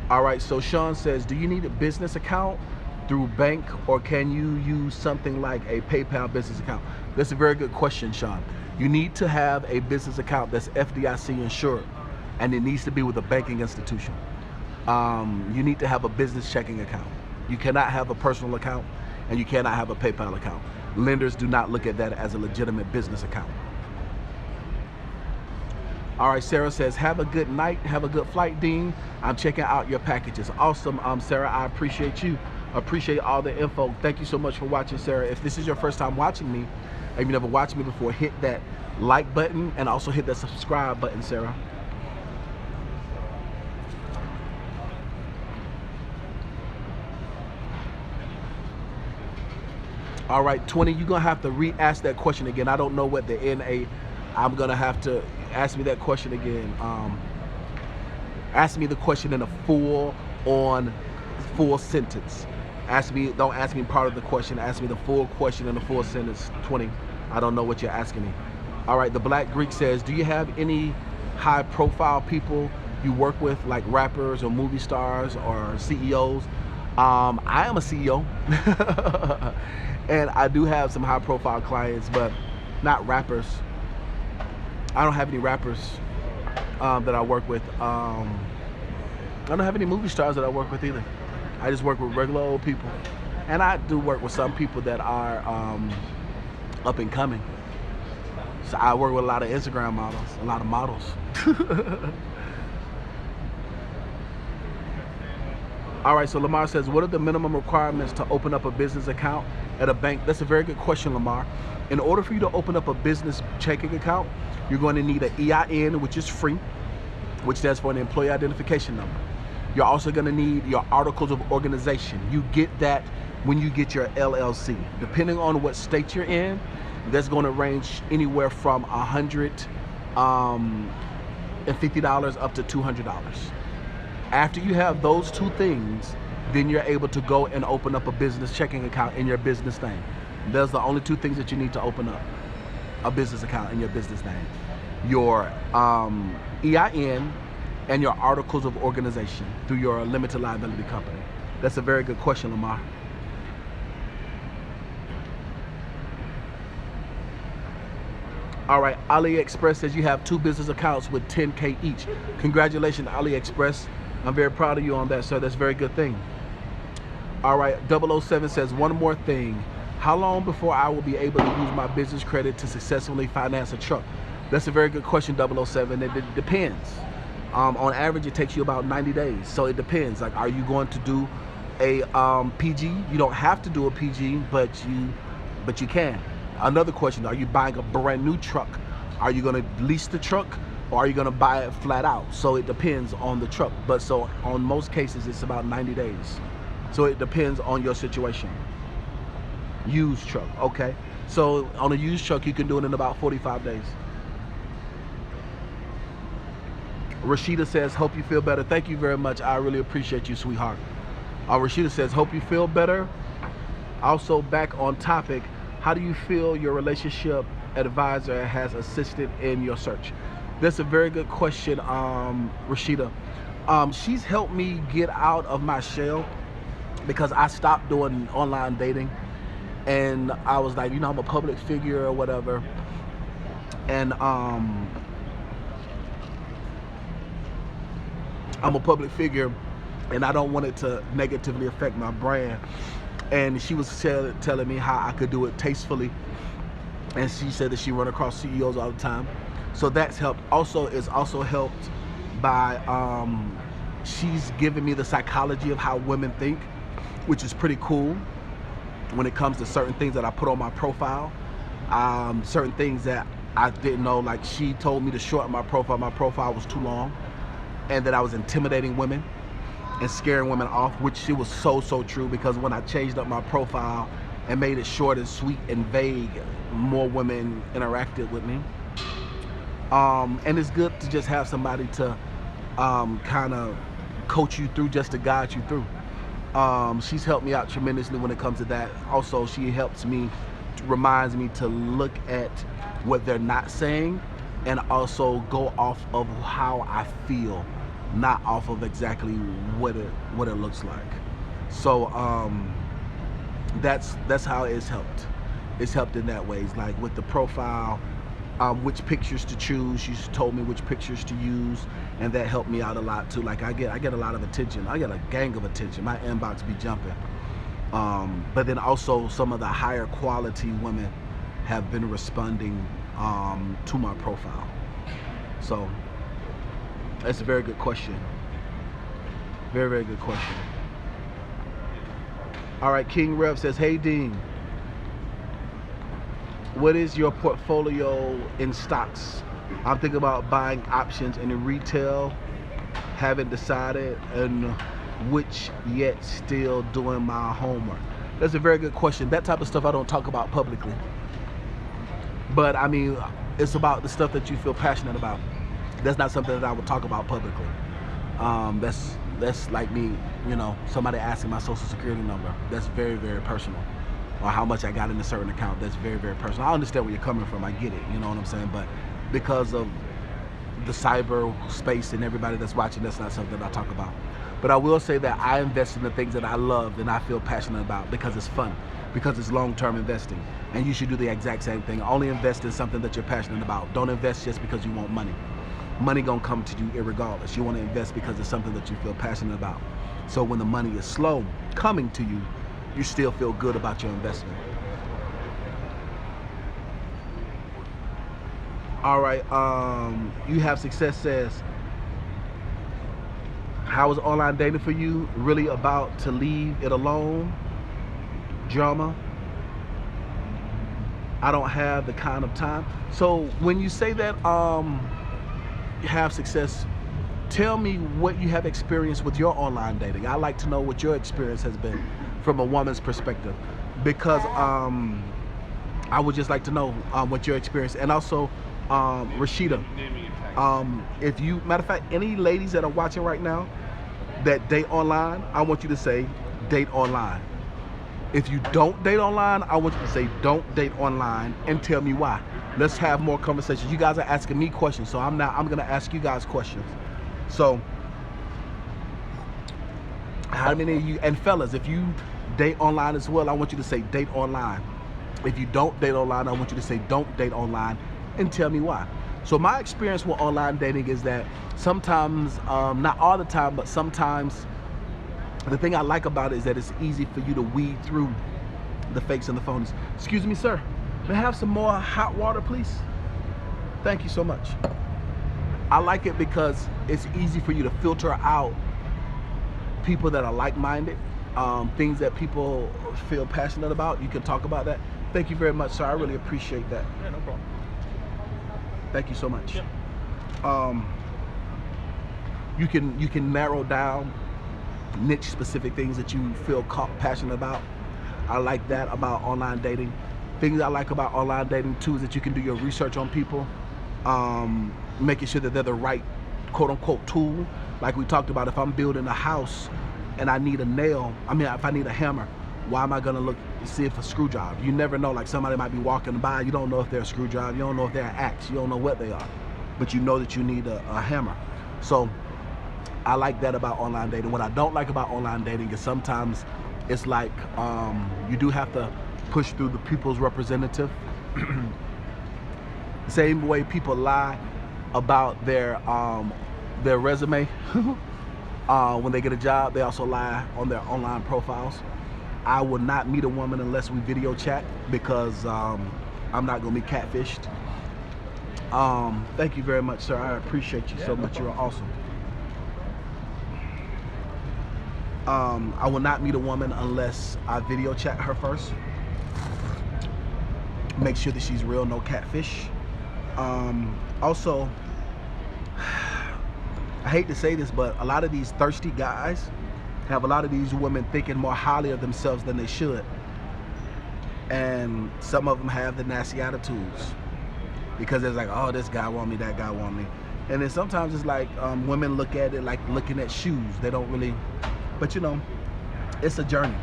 All right, so Sean says, do you need a business account through bank, or can you use something like a PayPal business account? That's a very good question, Sean. You need to have a business account that's FDIC insured, and it needs to be with a banking institution. You need to have a business checking account. You cannot have a personal account, and you cannot have a PayPal account. Lenders do not look at that as a legitimate business account. All right, Sarah says, have a good night, have a good flight, Dean. I'm checking out your packages. Awesome, Sarah, I appreciate you. Appreciate all the info. Thank you so much for watching, Sarah. If this is your first time watching me, and you've never watched me before, hit that like button and also hit that subscribe button, Sarah. All right, 20, you're gonna have to re-ask that question again. I don't know what the NA, I'm gonna have to ask me that question again. Ask me the question in a full sentence. Don't ask me part of the question, ask me the full question in a full sentence. 20, I don't know what you're asking me. All right, the Black Greek says, do you have any high profile people you work with, like rappers or movie stars or CEOs? I am a CEO. And I do have some high profile clients, but not rappers. I don't have any rappers that I work with. I don't have any movie stars that I work with either. I just work with regular old people. And I do work with some people that are up and coming. So I work with a lot of Instagram models, a lot of models. All right, so Lamar says, what are the minimum requirements to open up a business account at a bank? That's a very good question, Lamar. In order for you to open up a business checking account, you're going to need an EIN, which is free, which stands for an employee identification number. You're also going to need your articles of organization. You get that when you get your LLC. Depending on what state you're in, that's going to range anywhere from $150 up to $200. After you have those two things, then you're able to go and open up a business checking account in your business name. Those are the only two things that you need to open up a business account in your business name. Your EIN and your articles of organization through your limited liability company. That's a very good question, Lamar. All right, AliExpress says you have 2 business accounts with 10K each. Congratulations, AliExpress. I'm very proud of you on that, sir. That's a very good thing. All right, 007 says, one more thing. How long before I will be able to use my business credit to successfully finance a truck? That's a very good question, 007. It depends. On average, it takes you about 90 days. So it depends. Like, are you going to do a PG? You don't have to do a PG, but you can. Another question, are you buying a brand new truck? Are you gonna lease the truck, or are you gonna buy it flat out? So it depends on the truck. But so on most cases, it's about 90 days. So it depends on your situation. Used truck, okay. So on a used truck, you can do it in about 45 days. Rashida says, hope you feel better. Thank you very much. I really appreciate you, sweetheart. Rashida says, hope you feel better. Also, back on topic, how do you feel your relationship advisor has assisted in your search? That's a very good question, Rashida. She's helped me get out of my shell because I stopped doing online dating. And I was like, you know, I'm a public figure or whatever. And I'm a public figure, and I don't want it to negatively affect my brand. And she was telling me how I could do it tastefully. And she said that she run across CEOs all the time. So that's helped. Also, it's also helped by, she's given me the psychology of how women think, which is pretty cool. when it comes to certain things that I put on my profile, certain things that I didn't know. Like, she told me to shorten my profile. My profile was too long, and that I was intimidating women and scaring women off, which it was so true, because when I changed up my profile and made it short and sweet and vague, more women interacted with me. And it's good to just have somebody to kind of coach you through, just to guide you through. She's helped me out tremendously when it comes to that. Also, she helps me, reminds me to look at what they're not saying, and also go off of how I feel, not off of exactly what it looks like. So that's how it's helped. It's helped in that ways, like with the profile, which pictures to choose. She's told me which pictures to use, and that helped me out a lot too. Like I get a lot of attention. I get a gang of attention. My inbox be jumping. But then also some of the higher quality women have been responding to my profile. So that's a very good question. Very good question. All right, King Rev says, hey Dean, what is your portfolio in stocks? I'm thinking about buying options in retail, haven't decided, and which yet still doing my homework. That's a very good question. That type of stuff I don't talk about publicly. But I mean, it's about the stuff that you feel passionate about. That's not something that I would talk about publicly. That's like me, you know, somebody asking my social security number. That's very personal. Or how much I got in a certain account. That's very personal. I understand where you're coming from. I get it. You know what I'm saying? But because of the cyber space and everybody that's watching, that's not something I talk about. But I will say that I invest in the things that I love and I feel passionate about, because it's fun, because it's long-term investing. And you should do the exact same thing. Only invest in something that you're passionate about. Don't invest just because you want money. Money gonna come to you irregardless. You want to invest because it's something that you feel passionate about. So when the money is slow coming to you, you still feel good about your investment. All right, you have success says, how is online dating for you? Really about to leave it alone? Drama? I don't have the kind of time. So when you say that you have success, tell me what you have experienced with your online dating. I like to know what your experience has been from a woman's perspective, because I would just like to know what your experience. And also Rashida, if you, matter of fact, any ladies that are watching right now that date online, I want you to say date online. If you don't date online, I want you to say don't date online, and tell me why. Let's have more conversations. You guys are asking me questions, so I'm gonna ask you guys questions. So how many of you, and fellas, if you date online as well, I want you to say date online. If you don't date online, I want you to say don't date online, and tell me why. So my experience with online dating is that sometimes, not all the time, but sometimes, the thing I like about it is that it's easy for you to weed through the fakes and the phonies. Excuse me, sir. May I have some more hot water, please? Thank you so much. I like it because it's easy for you to filter out people that are like-minded, things that people feel passionate about. You can talk about that. Thank you very much, sir. I really appreciate that. Yeah, no problem. Thank you so much. Yeah. You can narrow down niche specific things that you feel passionate about. I like that about online dating. Things I like about online dating too is that you can do your research on people, making sure that they're the right quote unquote tool. Like we talked about, if I'm building a house and I need a nail, if I need a hammer, why am I gonna look to see if a screwdriver? You never know, like somebody might be walking by, you don't know if they're a screwdriver, you don't know if they're an axe, you don't know what they are, but you know that you need a hammer. So I like that about online dating. What I don't like about online dating is sometimes it's like you do have to push through the people's representative. Same way people lie about their resume when they get a job, they also lie on their online profiles. I will not meet a woman unless we video chat, because I'm not gonna be catfished. Thank you very much, sir. I appreciate you so much. You're awesome. I will not meet a woman unless I video chat her first. Make sure that she's real, no catfish. Also, I hate to say this, but a lot of these thirsty guys have a lot of these women thinking more highly of themselves than they should. And some of them have the nasty attitudes because it's like, oh, this guy want me, that guy want me. And then sometimes it's like women look at it like looking at shoes. They don't really, but you know, it's a journey.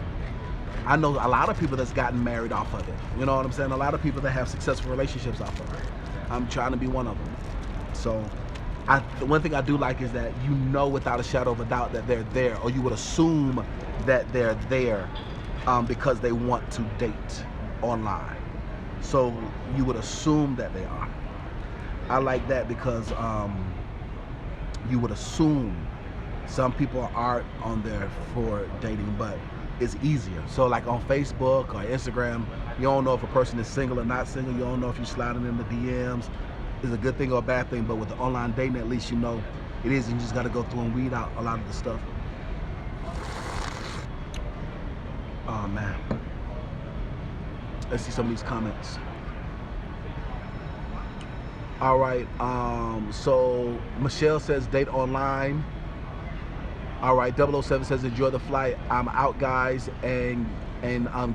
I know a lot of people that's gotten married off of it. You know what I'm saying? A lot of people that have successful relationships off of it. I'm trying to be one of them. So the one thing I do like is that you know without a shadow of a doubt that they're there, or you would assume that they're there because they want to date online. So you would assume that they are. I like that because you would assume. Some people aren't on there for dating, but it's easier. So like on Facebook or Instagram, you don't know if a person is single or not single. You don't know if you're sliding in the DMs. Is a good thing or a bad thing, but with the online dating, at least you know it is, and you just got to go through and weed out a lot of the stuff. Oh man, let's see some of these comments. All right, so Michelle says date online. All right, 007 says enjoy the flight. I'm out, guys, and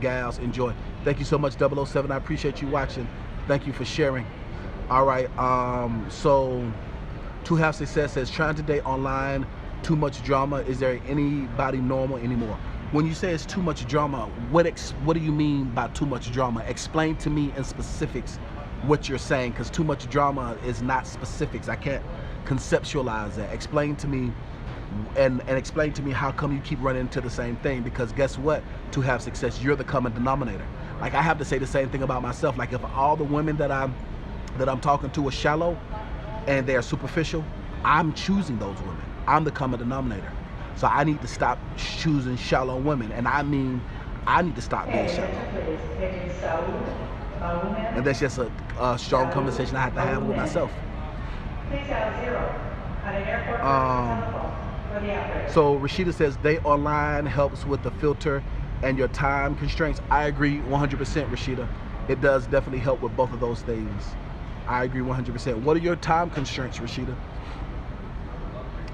gals, enjoy. Thank you so much, 007. I appreciate you watching. Thank you for sharing. All right, so To Have Success says trying to date online, too much drama. Is there anybody normal anymore? When you say it's too much drama, what do you mean by too much drama? Explain to me in specifics what you're saying, because too much drama is not specifics. I can't conceptualize that. Explain to me and explain to me how come you keep running into the same thing, because guess what? To have success, you're the common denominator. Like I have to say the same thing about myself. Like if all the women that I'm talking to are shallow and they're superficial, I'm choosing those women. I'm the common denominator. So I need to stop choosing shallow women, and I mean I need to stop being shallow. And that's just a strong conversation I have to have with myself. So Rashida says date online helps with the filter and your time constraints. I agree 100%, Rashida. It does definitely help with both of those things. I agree 100%. What are your time constraints, Rashida?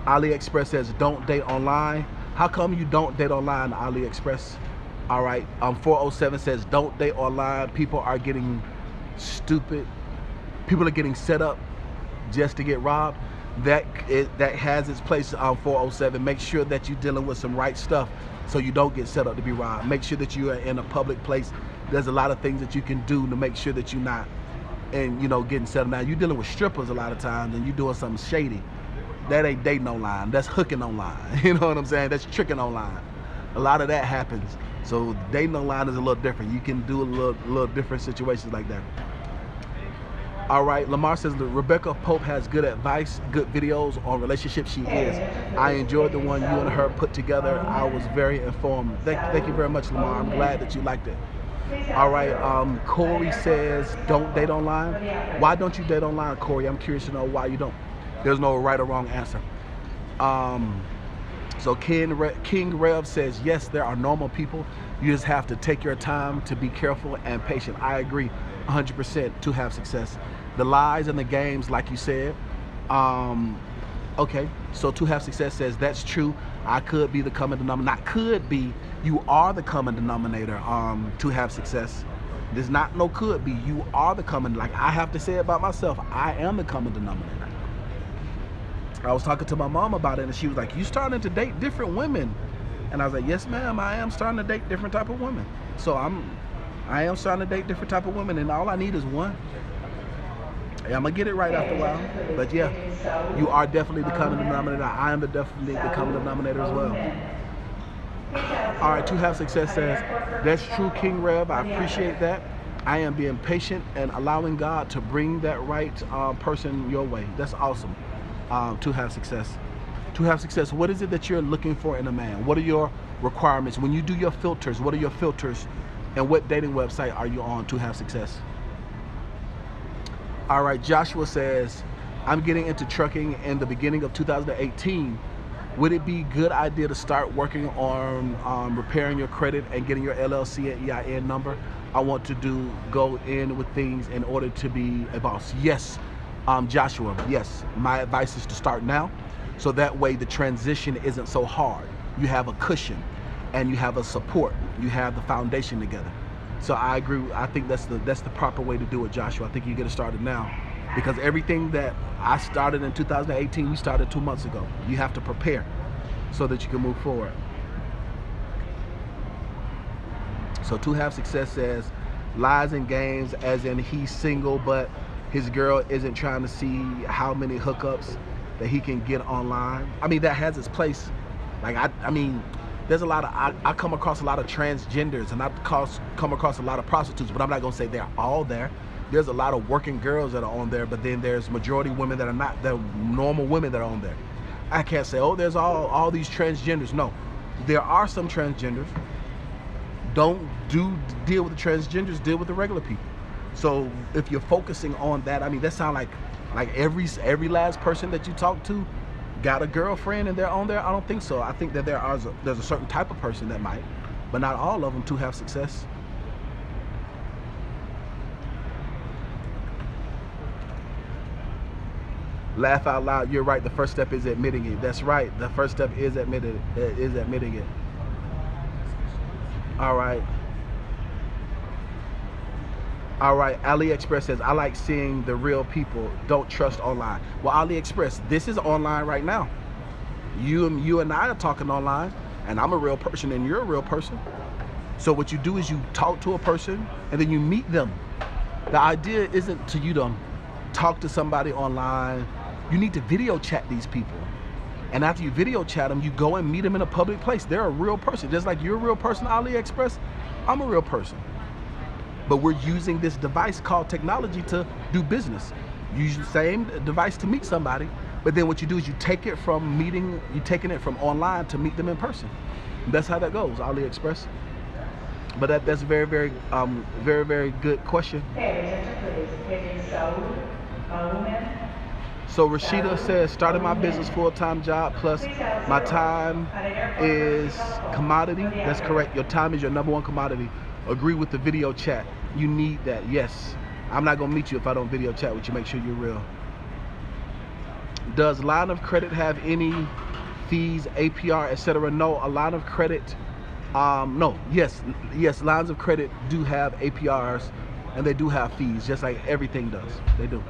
AliExpress says don't date online. How come you don't date online, AliExpress? All right, 407 says don't date online. People are getting stupid. People are getting set up just to get robbed. That has its place on 407. Make sure that you're dealing with some right stuff so you don't get set up to be robbed. Make sure that you are in a public place. There's a lot of things that you can do to make sure that you're not, and you know, getting set up. Now you're dealing with strippers a lot of times and you're doing something shady. That ain't dating online. That's hooking online. You know what I'm saying? That's tricking online. A lot of that happens. So dating online is a little different. You can do a little different situations like that. All right, Lamar says that Rebecca Pope has good advice, good videos on relationships. She is. I enjoyed the one you and her put together. I was very informed. Thank you very much, Lamar. I'm glad that you liked it. All right, Corey says don't date online. Why don't you date online, Corey? I'm curious to know why you don't. There's no right or wrong answer. So King Rev says, yes, there are normal people. You just have to take your time to be careful and patient. I agree 100% to have success. The lies and the games, like you said. Okay, so to have success says, that's true. I could be the common denominator. Not could be, you are the common denominator to have success. There's not no could be, you are the common, like I have to say it about myself, I am the common denominator. I was talking to my mom about it and she was like, you starting to date different women. And I was like, yes ma'am, I am starting to date different type of women. So I am starting to date different type of women, and all I need is one. I'm gonna get it right after a while. But yeah, you are definitely the common denominator. I am definitely the common denominator as well. All right, to have success says, that's true, King Rev, I appreciate that. I am being patient and allowing God to bring that right person your way. That's awesome. To have success. To have success, what is it that you're looking for in a man? What are your requirements? When you do your filters, what are your filters? And what dating website are you on to have success? All right, Joshua says, I'm getting into trucking in the beginning of 2018. Would it be a good idea to start working on repairing your credit and getting your LLC and EIN number? I want to go in with things in order to be a boss. Yes, Joshua, yes. My advice is to start now, so that way the transition isn't so hard. You have a cushion and you have a support. You have the foundation together. So I agree. I think that's the proper way to do it, Joshua. I think you get it started now, because everything that I started in 2018, we started 2 months ago. You have to prepare so that you can move forward. So To Have Success says, lies and games, as in he's single, but his girl isn't trying to see how many hookups that he can get online. I mean, that has its place. Like, I mean, there's a lot of, I come across a lot of transgenders, and I come across a lot of prostitutes, but I'm not gonna say they're all there. There's a lot of working girls that are on there, but then there's majority women that are not, they're normal women that are on there. I can't say, oh, there's all these transgenders. No, there are some transgenders. Don't deal with the transgenders, deal with the regular people. So if you're focusing on that, I mean, that sounds like every last person that you talk to got a girlfriend and they're on there. I don't think so. I think that there's a certain type of person that might, but not all of them to have success. Laugh out loud. You're right. The first step is admitting it. That's right. The first step is admitting it. All right. All right. AliExpress says, I like seeing the real people. Don't trust online. Well, AliExpress, this is online right now. You and I are talking online, and I'm a real person and you're a real person. So what you do is you talk to a person and then you meet them. The idea isn't to you to talk to somebody online. You need to video chat these people. And after you video chat them, you go and meet them in a public place. They're a real person. Just like you're a real person, AliExpress, I'm a real person. But we're using this device called technology to do business. You use the same device to meet somebody, but then what you do is you take it from meeting, you're taking it from online to meet them in person. That's how that goes, AliExpress. But that's a very, very, very good question. So Rashida says, started my business full-time job plus my time is commodity. That's correct. Your time is your number one commodity. Agree with the video chat. You need that. Yes. I'm not gonna meet you if I don't video chat with you. Make sure you're real. Does line of credit have any fees, APR, etc.? No. A line of credit, no. Yes, lines of credit do have APRs and they do have fees, just like everything does. They do.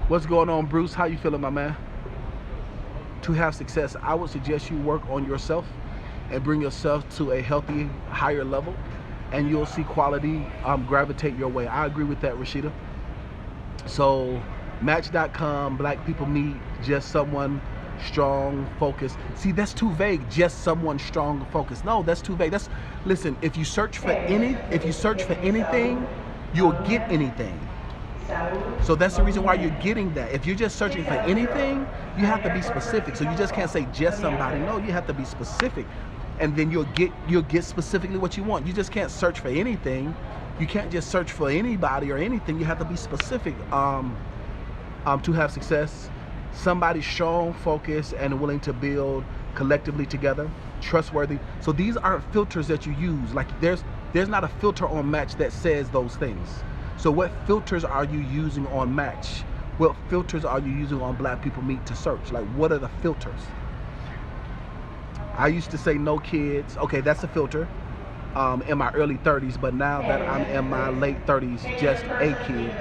What's going on, Bruce? How you feeling, my man? To have success, I would suggest you work on yourself and bring yourself to a healthy, higher level, and you'll see quality gravitate your way. I agree with that, Rashida. So Match.com, black people meet, just someone strong, focused. See, that's too vague. Just someone strong, focused. No, that's too vague. Listen. If you search for anything, you'll get anything. So that's the reason why you're getting that. If you're just searching for anything, you have to be specific. So you just can't say just somebody. No, you have to be specific, and then you'll get specifically what you want. You just can't search for anything. You can't just search for anybody or anything. You have to be specific. To have success, somebody strong, focused, and willing to build collectively together, trustworthy. So these are filters that you use. Like there's not a filter on Match that says those things. So what filters are you using on Match? What filters are you using on Black People Meet to search? Like, what are the filters? I used to say no kids. Okay, that's a filter in my early 30s, but now that I'm in my late 30s, just a kid.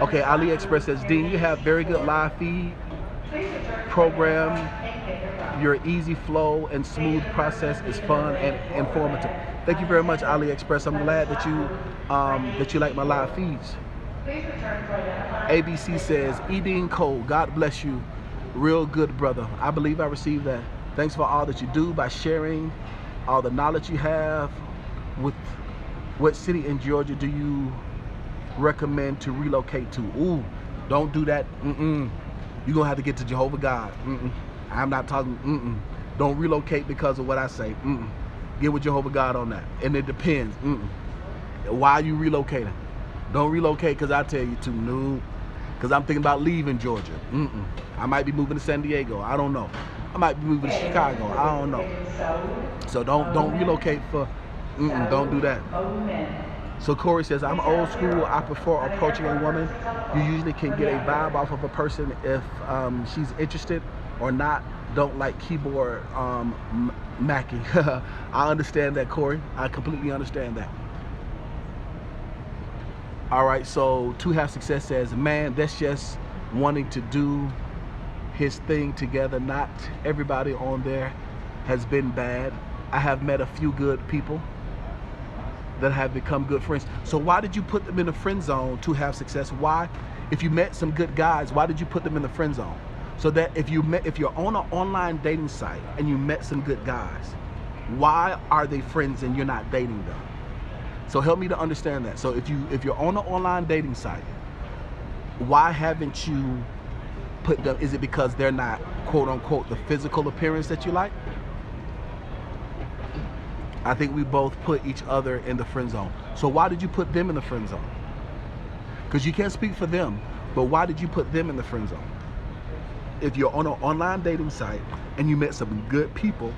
Okay, AliExpress says, Dean, you have very good live feed program. Your easy flow and smooth process is fun and informative. Thank you very much, AliExpress. I'm glad that you like my live feeds. ABC says, E.DeanCole, God bless you. Real good, brother. I believe I received that. Thanks for all that you do by sharing all the knowledge you have. With what city in Georgia do you recommend to relocate to? Ooh, don't do that. You're gonna have to get to Jehovah God. I'm not talking. Don't relocate because of what I say. Get with Jehovah God on that. And it depends. Why are you relocating? Don't relocate because I tell you to. No. because I'm thinking about leaving Georgia. I might be moving to San Diego. I don't know. I might be moving to Chicago. I don't know. So don't relocate for. Don't do that. So Corey says, I'm old school. I prefer approaching a woman. You usually can get a vibe off of a person if she's interested or not. Don't like keyboard macking. I understand that, Corey. I completely understand that. All right, so To Have Success says, man, that's just wanting to do his thing together. Not everybody on there has been bad. I have met a few good people that have become good friends. So why did you put them in the friend zone to have success? Why, if you met some good guys, why did you put them in the friend zone? So that if you're on an online dating site and you met some good guys, why are they friends and you're not dating them? So help me to understand that. So if you're on an online dating site, why haven't you put them? Is it because they're not, quote unquote, the physical appearance that you like? I think we both put each other in the friend zone. So why did you put them in the friend zone? Because you can't speak for them, but why did you put them in the friend zone? If you're on an online dating site and you met some good people,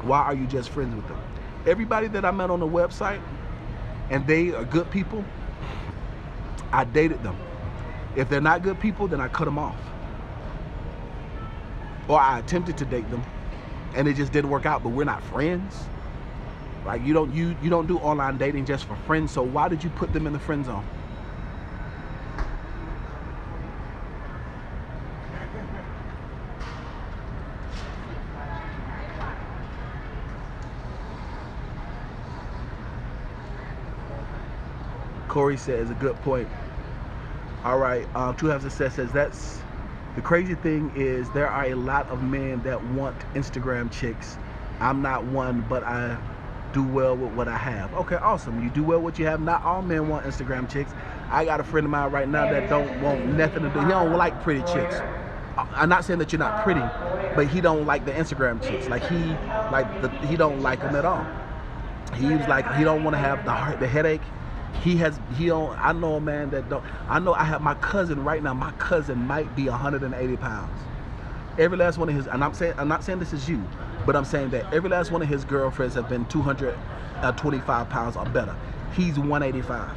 why are you just friends with them? Everybody that I met on the website and they are good people, I dated them. If they're not good people, then I cut them off. Or I attempted to date them and it just didn't work out, but we're not friends. Like you don't do online dating just for friends, so why did you put them in the friend zone? Corey says a good point. All right, To Have Success says that's the crazy thing is there are a lot of men that want Instagram chicks. I'm not one, but I do well with what I have. Okay, awesome. You do well with what you have. Not all men want Instagram chicks. I got a friend of mine right now that don't want nothing to do. He don't like pretty chicks. I'm not saying that you're not pretty, but he don't like the Instagram chicks. Like he don't like them at all. He's like he don't want to have the headache. I know a man that don't. I have my cousin right now. My cousin might be 180 pounds. Every last one of his, and I'm not saying this is you, but I'm saying that every last one of his girlfriends have been 225 pounds or better. He's 185.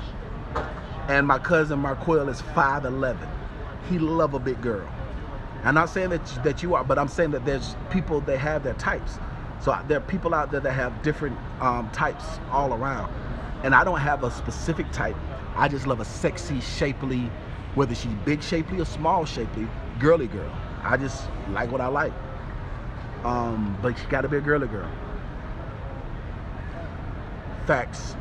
And my cousin Marquel is 5'11". He love a big girl. I'm not saying that you are, but I'm saying that there's people that have their types. So there are people out there that have different types all around. And I don't have a specific type. I just love a sexy, shapely, whether she's big shapely or small shapely, girly girl. I just like what I like. But she gotta be a girly girl. Facts.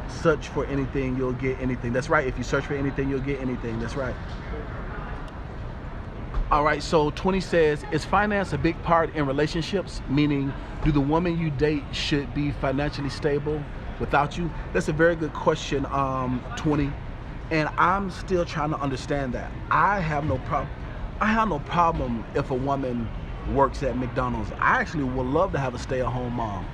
Search for anything, you'll get anything. That's right. If you search for anything, you'll get anything. That's right. All right, so 20 says, is finance a big part in relationships? Meaning, do the woman you date should be financially stable without you? That's a very good question, 20. And I'm still trying to understand that. I have no problem if a woman works at McDonald's. I actually would love to have a stay-at-home mom.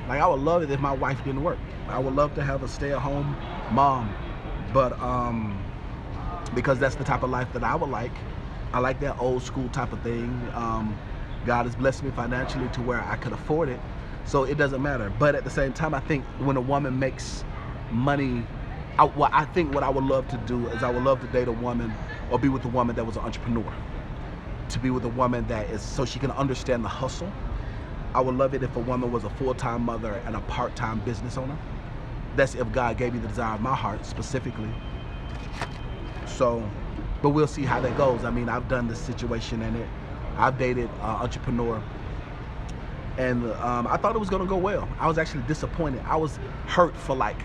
Like I would love it if my wife didn't work. I would love to have a stay-at-home mom. But because that's the type of life that I would like. I like that old school type of thing. God has blessed me financially to where I could afford it. So it doesn't matter. But at the same time, I think when a woman makes money, I think what I would love to do is I would love to date a woman or be with a woman that was an entrepreneur. To be with a woman that is, so she can understand the hustle. I would love it if a woman was a full-time mother and a part-time business owner. That's if God gave me the desire of my heart specifically. So, but we'll see how that goes. I mean, I've done this situation in it. I've dated an entrepreneur. And I thought it was gonna go well. I was actually disappointed. I was hurt for like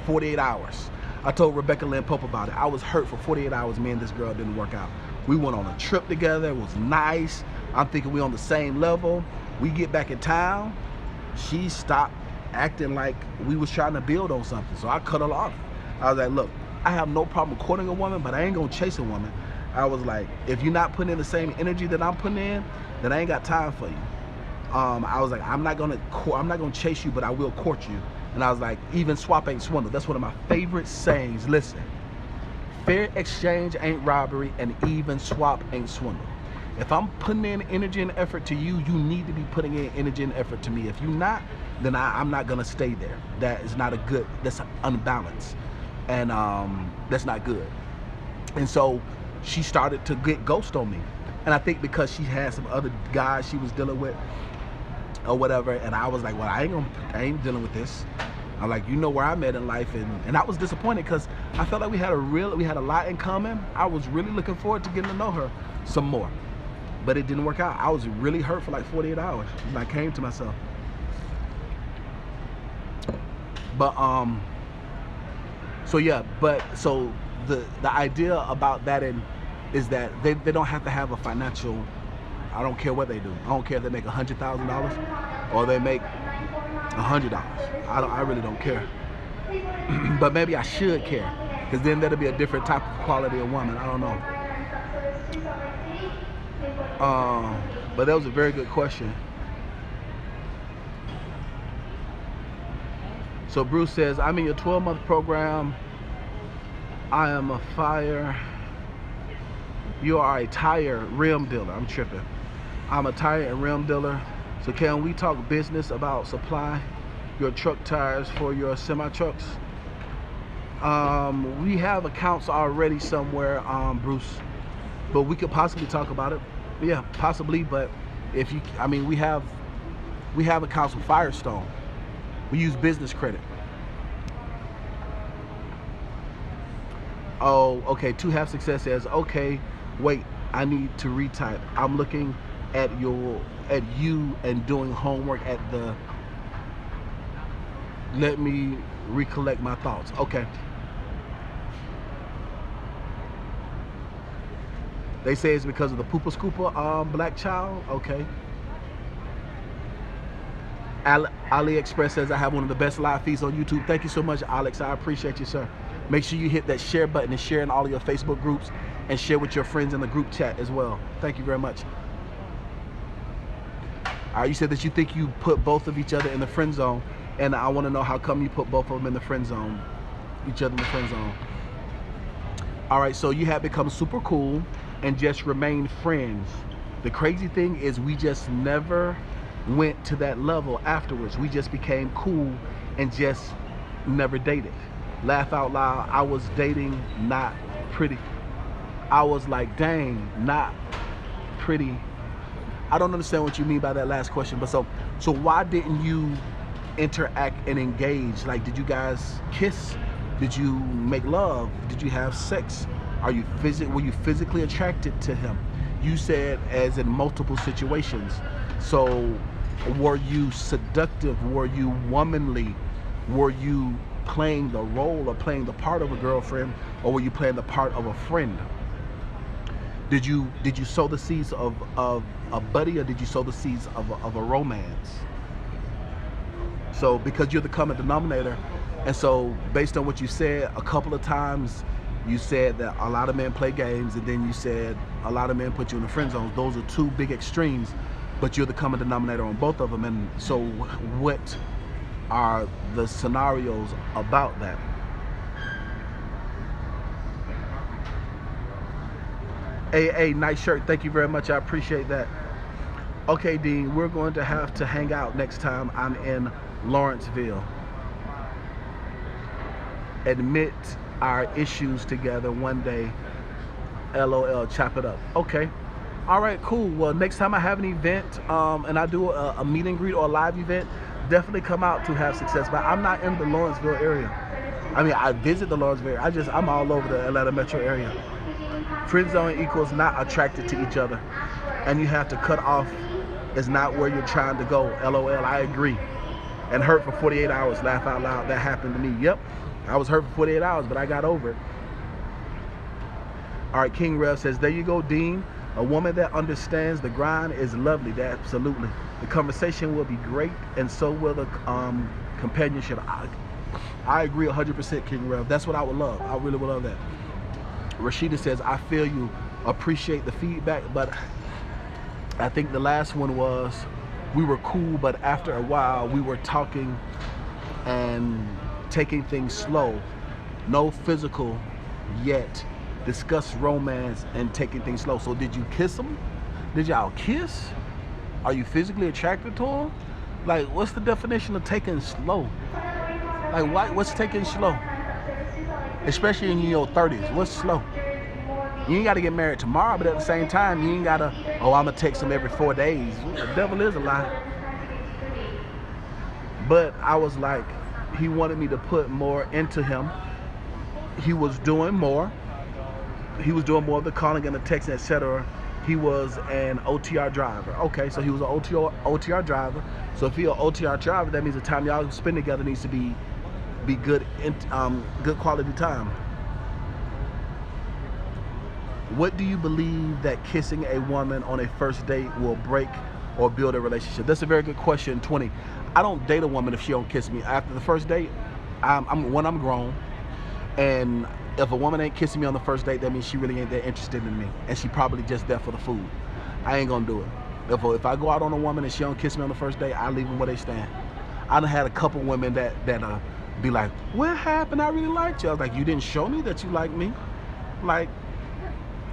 48 hours. I told Rebecca Lynn Pope about it. I was hurt for 48 hours. Me and this girl didn't work out. We went on a trip together. It was nice. I'm thinking we on the same level. We get back in town. She stopped acting like we was trying to build on something. So I cut her off. I was like, look, I have no problem courting a woman, but I ain't gonna chase a woman. I was like, if you're not putting in the same energy that I'm putting in, then I ain't got time for you. I was like, I'm not gonna chase you, but I will court you. And I was like, even swap ain't swindle. That's one of my favorite sayings. Listen, Fair exchange ain't robbery, and even swap ain't swindle. If I'm putting in energy and effort to you, you need to be putting in energy and effort to me. If you're not, then I'm not gonna stay there. That is not a good, that's unbalanced. And that's not good. And so she started to get ghost on me. And I think because she had some other guys she was dealing with or whatever, and I was like, well, I ain't dealing with this. I'm like, you know where I'm at in life, and I was disappointed because I felt like we had a lot in common. I was really looking forward to getting to know her some more. But it didn't work out. I was really hurt for like 48 hours when I came to myself. But so the idea about that is that they don't have to have a financial, I don't care what they do. I don't care if they make $100,000 or they make $100. I really don't care. But maybe I should care, because then that'll be a different type of quality of woman. I don't know. But that was a very good question. So Bruce says, I'm in your 12-month program. I am a fire. You are a tire rim dealer. I'm tripping. I'm a tire and rim dealer. So can we talk business about supply your truck tires for your semi trucks? We have accounts already somewhere, Bruce, but we could possibly talk about it. Yeah, possibly. But if you, I mean, we have accounts with Firestone. We use business credit. Oh, okay. To have success says, okay, wait, I need to retype. I'm looking at you and doing homework at the. Let me recollect my thoughts. Okay. They say it's because of the poopa scoopa black child. Okay. AliExpress says I have one of the best live feeds on YouTube. Thank you so much, Alex. I appreciate you, sir. Make sure you hit that share button and share in all of your Facebook groups and share with your friends in the group chat as well. Thank you very much. All right, you said that you think you put both of each other in the friend zone, and I want to know how come you put both of them in the friend zone, each other in the friend zone. All right, so you have become super cool and just remain friends. The crazy thing is we just never went to that level afterwards. We just became cool and just never dated. Laugh out loud. I was dating, not pretty. I was like, dang, not pretty. I don't understand what you mean by that last question, but so why didn't you interact and engage? Like, did you guys kiss? Did you make love? Did you have sex? Were you physically attracted to him? You said as in multiple situations. So were you seductive? Were you womanly? Were you playing the role or playing the part of a girlfriend, or were you playing the part of a friend? Did you sow the seeds of a buddy, or did you sow the seeds of a romance? So because you're the common denominator, and so based on what you said a couple of times, you said that a lot of men play games, and then you said a lot of men put you in the friend zone. Those are two big extremes, but you're the common denominator on both of them. And so what are the scenarios about that? AA, nice shirt. Thank you very much. I appreciate that. Okay, Dean, we're going to have to hang out next time I'm in Lawrenceville. Admit our issues together one day. LOL, chop it up. Okay. All right, cool. Well, next time I have an event and I do a meet and greet or a live event, definitely come out to have success. But I'm not in the Lawrenceville area. I mean, I visit the Lawrenceville area. I'm all over the Atlanta metro area. Friend zone equals not attracted to each other. And you have to cut off is not where you're trying to go. LOL, I agree. And hurt for 48 hours, laugh out loud. That happened to me. Yep, I was hurt for 48 hours, but I got over it. All right, King Rev says, there you go, Dean. A woman that understands the grind is lovely. That absolutely. The conversation will be great, and so will the companionship. I agree 100%, King Rev. That's what I would love. I really would love that. Rashida says, I feel you. Appreciate the feedback, but I think the last one was, we were cool, but after a while, we were talking and taking things slow. No physical yet. discuss romance and taking things slow. So did you kiss him? Did y'all kiss? Are you physically attracted to him? Like, what's the definition of taking slow? Like, what's taking slow? Especially in your 30s, what's slow? You ain't got to get married tomorrow, but at the same time, you ain't got to, oh, I'm going to text him every 4 days. The devil is a lie. But I was like, he wanted me to put more into him. He was doing more. He was doing more of the calling and the texting, etc. He was an OTR driver. Okay, so he was an OTR driver. So if you're an OTR driver, that means the time y'all spend together needs to be good, good quality time. What do you believe that kissing a woman on a first date will break or build a relationship? That's a very good question. 20. I don't date a woman if she don't kiss me. After the first date, I'm grown, and if a woman ain't kissing me on the first date, that means she really ain't that interested in me, and she probably just there for the food. I ain't gonna do it. If I go out on a woman and she don't kiss me on the first date, I leave them where they stand. I done had a couple women that be like, what happened? I really liked you. I was like, you didn't show me that you like me. Like,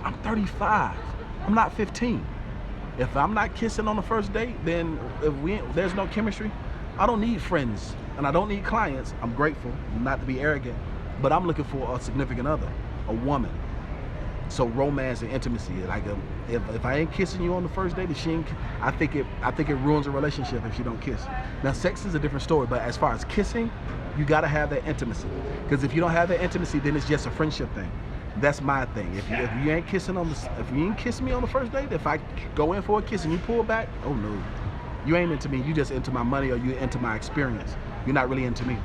I'm 35. I'm not 15. If I'm not kissing on the first date, then if there's no chemistry, I don't need friends and I don't need clients. I'm grateful, not to be arrogant, but I'm looking for a significant other, a woman. So romance and intimacy, like if I ain't kissing you on the first date, if she ain't, I think it ruins a relationship if she don't kiss. Now, sex is a different story, but as far as kissing, you gotta have that intimacy. Because if you don't have that intimacy, then it's just a friendship thing. That's my thing. If you ain't kissing if you ain't kissing me on the first date, if I go in for a kiss and you pull back, oh no, you ain't into me. You just into my money or you into my experience. You're not really into me.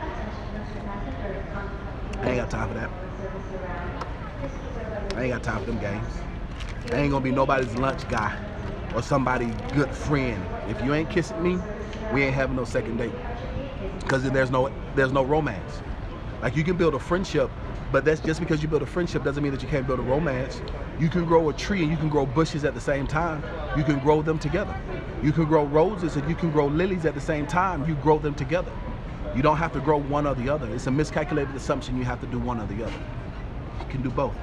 I ain't got time for that. I ain't got time for them games. I ain't gonna be nobody's lunch guy or somebody's good friend. If you ain't kissing me, we ain't having no second date. Because there's no romance. Like, you can build a friendship, but that's just because you build a friendship doesn't mean that you can't build a romance. You can grow a tree and you can grow bushes at the same time. You can grow them together. You can grow roses and you can grow lilies at the same time. You grow them together. You don't have to grow one or the other. It's a miscalculated assumption you have to do one or the other. You can do both.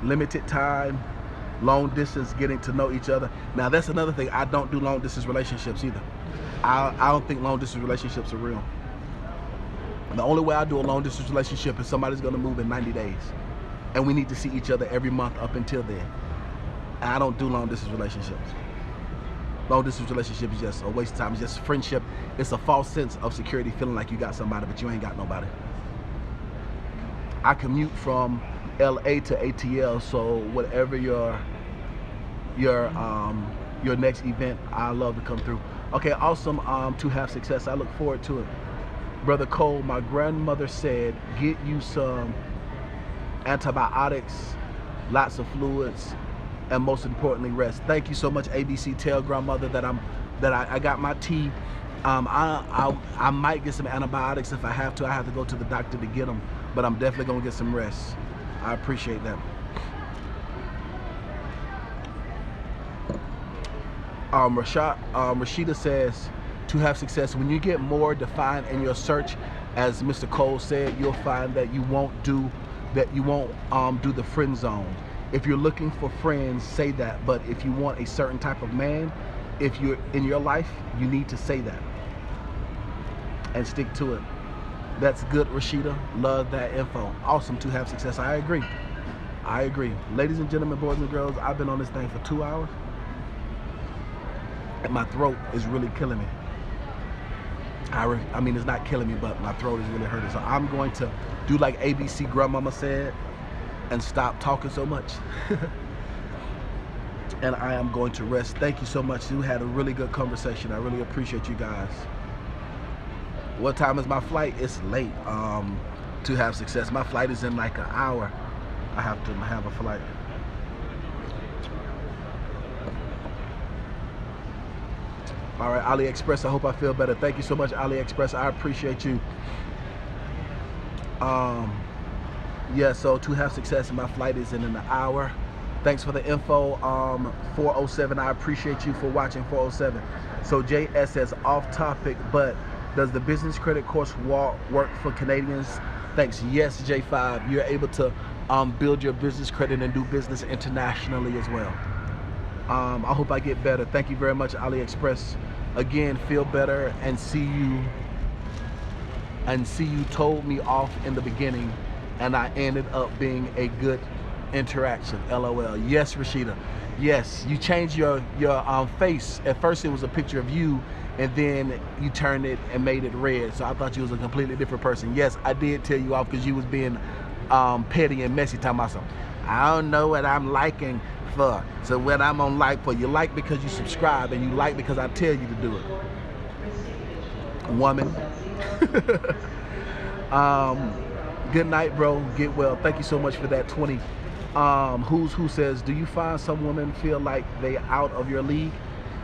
Limited time, long distance, getting to know each other. Now that's another thing. I don't do long distance relationships either. I don't think long distance relationships are real. The only way I do a long distance relationship is somebody's gonna move in 90 days. And we need to see each other every month up until then. And I don't do long distance relationships. Long distance relationship is just a waste of time. It's just friendship. It's a false sense of security, feeling like you got somebody, but you ain't got nobody. I commute from LA to ATL, so whatever your next event, I love to come through. Okay, awesome. To have success, I look forward to it. Brother Cole, my grandmother said, get you some antibiotics, lots of fluids, and most importantly, rest. Thank you so much, ABC. Tell grandmother that I got my tea. I might get some antibiotics if I have to. I have to go to the doctor to get them, but I'm definitely gonna get some rest. I appreciate that. Rashida says, to have success, when you get more defined in your search, as Mr. Cole said, you'll find that you won't do the friend zone. If you're looking for friends, say that. But if you want a certain type of man, if you're in your life, you need to say that and stick to it. That's good, Rashida. Love that info. Awesome to have success. I agree. I agree. Ladies and gentlemen, boys and girls, I've been on this thing for 2 hours. And my throat is really killing me. I mean, it's not killing me, but my throat is really hurting. So I'm going to do like ABC grandmama said and stop talking so much. And I am going to rest. Thank you so much. You had a really good conversation. I really appreciate you guys. What time is my flight? It's late. To have success, my flight is in like an hour. I have to have a flight. All right, AliExpress, I hope I feel better. Thank you so much, AliExpress. I appreciate you. Yeah, so to have success, my flight is in an hour. Thanks for the info, 407. I appreciate you for watching, 407. So JS says, off topic, but does the business credit course work for Canadians? Thanks. Yes, J5. You're able to build your business credit and do business internationally as well. I hope I get better. Thank you very much, AliExpress. Again, feel better and see you told me off in the beginning, and I ended up being a good interaction. LOL. Yes, Rashida. Yes, you changed your face. At first it was a picture of you, and then you turned it and made it red. So I thought you was a completely different person. Yes, I did tell you off because you was being petty and messy, talking about something. I don't know what I'm liking for. So what I'm on like for, you like because you subscribe, and you like because I tell you to do it. Woman. Good night, bro. Get well. Thank you so much for that 20. Who says, do you find some women feel like they out of your league?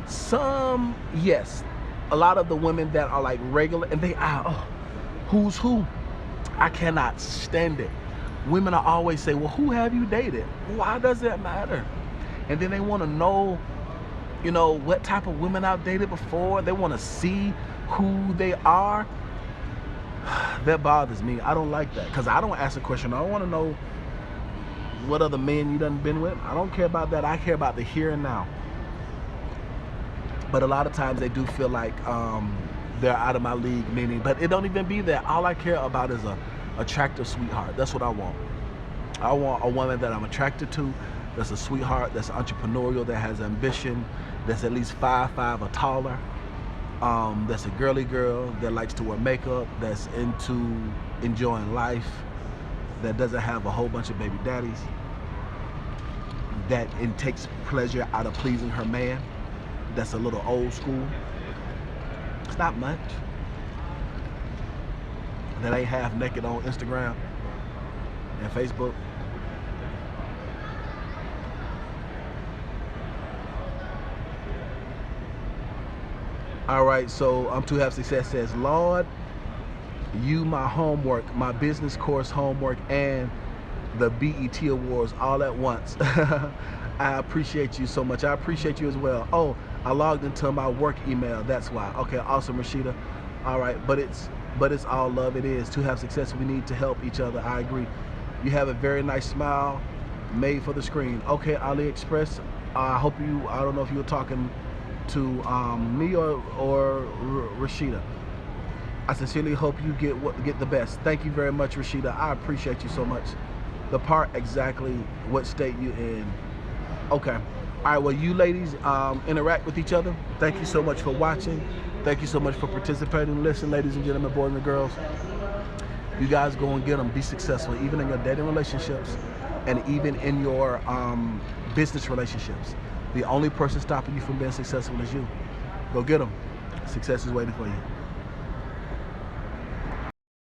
Some, yes. A lot of the women that are like regular, and they are, oh, who's who? I cannot stand it. Women are always say, well, who have you dated? Why does that matter? And then they want to know, you know, what type of women I've dated before. They want to see who they are. That bothers me. I don't like that, because I don't ask a question. I don't want to know what other men you done been with. I don't care about that. I care about the here and now. But a lot of times they do feel like they're out of my league, meaning, but it don't even be that. All I care about is a attractive sweetheart. That's what I want. I want a woman that I'm attracted to, that's a sweetheart, that's entrepreneurial, that has ambition, that's at least 5'5" or taller, that's a girly girl, that likes to wear makeup, that's into enjoying life, that doesn't have a whole bunch of baby daddies, that takes pleasure out of pleasing her man, that's a little old school. It's not much. That ain't half naked on Instagram and Facebook. All right, so I'm Too Have Success says, Lord, you my homework, my business course homework, and the BET Awards all at once. I appreciate you so much. I appreciate you as well. Oh, I logged into my work email. That's why. Okay, awesome, Rashida. All right, but it's all love. It is. To have success, we need to help each other. I agree. You have a very nice smile, made for the screen. Okay, AliExpress. I hope you. I don't know if you were talking to me or Rashida. I sincerely hope you get the best. Thank you very much, Rashida. I appreciate you so much. The part exactly what state you in. Okay. All right, well, you ladies interact with each other. Thank you so much for watching. Thank you so much for participating. Listen, ladies and gentlemen, boys and girls, you guys go and get them. Be successful, even in your dating relationships and even in your business relationships. The only person stopping you from being successful is you. Go get them. Success is waiting for you.